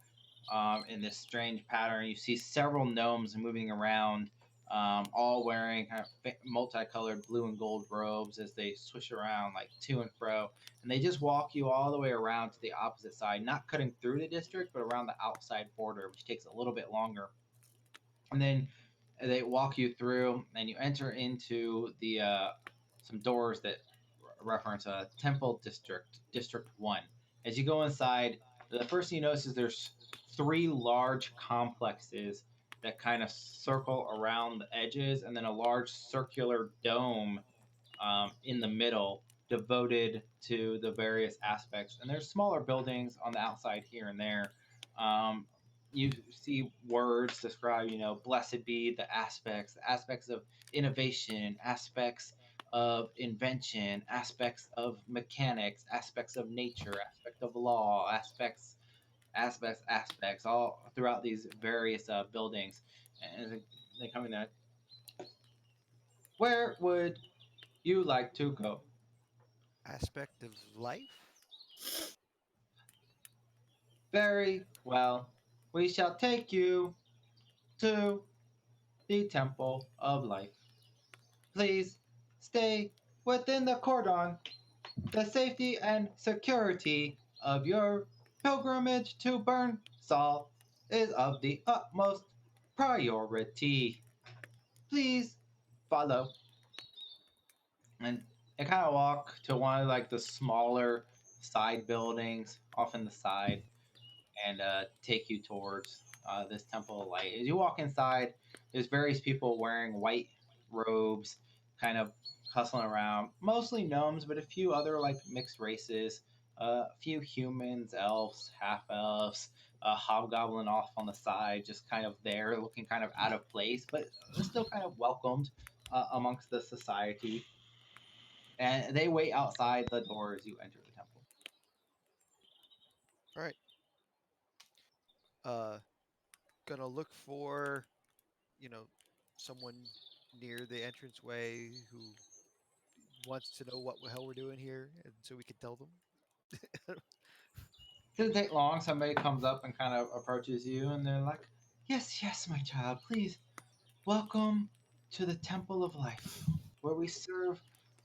in this strange pattern. You see several gnomes moving around, all wearing kind of multicolored blue and gold robes as they swish around like to and fro. And they just walk you all the way around to the opposite side, not cutting through the district, but around the outside border, which takes a little bit longer. And then they walk you through, and you enter into the some doors that reference a temple district, District 1. As you go inside, the first thing you notice is there's three large complexes that kind of circle around the edges, and then a large circular dome in the middle devoted to the various aspects. And there's smaller buildings on the outside here and there. Um, you see words describe, blessed be the aspects of innovation, aspects of invention, aspects of mechanics, aspects of nature, aspect of law, aspects, all throughout these various buildings. And they come in there. Where would you like to go? aspect of life. Very well. We shall take you to the Temple of Life. Please stay within the cordon. The safety and security of your pilgrimage to Burnsall is of the utmost priority. Please follow. And they kind of walk to one of like the smaller side buildings off in the side, and take you towards this Temple of Light. As you walk inside, there's various people wearing white robes, kind of hustling around. Mostly gnomes, but a few other like mixed races. A few humans, elves, half elves, a hobgoblin off on the side, just kind of there, looking kind of out of place, but still kind of welcomed amongst the society. And they wait outside the door as you enter the temple. All right. Uh, gonna look for, you know, someone near the entranceway who wants to know what the hell we're doing here, and so we can tell them? Doesn't take long. Somebody comes up and kind of approaches you, and they're like, "Yes, yes, my child. Please welcome to the Temple of Life, where we serve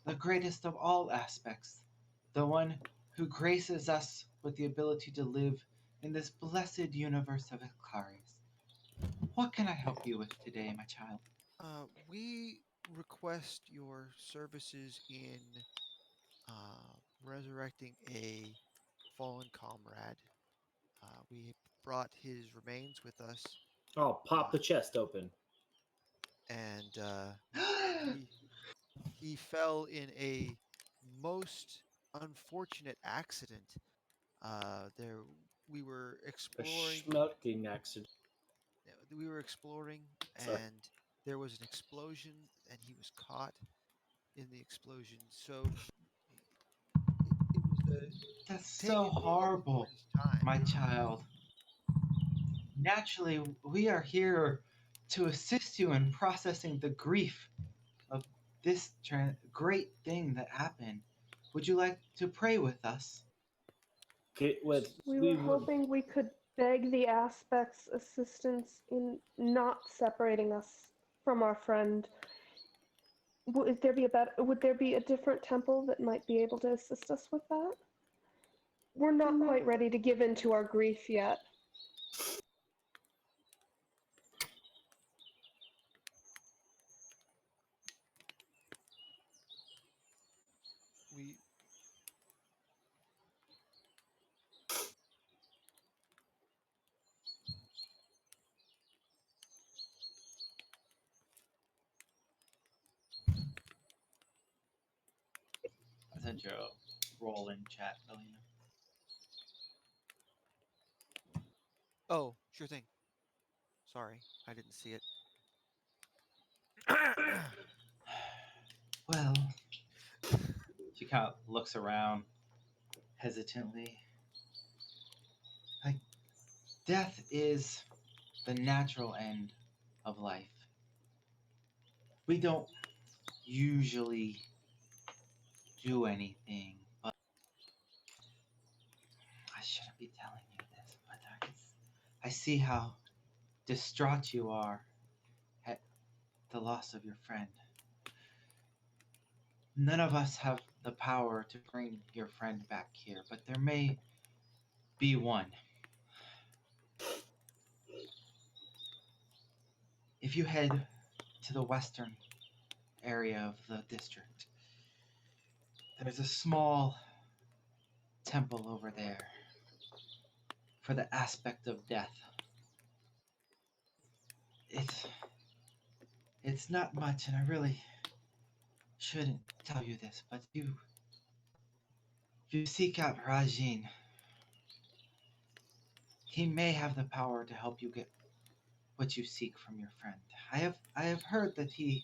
the greatest of all aspects, the one who graces us with the ability to live in this blessed universe of Ithcarius. What can I help you with today, my child?" We request your services in resurrecting a fallen comrade. We brought his remains with us, I'll pop uh, the chest open. and he he fell in a most unfortunate accident. There we were A exploring. smelting accident. We were exploring, Sorry. and there was an explosion, and he was caught in the explosion. So it was That's so taken long before horrible, his time. my child. Naturally, we are here to assist you in processing the grief of this great thing that happened. Would you like to pray with us? Okay, with We we were would. hoping we could beg the aspects assistance in not separating us from our friend. Would there be a different temple that might be able to assist us with that? We're not quite ready to give in to our grief yet. We I sent you a roll in chat, Elena. Oh, sure thing. Sorry, I didn't see it. Well, she kind of looks around hesitantly. Like, death is the natural end of life. We don't usually do anything, but I shouldn't be telling you this, but I see how distraught you are at the loss of your friend. None of us have the power to bring your friend back here, but there may be one. If you head to the western area of the district, there's a small temple over there for the aspect of death. It's it's not much, and I really shouldn't tell you this, but you seek out Rajin. He may have the power to help you get what you seek from your friend. I have heard that he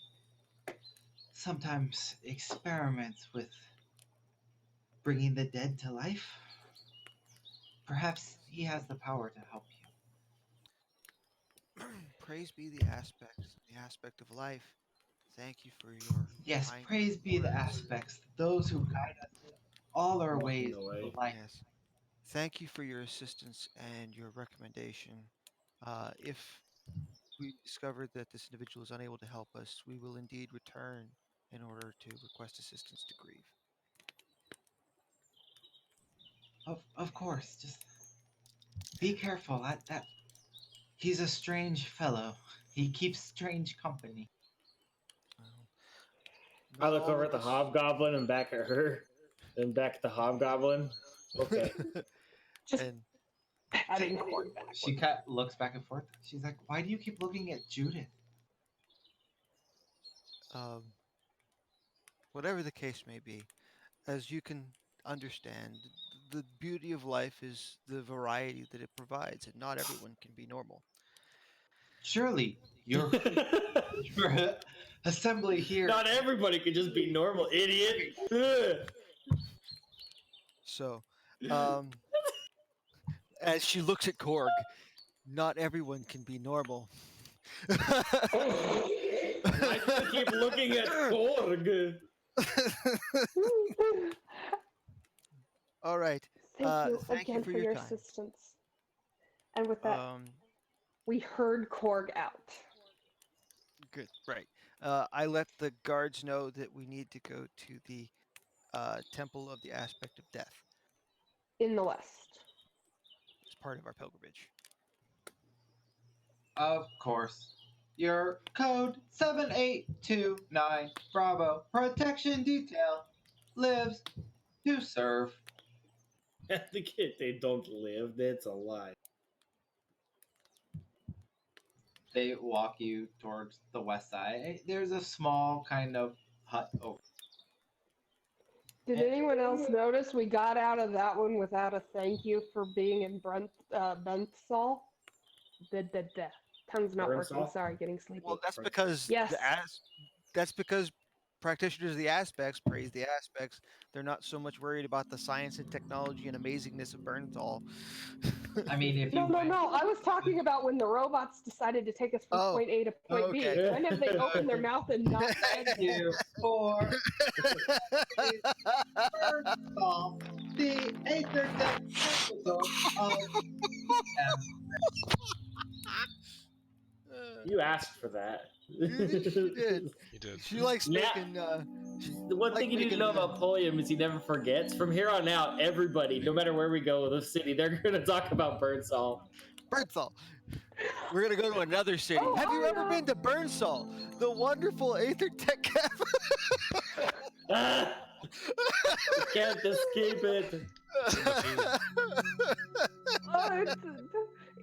sometimes experiments with bringing the dead to life. Perhaps he has the power to help you. Praise be the aspect of life. Thank you for your Yes, kind praise be the words. aspects, those who guide us in all our Walking ways away. of life. Yes. Thank you for your assistance and your recommendation. If we discover that this individual is unable to help us, we will indeed return in order to request assistance to grieve. Of course, just be careful. That he's a strange fellow. He keeps strange company. Well, I not look all over of at the us. hobgoblin and back at her, then back at the hobgoblin. Okay. Just And patting Cord She backward. kind of looks back and forth. She's like, "Why do you keep looking at Judith?" um, whatever the case may be, as you can understand, the beauty of life is the variety that it provides, and not everyone can be normal. Surely your your assembly here. Not everybody can just be normal, idiot. Ugh. So, um, as she looks at Korg, not everyone can be normal. Why do you keep looking at Korg? All right. Thank you Thank you again for for your your time. assistance. And with that, we herd Korg out. Good. Right. I let the guards know that we need to go to the Temple of the Aspect of Death In the west. as part of our pilgrimage. Of course. Your code 7829 Bravo Protection Detail lives to serve. The kid, they don't live. That's a lie. They walk you towards the west side. There's a small kind of hut over. Did anyone else notice we got out of that one without a thank you for being in Brenthal? Tongue's not working. Brenthal? Sorry, getting sleepy. Well, that's because Yes. that's because practitioners of the aspects praise the aspects. They're not so much worried about the science and technology and amazingness of Bernthal. I mean, if you No. I was talking about when the robots decided to take us from point A to point B. okay. When have they opened their mouth and not said thank you for the Ithcarius capital of You asked for that. She did. You did. She likes Now- making. The one Like thing you need to making, know about Polium is he never forgets. From here on out, everybody, no matter where we go in the city, they're going to talk about Birdsall. Bernthal. We're gonna go to another city. Oh, Have you I ever know. been to Bernthal, the wonderful Aether Tech Cafe? Ah! You can't escape it.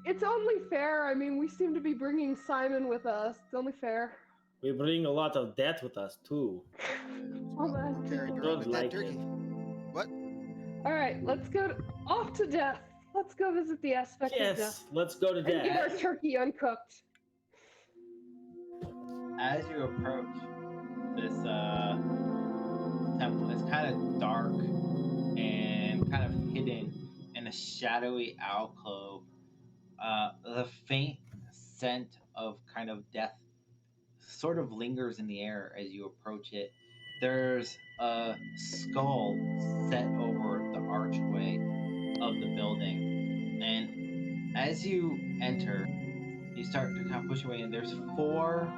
It's only fair. I mean, we seem to be bringing Simon with us. It's only fair. We bring a lot of debt with us, too. All that Jared, too. you're Don't with that like turkey. it. What? All right, let's go off to death. Let's go visit the aspect of death Yes, let's go to and get our death. turkey uncooked. As you approach this temple, it's kind of dark and kind of hidden in a shadowy alcove. The faint scent of kind of death sort of lingers in the air as you approach it. There's a skull set over the archway of the building, and as you enter, you start to kind of push away, and there's 4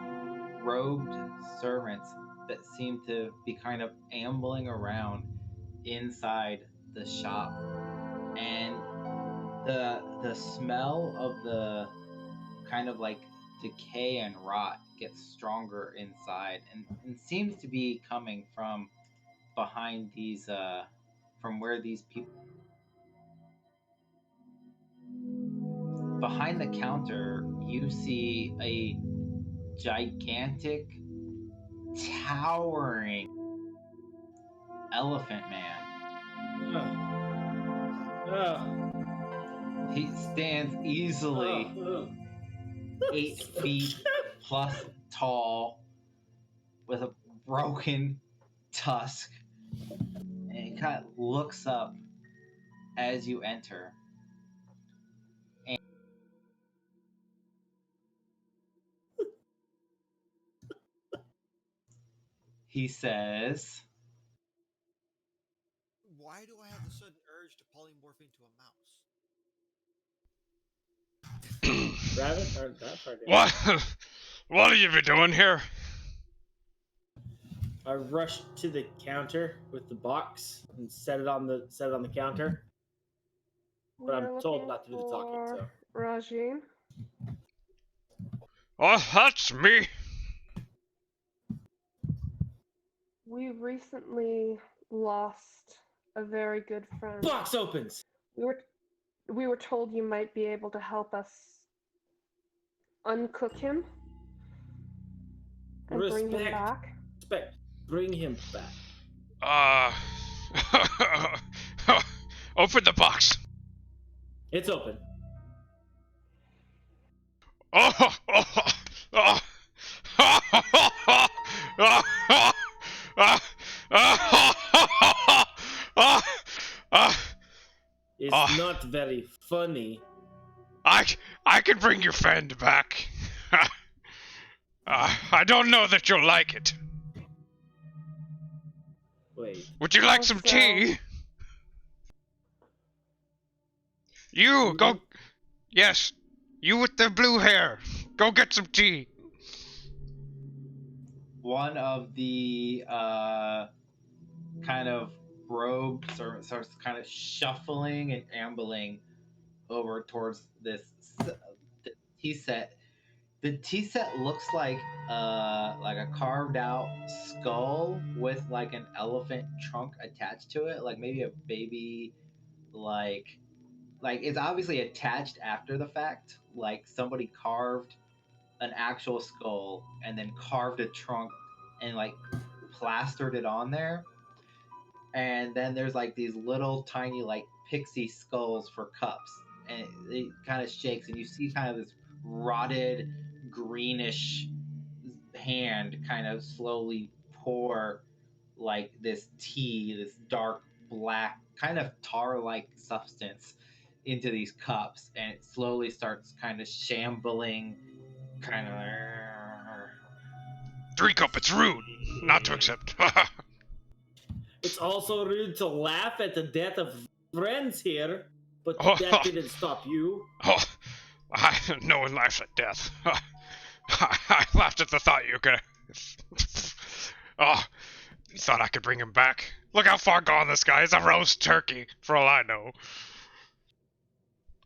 robed servants that seem to be kind of ambling around inside the shop, and the smell of the kind of like decay and rot gets stronger inside, and seems to be coming from behind these from where these people. Behind the counter, you see a gigantic, towering elephant man. He stands easily 8 feet plus tall, with a broken tusk, and he kind of looks up as you enter. And he says, Why do I have the sudden urge to polymorph into a mouse? Rabbit? Or that part, What? What have you been doing here? I rushed to the counter with the box and set it on the counter. But I'm We're told looking not to do the talking, for so. Rajin. Oh, that's me. We recently lost a very good friend. Box opens! We were told you might be able to help us uncook him and bring him back. Respect. Bring him back. Open the box. It's open. It's not very funny. I can bring your friend back. I don't know that you'll like it. Wait. Would you like some tea? You, go... Yes, you with the blue hair. Go get some tea. One of the kind of robed servants starts kind of shuffling and ambling over towards the tea set. The tea set looks like a carved out skull with like an elephant trunk attached to it, like maybe a baby, like it's obviously attached after the fact, like somebody carved an actual skull and then carved a trunk and like plastered it on there. And then there's like these little tiny like pixie skulls for cups, and it kind of shakes and you see kind of this rotted greenish hand kind of slowly pour like this tea, this dark black kind of tar like substance into these cups, and it slowly starts kind of shambling, kind of. Drink up, it's rude not to accept. It's also rude to laugh at the death of friends here, but that didn't stop you. Oh, no one laughs at death. I laughed at the thought you could. Oh, you thought I could bring him back? Look how far gone this guy is. A roast turkey, for all I know.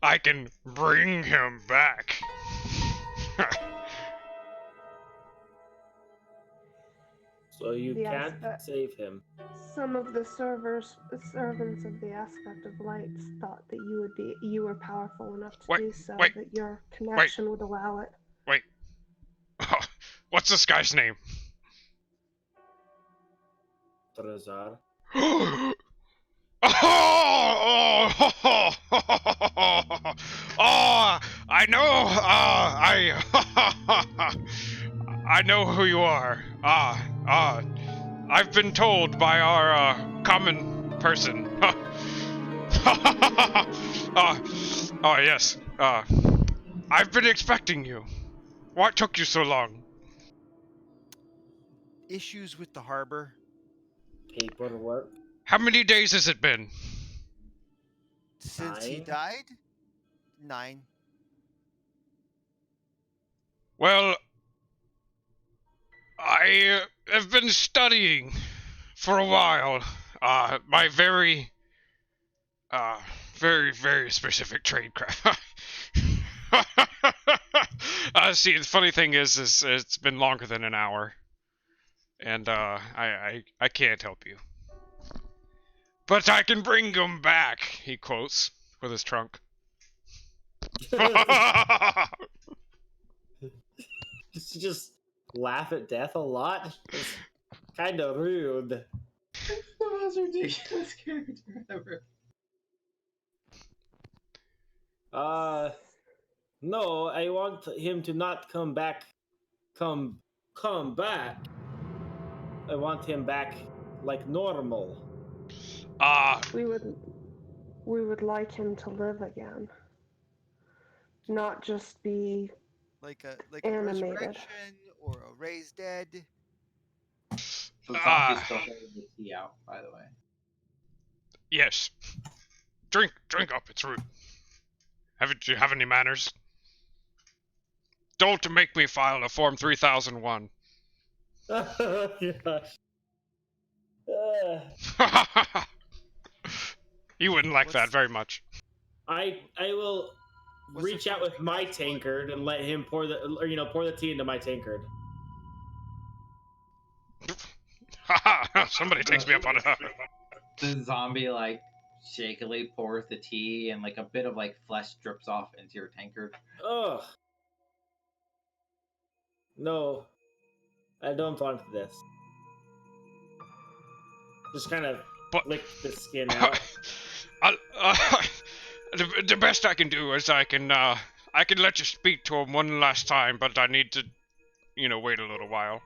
I can bring him back. So you can't save him. Some of the servants of the Aspect of Lights thought that you were powerful enough to do so, that your connection would allow it. Wait. Oh, what's this guy's name? Trezor. Oh, I know. I know who you are. I've been told by our common person. Oh yes. I've been expecting you. What took you so long? Issues with the harbor. Paperwork. How many days has it been? Since he died? 9. Well, I have been studying for a while. My very specific tradecraft. See, the funny thing is it's been longer than an hour, and I can't help you. But I can bring him back, he quotes with his trunk. Just laugh at death a lot? It's kind of rude. It's the most ridiculous character ever. No, I want him to not come back. Come back. I want him back like normal. We would like him to live again, not just be like a animated. resurrection or a raised dead. The zombie's still holding the tea out, by the way. Yes. Drink up, it's rude. Do you have any manners? Don't make me file a Form 3001. Oh, gosh. You wouldn't like that very much. I will reach out with my tankard and let him pour the tea into my tankard. Somebody takes me up on it. The zombie like shakily pours the tea, and like a bit of like flesh drips off into your tankard. Ugh. No, I don't want this. Just kind of lick the skin out. The best I can do is I can let you speak to him one last time, but I need to, wait a little while.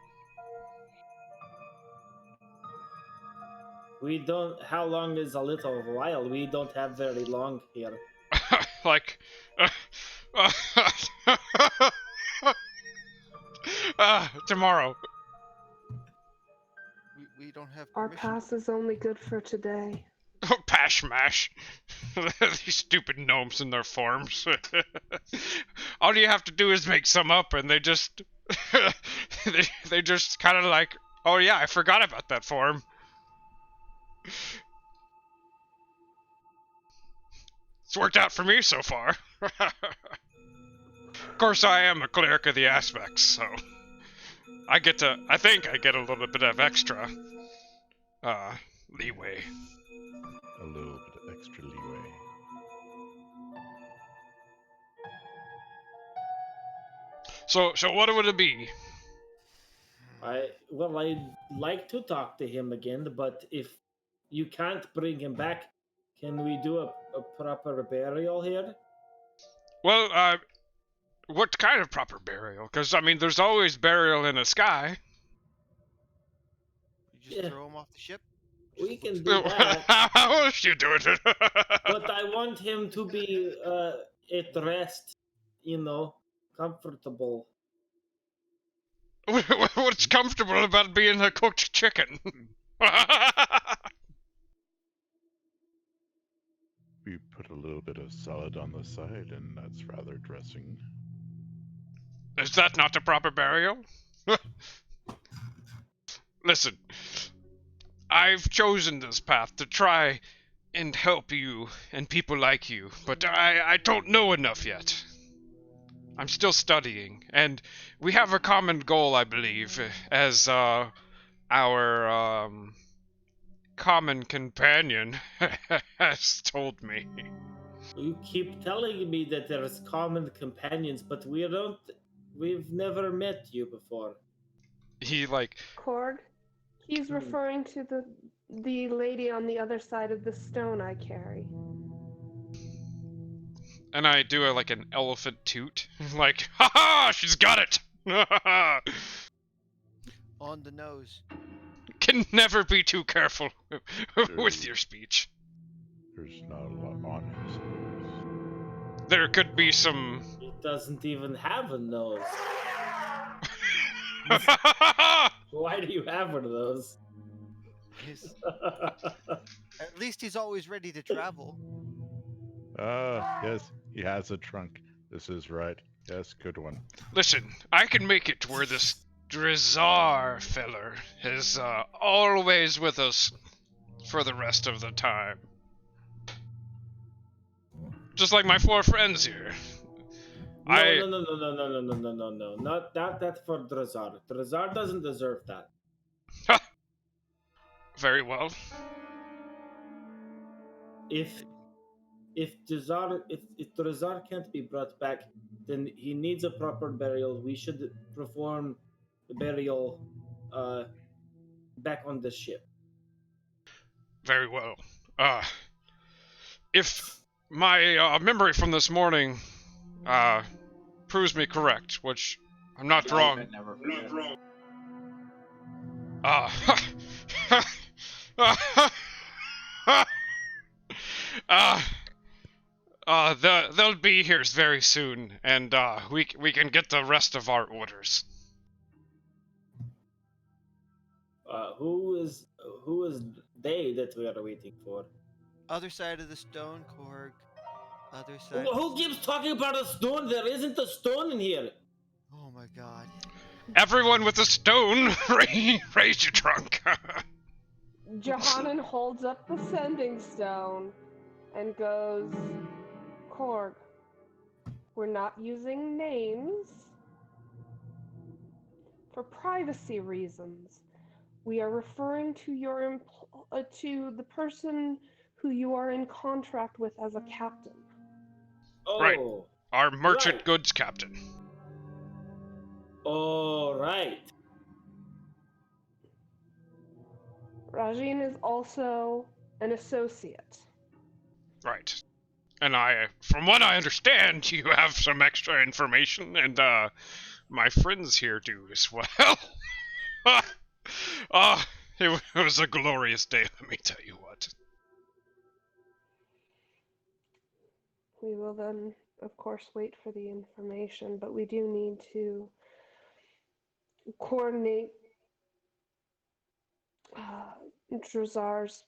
We don't. How long is a little while? We don't have very long here. Like, Tomorrow. We don't have Our permission. pass is only good for today. Pash mash. These stupid gnomes in their forms. All you have to do is make some up and they just they just kind of like, oh yeah, I forgot about that form. It's worked out for me so far. Of course, I am a cleric of the aspects, so I think I get a little bit of extra leeway. A little bit of extra leeway. So what would it be? I'd like to talk to him again, but if you can't bring him back, can we do a proper burial here? Well, what kind of proper burial? Because, I mean, there's always burial in the sky. You just throw him off the ship. We can do that. How else you do it? But I want him to be at rest, comfortable. What's comfortable about being a cooked chicken? We put a little bit of salad on the side, and that's rather dressing. Is that not a proper burial? Listen, I've chosen this path to try and help you and people like you, but I don't know enough yet. I'm still studying, and we have a common goal, I believe, as our common companion has told me. You keep telling me that there's common companions, but we've never met you before. He like Korg, he's referring to the lady on the other side of the stone I carry. And I do like an elephant toot. Like, haha, she's got it! On the nose. Can never be too careful with your speech. There's not a lot on his nose. There could be some... He doesn't even have a nose. Why do you have one of those? At least he's always ready to travel. Yes, he has a trunk. This is right. Yes, good one. Listen, I can make it where this Drizar feller is always with us for the rest of the time. Just like my 4 friends here. No. Not that for Drazar. Drazar doesn't deserve that. Very well. If Drazar can't be brought back, then he needs a proper burial. We should perform the burial back on the ship. Very well. If my memory from this morning proves me correct, which I'm not wrong. They'll be here very soon, and we can get the rest of our orders. Who is they that we are waiting for? Other side of the stone, Korg. Other side. Who keeps talking about a stone? There isn't a stone in here. Oh my god. Everyone with a stone, raise your trunk. Johannan holds up the sending stone and goes, Korg, we're not using names for privacy reasons. We are referring to to the person who you are in contract with as a captain. Oh, right. Our merchant goods captain. All right. Rajin is also an associate. Right. And from what I understand, you have some extra information, and my friends here do as well. It was a glorious day, let me tell you what. We will then, of course, wait for the information, but we do need to coordinate Drazar's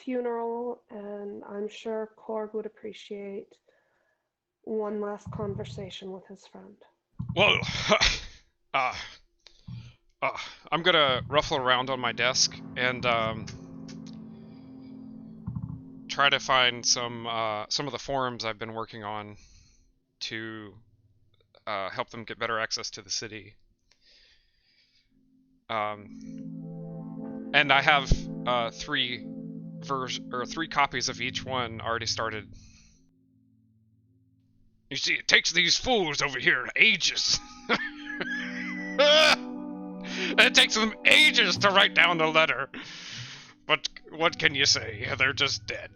funeral, and I'm sure Korg would appreciate one last conversation with his friend. Well, I'm gonna ruffle around on my desk and try to find some of the forums I've been working on to help them get better access to the city. And I have 3 copies of each one already started. You see, it takes these fools over here ages. It takes them ages to write down the letter. But what can you say? They're just dead.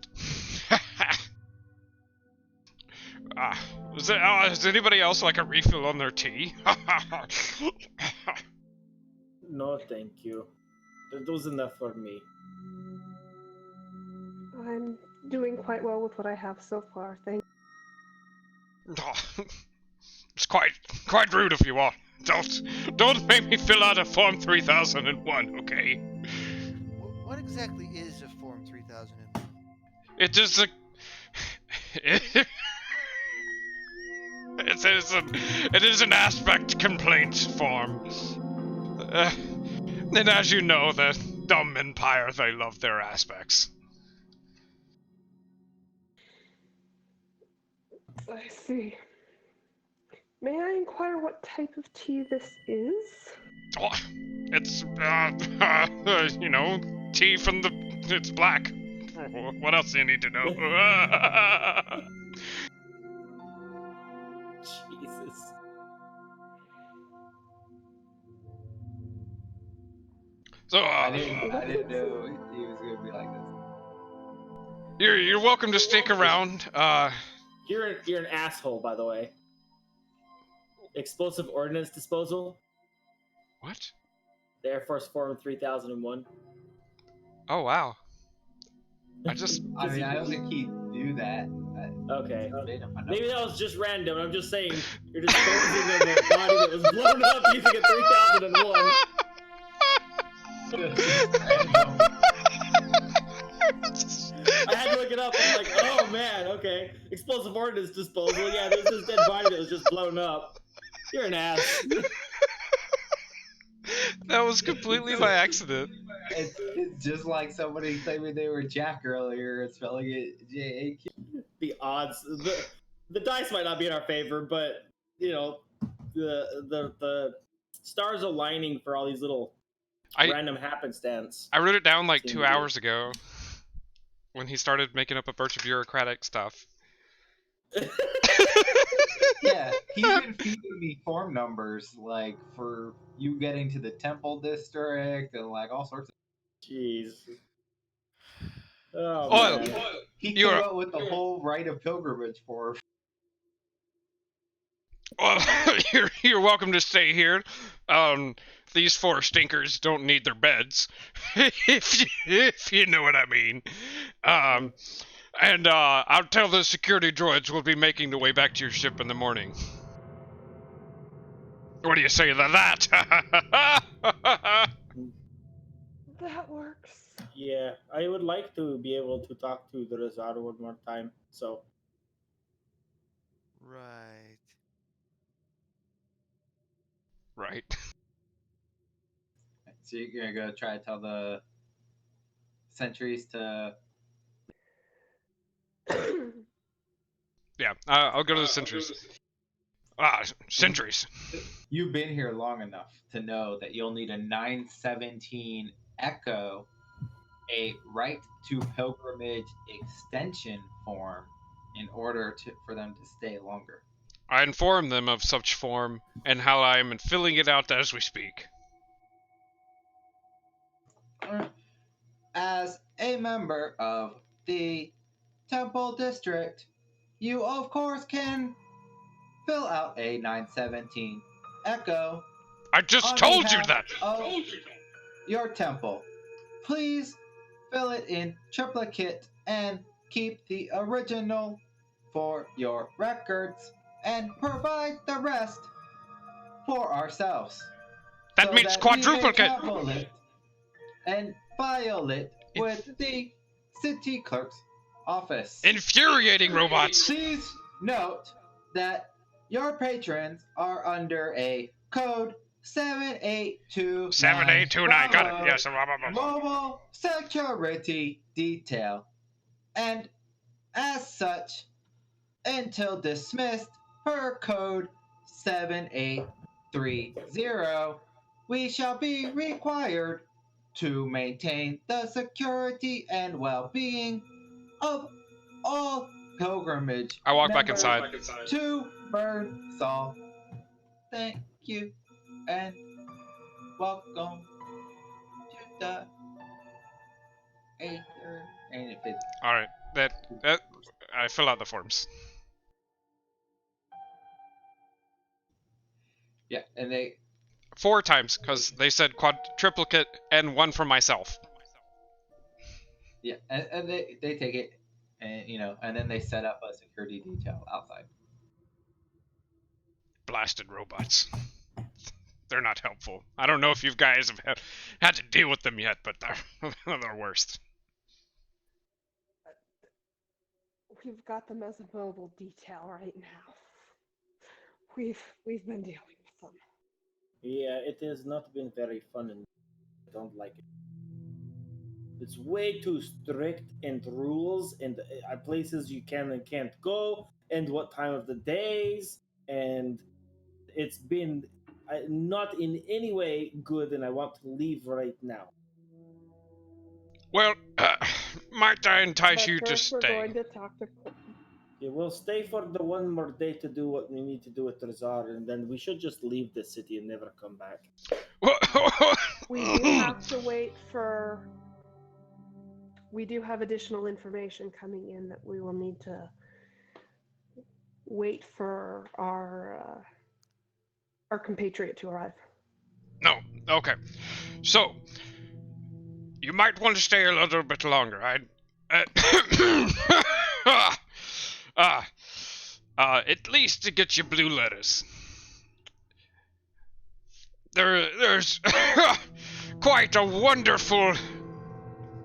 Does anybody else like a refill on their tea? No, thank you. That was enough for me. I'm doing quite well with what I have so far, thank you. It's quite rude of you all. Don't make me fill out a Form 3001, okay? What exactly is a Form 3001? It is a... It is an aspect complaint form. And as you know, the dumb Empire, they love their aspects. I see. May I inquire what type of tea this is? Oh, it's, tea from the... It's black. What else do you need to know? Jesus. So, I didn't know he was gonna be like this. You're welcome to stick around. You're an asshole, by the way. Explosive Ordnance Disposal. What? The Air Force Form 3001. Oh, wow. I don't think he knew that. Okay. Made up a Maybe number. that was just random. I'm just saying, you're disposing of a body that was blown up using a 3001. I had to look it up. I'm like, oh man, okay. Explosive Ordnance Disposal. Yeah, there's this dead body that was just blown up. You're an ass. That was completely by accident. It's just like somebody claiming they were Jack earlier and spelling it J-A-Q. The odds, the dice might not be in our favor, but you know, the stars aligning for all these little random happenstance. I wrote it down like 2 hours ago when he started making up a bunch of bureaucratic stuff. Yeah, he's been feeding me form numbers, like, for you getting to the Temple District and, like, all sorts of... Jeez. Oh, man. He came up with the whole rite of pilgrimage for... Well, you're welcome to stay here. These 4 stinkers don't need their beds, if you know what I mean. And I'll tell the security droids we'll be making the way back to your ship in the morning. What do you say to that? That works. Yeah, I would like to be able to talk to the Rizado one more time, so... Right. Right. So you're gonna go try to tell the sentries to... Yeah, I'll go to the sentries. Sentries. You've been here long enough to know that you'll need a 917 Echo, a right to pilgrimage extension form in order for them to stay longer. I inform them of such form and how I am filling it out as we speak. As a member of the Temple District, you of course can fill out a 917 Echo. I just told you that! Your temple. Please fill it in triplicate and keep the original for your records and provide the rest for ourselves. That so means that we may quadruplicate. travel it and file it with the city clerk's office. Infuriating robots. Please note that your patrons are under a code 7829. 7829. Got it. Yes. Mobile security detail. And as such, until dismissed per code 7830, we shall be required to maintain the security and well-being of all pilgrimage I walk back members inside. to Burnsall. Thank you and welcome to the Aether. And if it's All right. That I fill out the forms. yeah, and they 4 times because they said quadruplicate and 1 for myself. yeah, and they take it, and and then they set up a security detail outside. Blasted robots. They're not helpful. I don't know if you guys have had to deal with them yet, but they're the worst. We've got them as a mobile detail right now. We've been dealing with them. Yeah, it has not been very fun, and I don't like it. It's way too strict and rules and places you can and can't go, and what time of the days, and it's been not in any way good, and I want to leave right now. Well, might I entice But you to first we're stay? going to talk to. Yeah, we'll stay for the one more day to do what we need to do with Rizar, and then we should just leave the city and never come back. We do have to wait for. We do have additional information coming in that we will need to wait for our compatriot to arrive. No. Okay. So, you might want to stay a little bit longer. At least to get your blue letters. There's quite a wonderful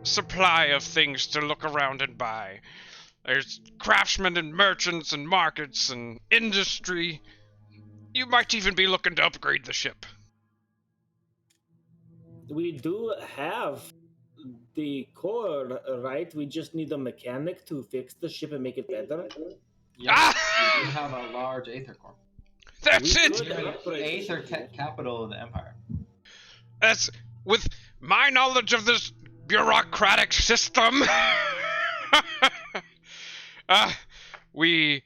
supply of things to look around and buy. There's craftsmen and merchants and markets and industry. You might even be looking to upgrade the ship. We do have the core, right? We just need a mechanic to fix the ship and make it better. Yeah, we do have a large Aether core. That's We it! could upgrade the Aether ship. capital of the Empire. That's with my knowledge of this bureaucratic system. We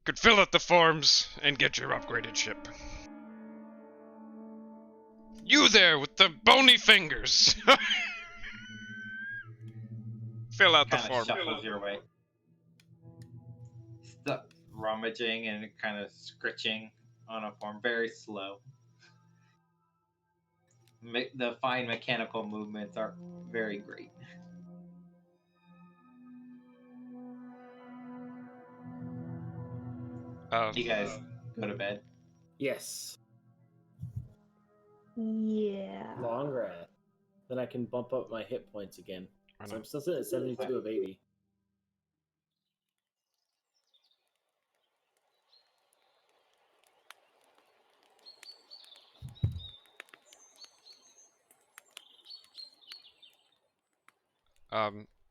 could fill out the forms and get your upgraded ship. You there with the bony fingers. Fill out the Kind form. of shuffles your way. Stuck rummaging and kind of scritching on a form, very slow. The fine mechanical movements are very great. You guys go to bed. Yes. Yeah. Long rest. Then I can bump up my hit points again. So I'm still sitting at 72 of 80.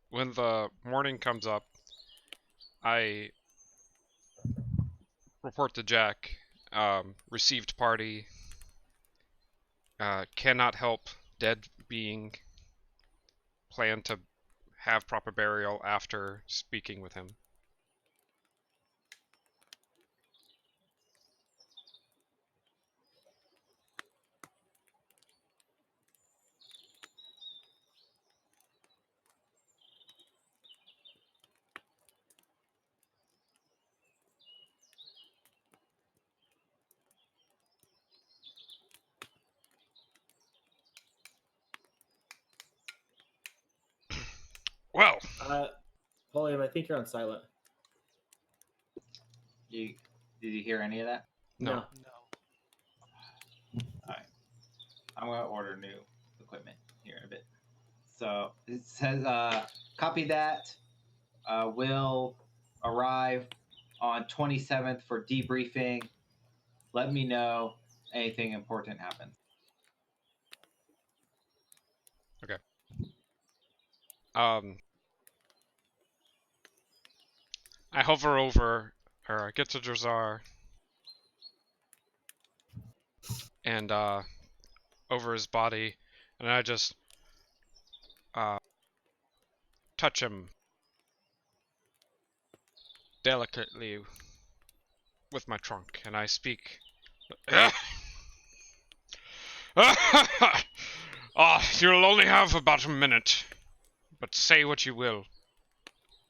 When the morning comes up, I report to Jack. Received party. Cannot help dead being. Plan to have proper burial after speaking with him. Well, Paulium, I think you're on silent. Did you hear any of that? No. I'm gonna order new equipment here in a bit. So it says, copy that. Will arrive on 27th for debriefing. Let me know anything important happens. Okay. I hover over, or I get to Drazar, and over his body, and I just touch him delicately with my trunk, and I speak. You'll only have about a minute, but say what you will,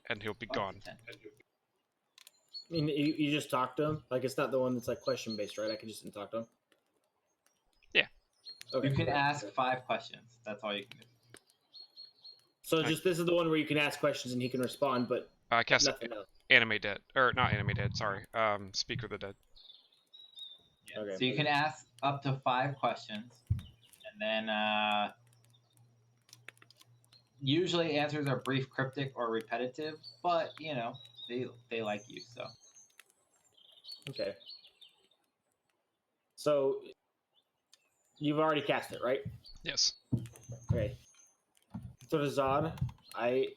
and he'll be gone. I mean, you just talk to him? Like, it's not the one that's, like, question-based, right? I can just talk to him? Yeah. Okay. You can ask 5 questions. That's all you can do. So just this is the one where you can ask questions and he can respond, but I cast nothing else. Animate Dead, or not Animate Dead. Sorry. Speak with the Dead. Yeah. Okay. So you can ask up to 5 questions, and then usually answers are brief, cryptic, or repetitive. But you know they like you, so. Okay. So you've already cast it, right? Yes. Okay. Drazar, I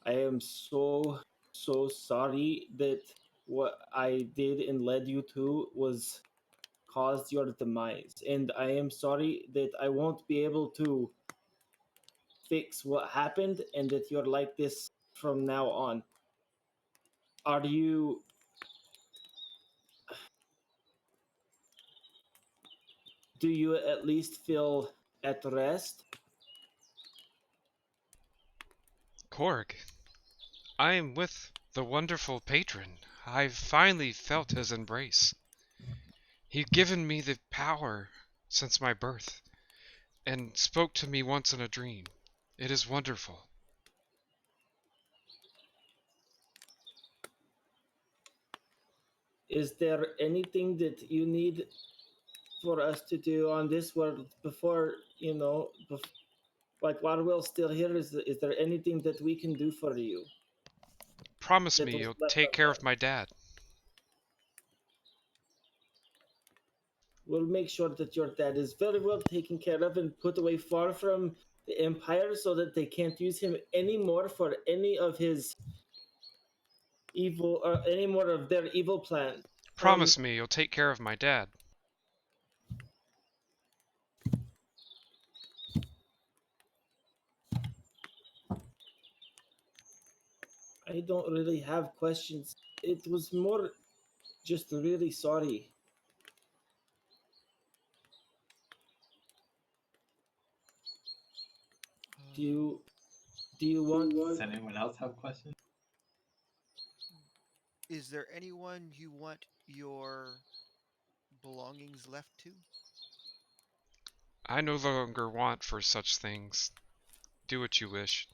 am so sorry that what I did and led you to was caused your demise, and I am sorry that I won't be able to fix what happened and that you're like this from now on. Are you do you at least feel at rest? Korg, I am with the wonderful patron. I've finally felt his embrace. He'd given me the power since my birth, and spoke to me once in a dream. It is wonderful. Is there anything that you need for us to do on this world before, like while we're still here, is there anything that we can do for you? Promise That me was you'll left take care undone? of my dad. We'll make sure that your dad is very well taken care of and put away far from the Empire so that they can't use him anymore for any of his evil or any more of their evil plans. Promise me you'll take care of my dad. I don't really have questions. It was more just really sorry. Do you want? Does anyone else have questions? Is there anyone you want your belongings left to? I no longer want for such things. Do what you wish.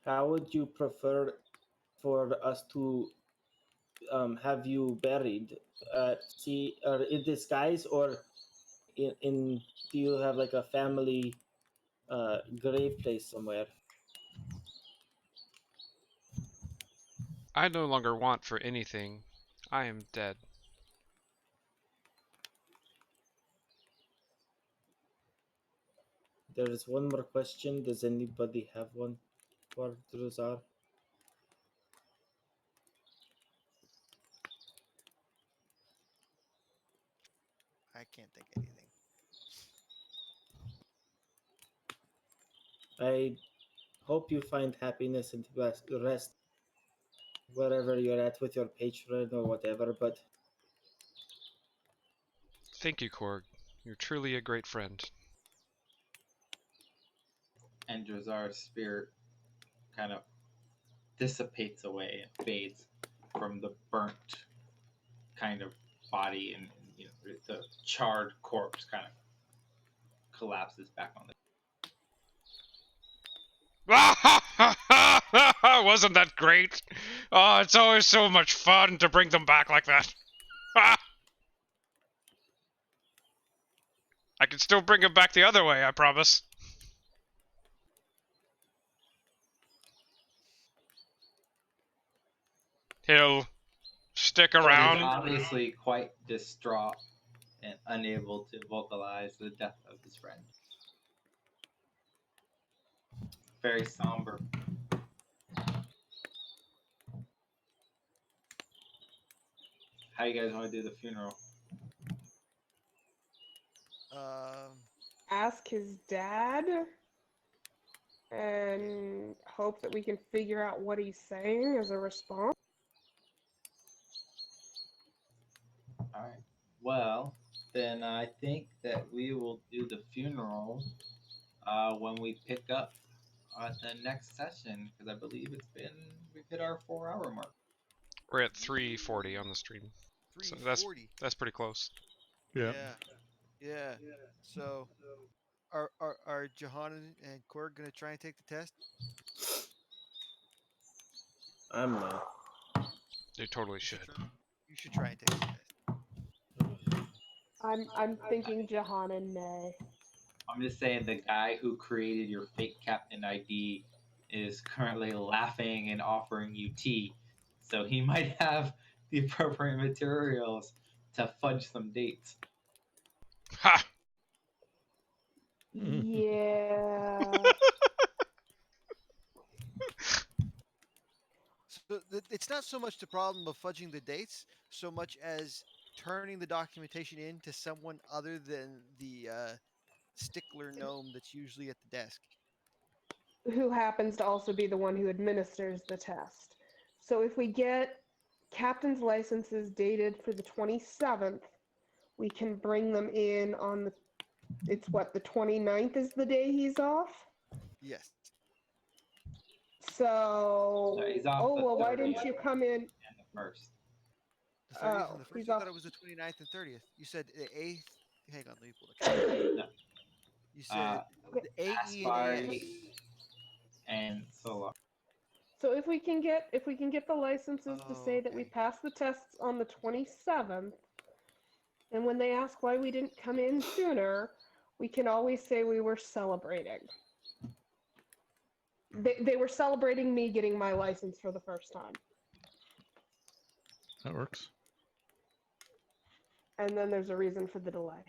How would you prefer for us to have you buried? See, or in disguise, or in? Do you have like a family grave place somewhere? I no longer want for anything. I am dead. There is one more question. Does anybody have one for Druzar? I can't think of anything. I hope you find happiness and rest wherever you're at with your patron or whatever, but Thank you, Korg. You're truly a great friend. And Drazar's spirit kind of dissipates away and fades from the burnt kind of body, and the charred corpse kind of collapses back on the. Wasn't that great? Oh, it's always so much fun to bring them back like that. I can still bring him back the other way, I promise. He'll stick But he's around. obviously quite distraught and unable to vocalize the death of his friend. Very somber. How you guys want to do the funeral? Ask his dad and hope that we can figure out what he's saying as a response. All right. Well, then I think that we will do the funeral when we pick up the next session, because I believe we've hit our 4-hour mark. We're at 3:40 on the stream. So 3:40. that's pretty close. Yeah. Yeah. So, are Johanna and Korg gonna try and take the test? I'm not. They totally should. You should try and take the test. I'm thinking Jahanan may. I'm just saying the guy who created your fake Captain ID is currently laughing and offering you tea. So he might have the appropriate materials to fudge some dates. Ha! Yeah. So it's not so much the problem of fudging the dates, so much as turning the documentation in to someone other than the stickler gnome that's usually at the desk. Who happens to also be the one who administers the test. So if we get captain's licenses dated for the 27th, we can bring them in on the 29th is the day he's off? Yes. So, No, he's off the why 30th didn't you come in? and the 1st. The 30th and the 1st? He's I off. thought it was the 29th and 30th. You said the 8th. Hang on, let me pull the calendar. No. You said the AE and AS. Aspari and Solar. So if we can get the licenses to say that we okay. passed the tests on the 27th, and when they ask why we didn't come in sooner, we can always say we were celebrating. They were celebrating me getting my license for the first time. That works. And then there's a reason for the delay.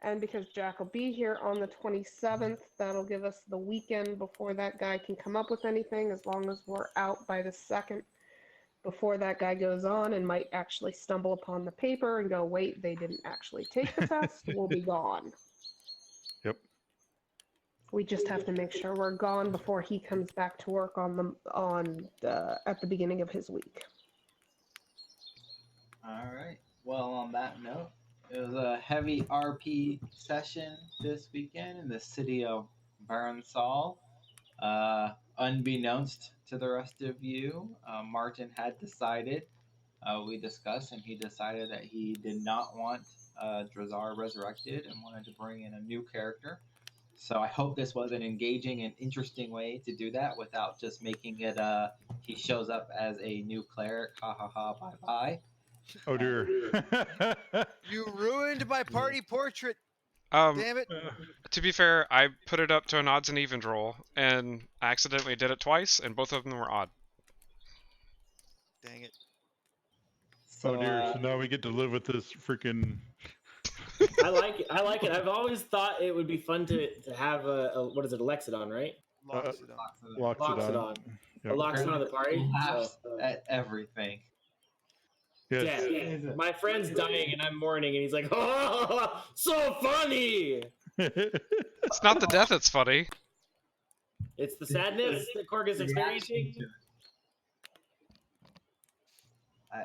And because Jack will be here on the 27th, that'll give us the weekend before that guy can come up with anything, as long as we're out by the 2nd before that guy goes on and might actually stumble upon the paper and go, wait, they didn't actually take the test, we'll be gone. Yep. We just have to make sure we're gone before he comes back to work at the beginning of his week. All right. Well, on that note, it was a heavy RP session this weekend in the city of Burnsall. Unbeknownst to the rest of you, Martin had decided, we discussed, and he decided that he did not want Drazar resurrected and wanted to bring in a new character. So I hope this was an engaging and interesting way to do that without just making it he shows up as a new cleric, ha ha ha, bye bye. Oh dear. You ruined my party portrait. Damn it. To be fair, I put it up to an odds and evens roll, and I accidentally did it twice, and both of them were odd. Dang it. So, Oh dear. So now we get to live with this freaking. I like it. I've always thought it would be fun to have a what is it, a Lexodon, right? Loxodon. A Loxodon of the party. Laughs at everything. Yes. Yeah, my friend's dying and I'm mourning, and he's like, "Oh, so funny!" It's not the death that's funny. It's the sadness that Korg is experiencing.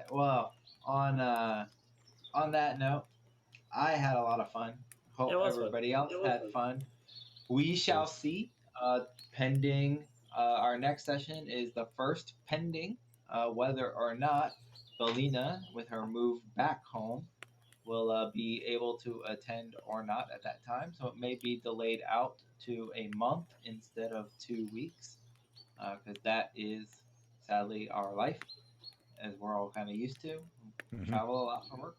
Well, on that note, I had a lot of fun. Hope everybody else had fun. We shall see. Pending our next session is the first pending whether or not Belina, with her move back home, will be able to attend or not at that time. So it may be delayed out to a month instead of 2 weeks, because that is sadly our life, as we're all kind of used to. Travel a lot for work.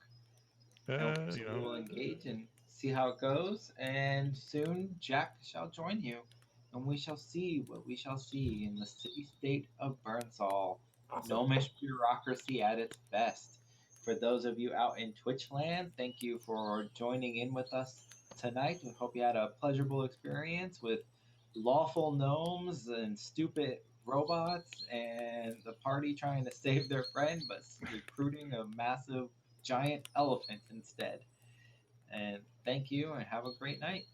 And so You we know, will engage and see how it goes. And soon Jack shall join you, and we shall see what we shall see in the city-state of Burnsall. Awesome. Gnomish bureaucracy at its best. For those of you out in Twitch land, thank you for joining in with us tonight. We hope you had a pleasurable experience with lawful gnomes and stupid robots and the party trying to save their friend but recruiting a massive giant elephant instead. And thank you and have a great night.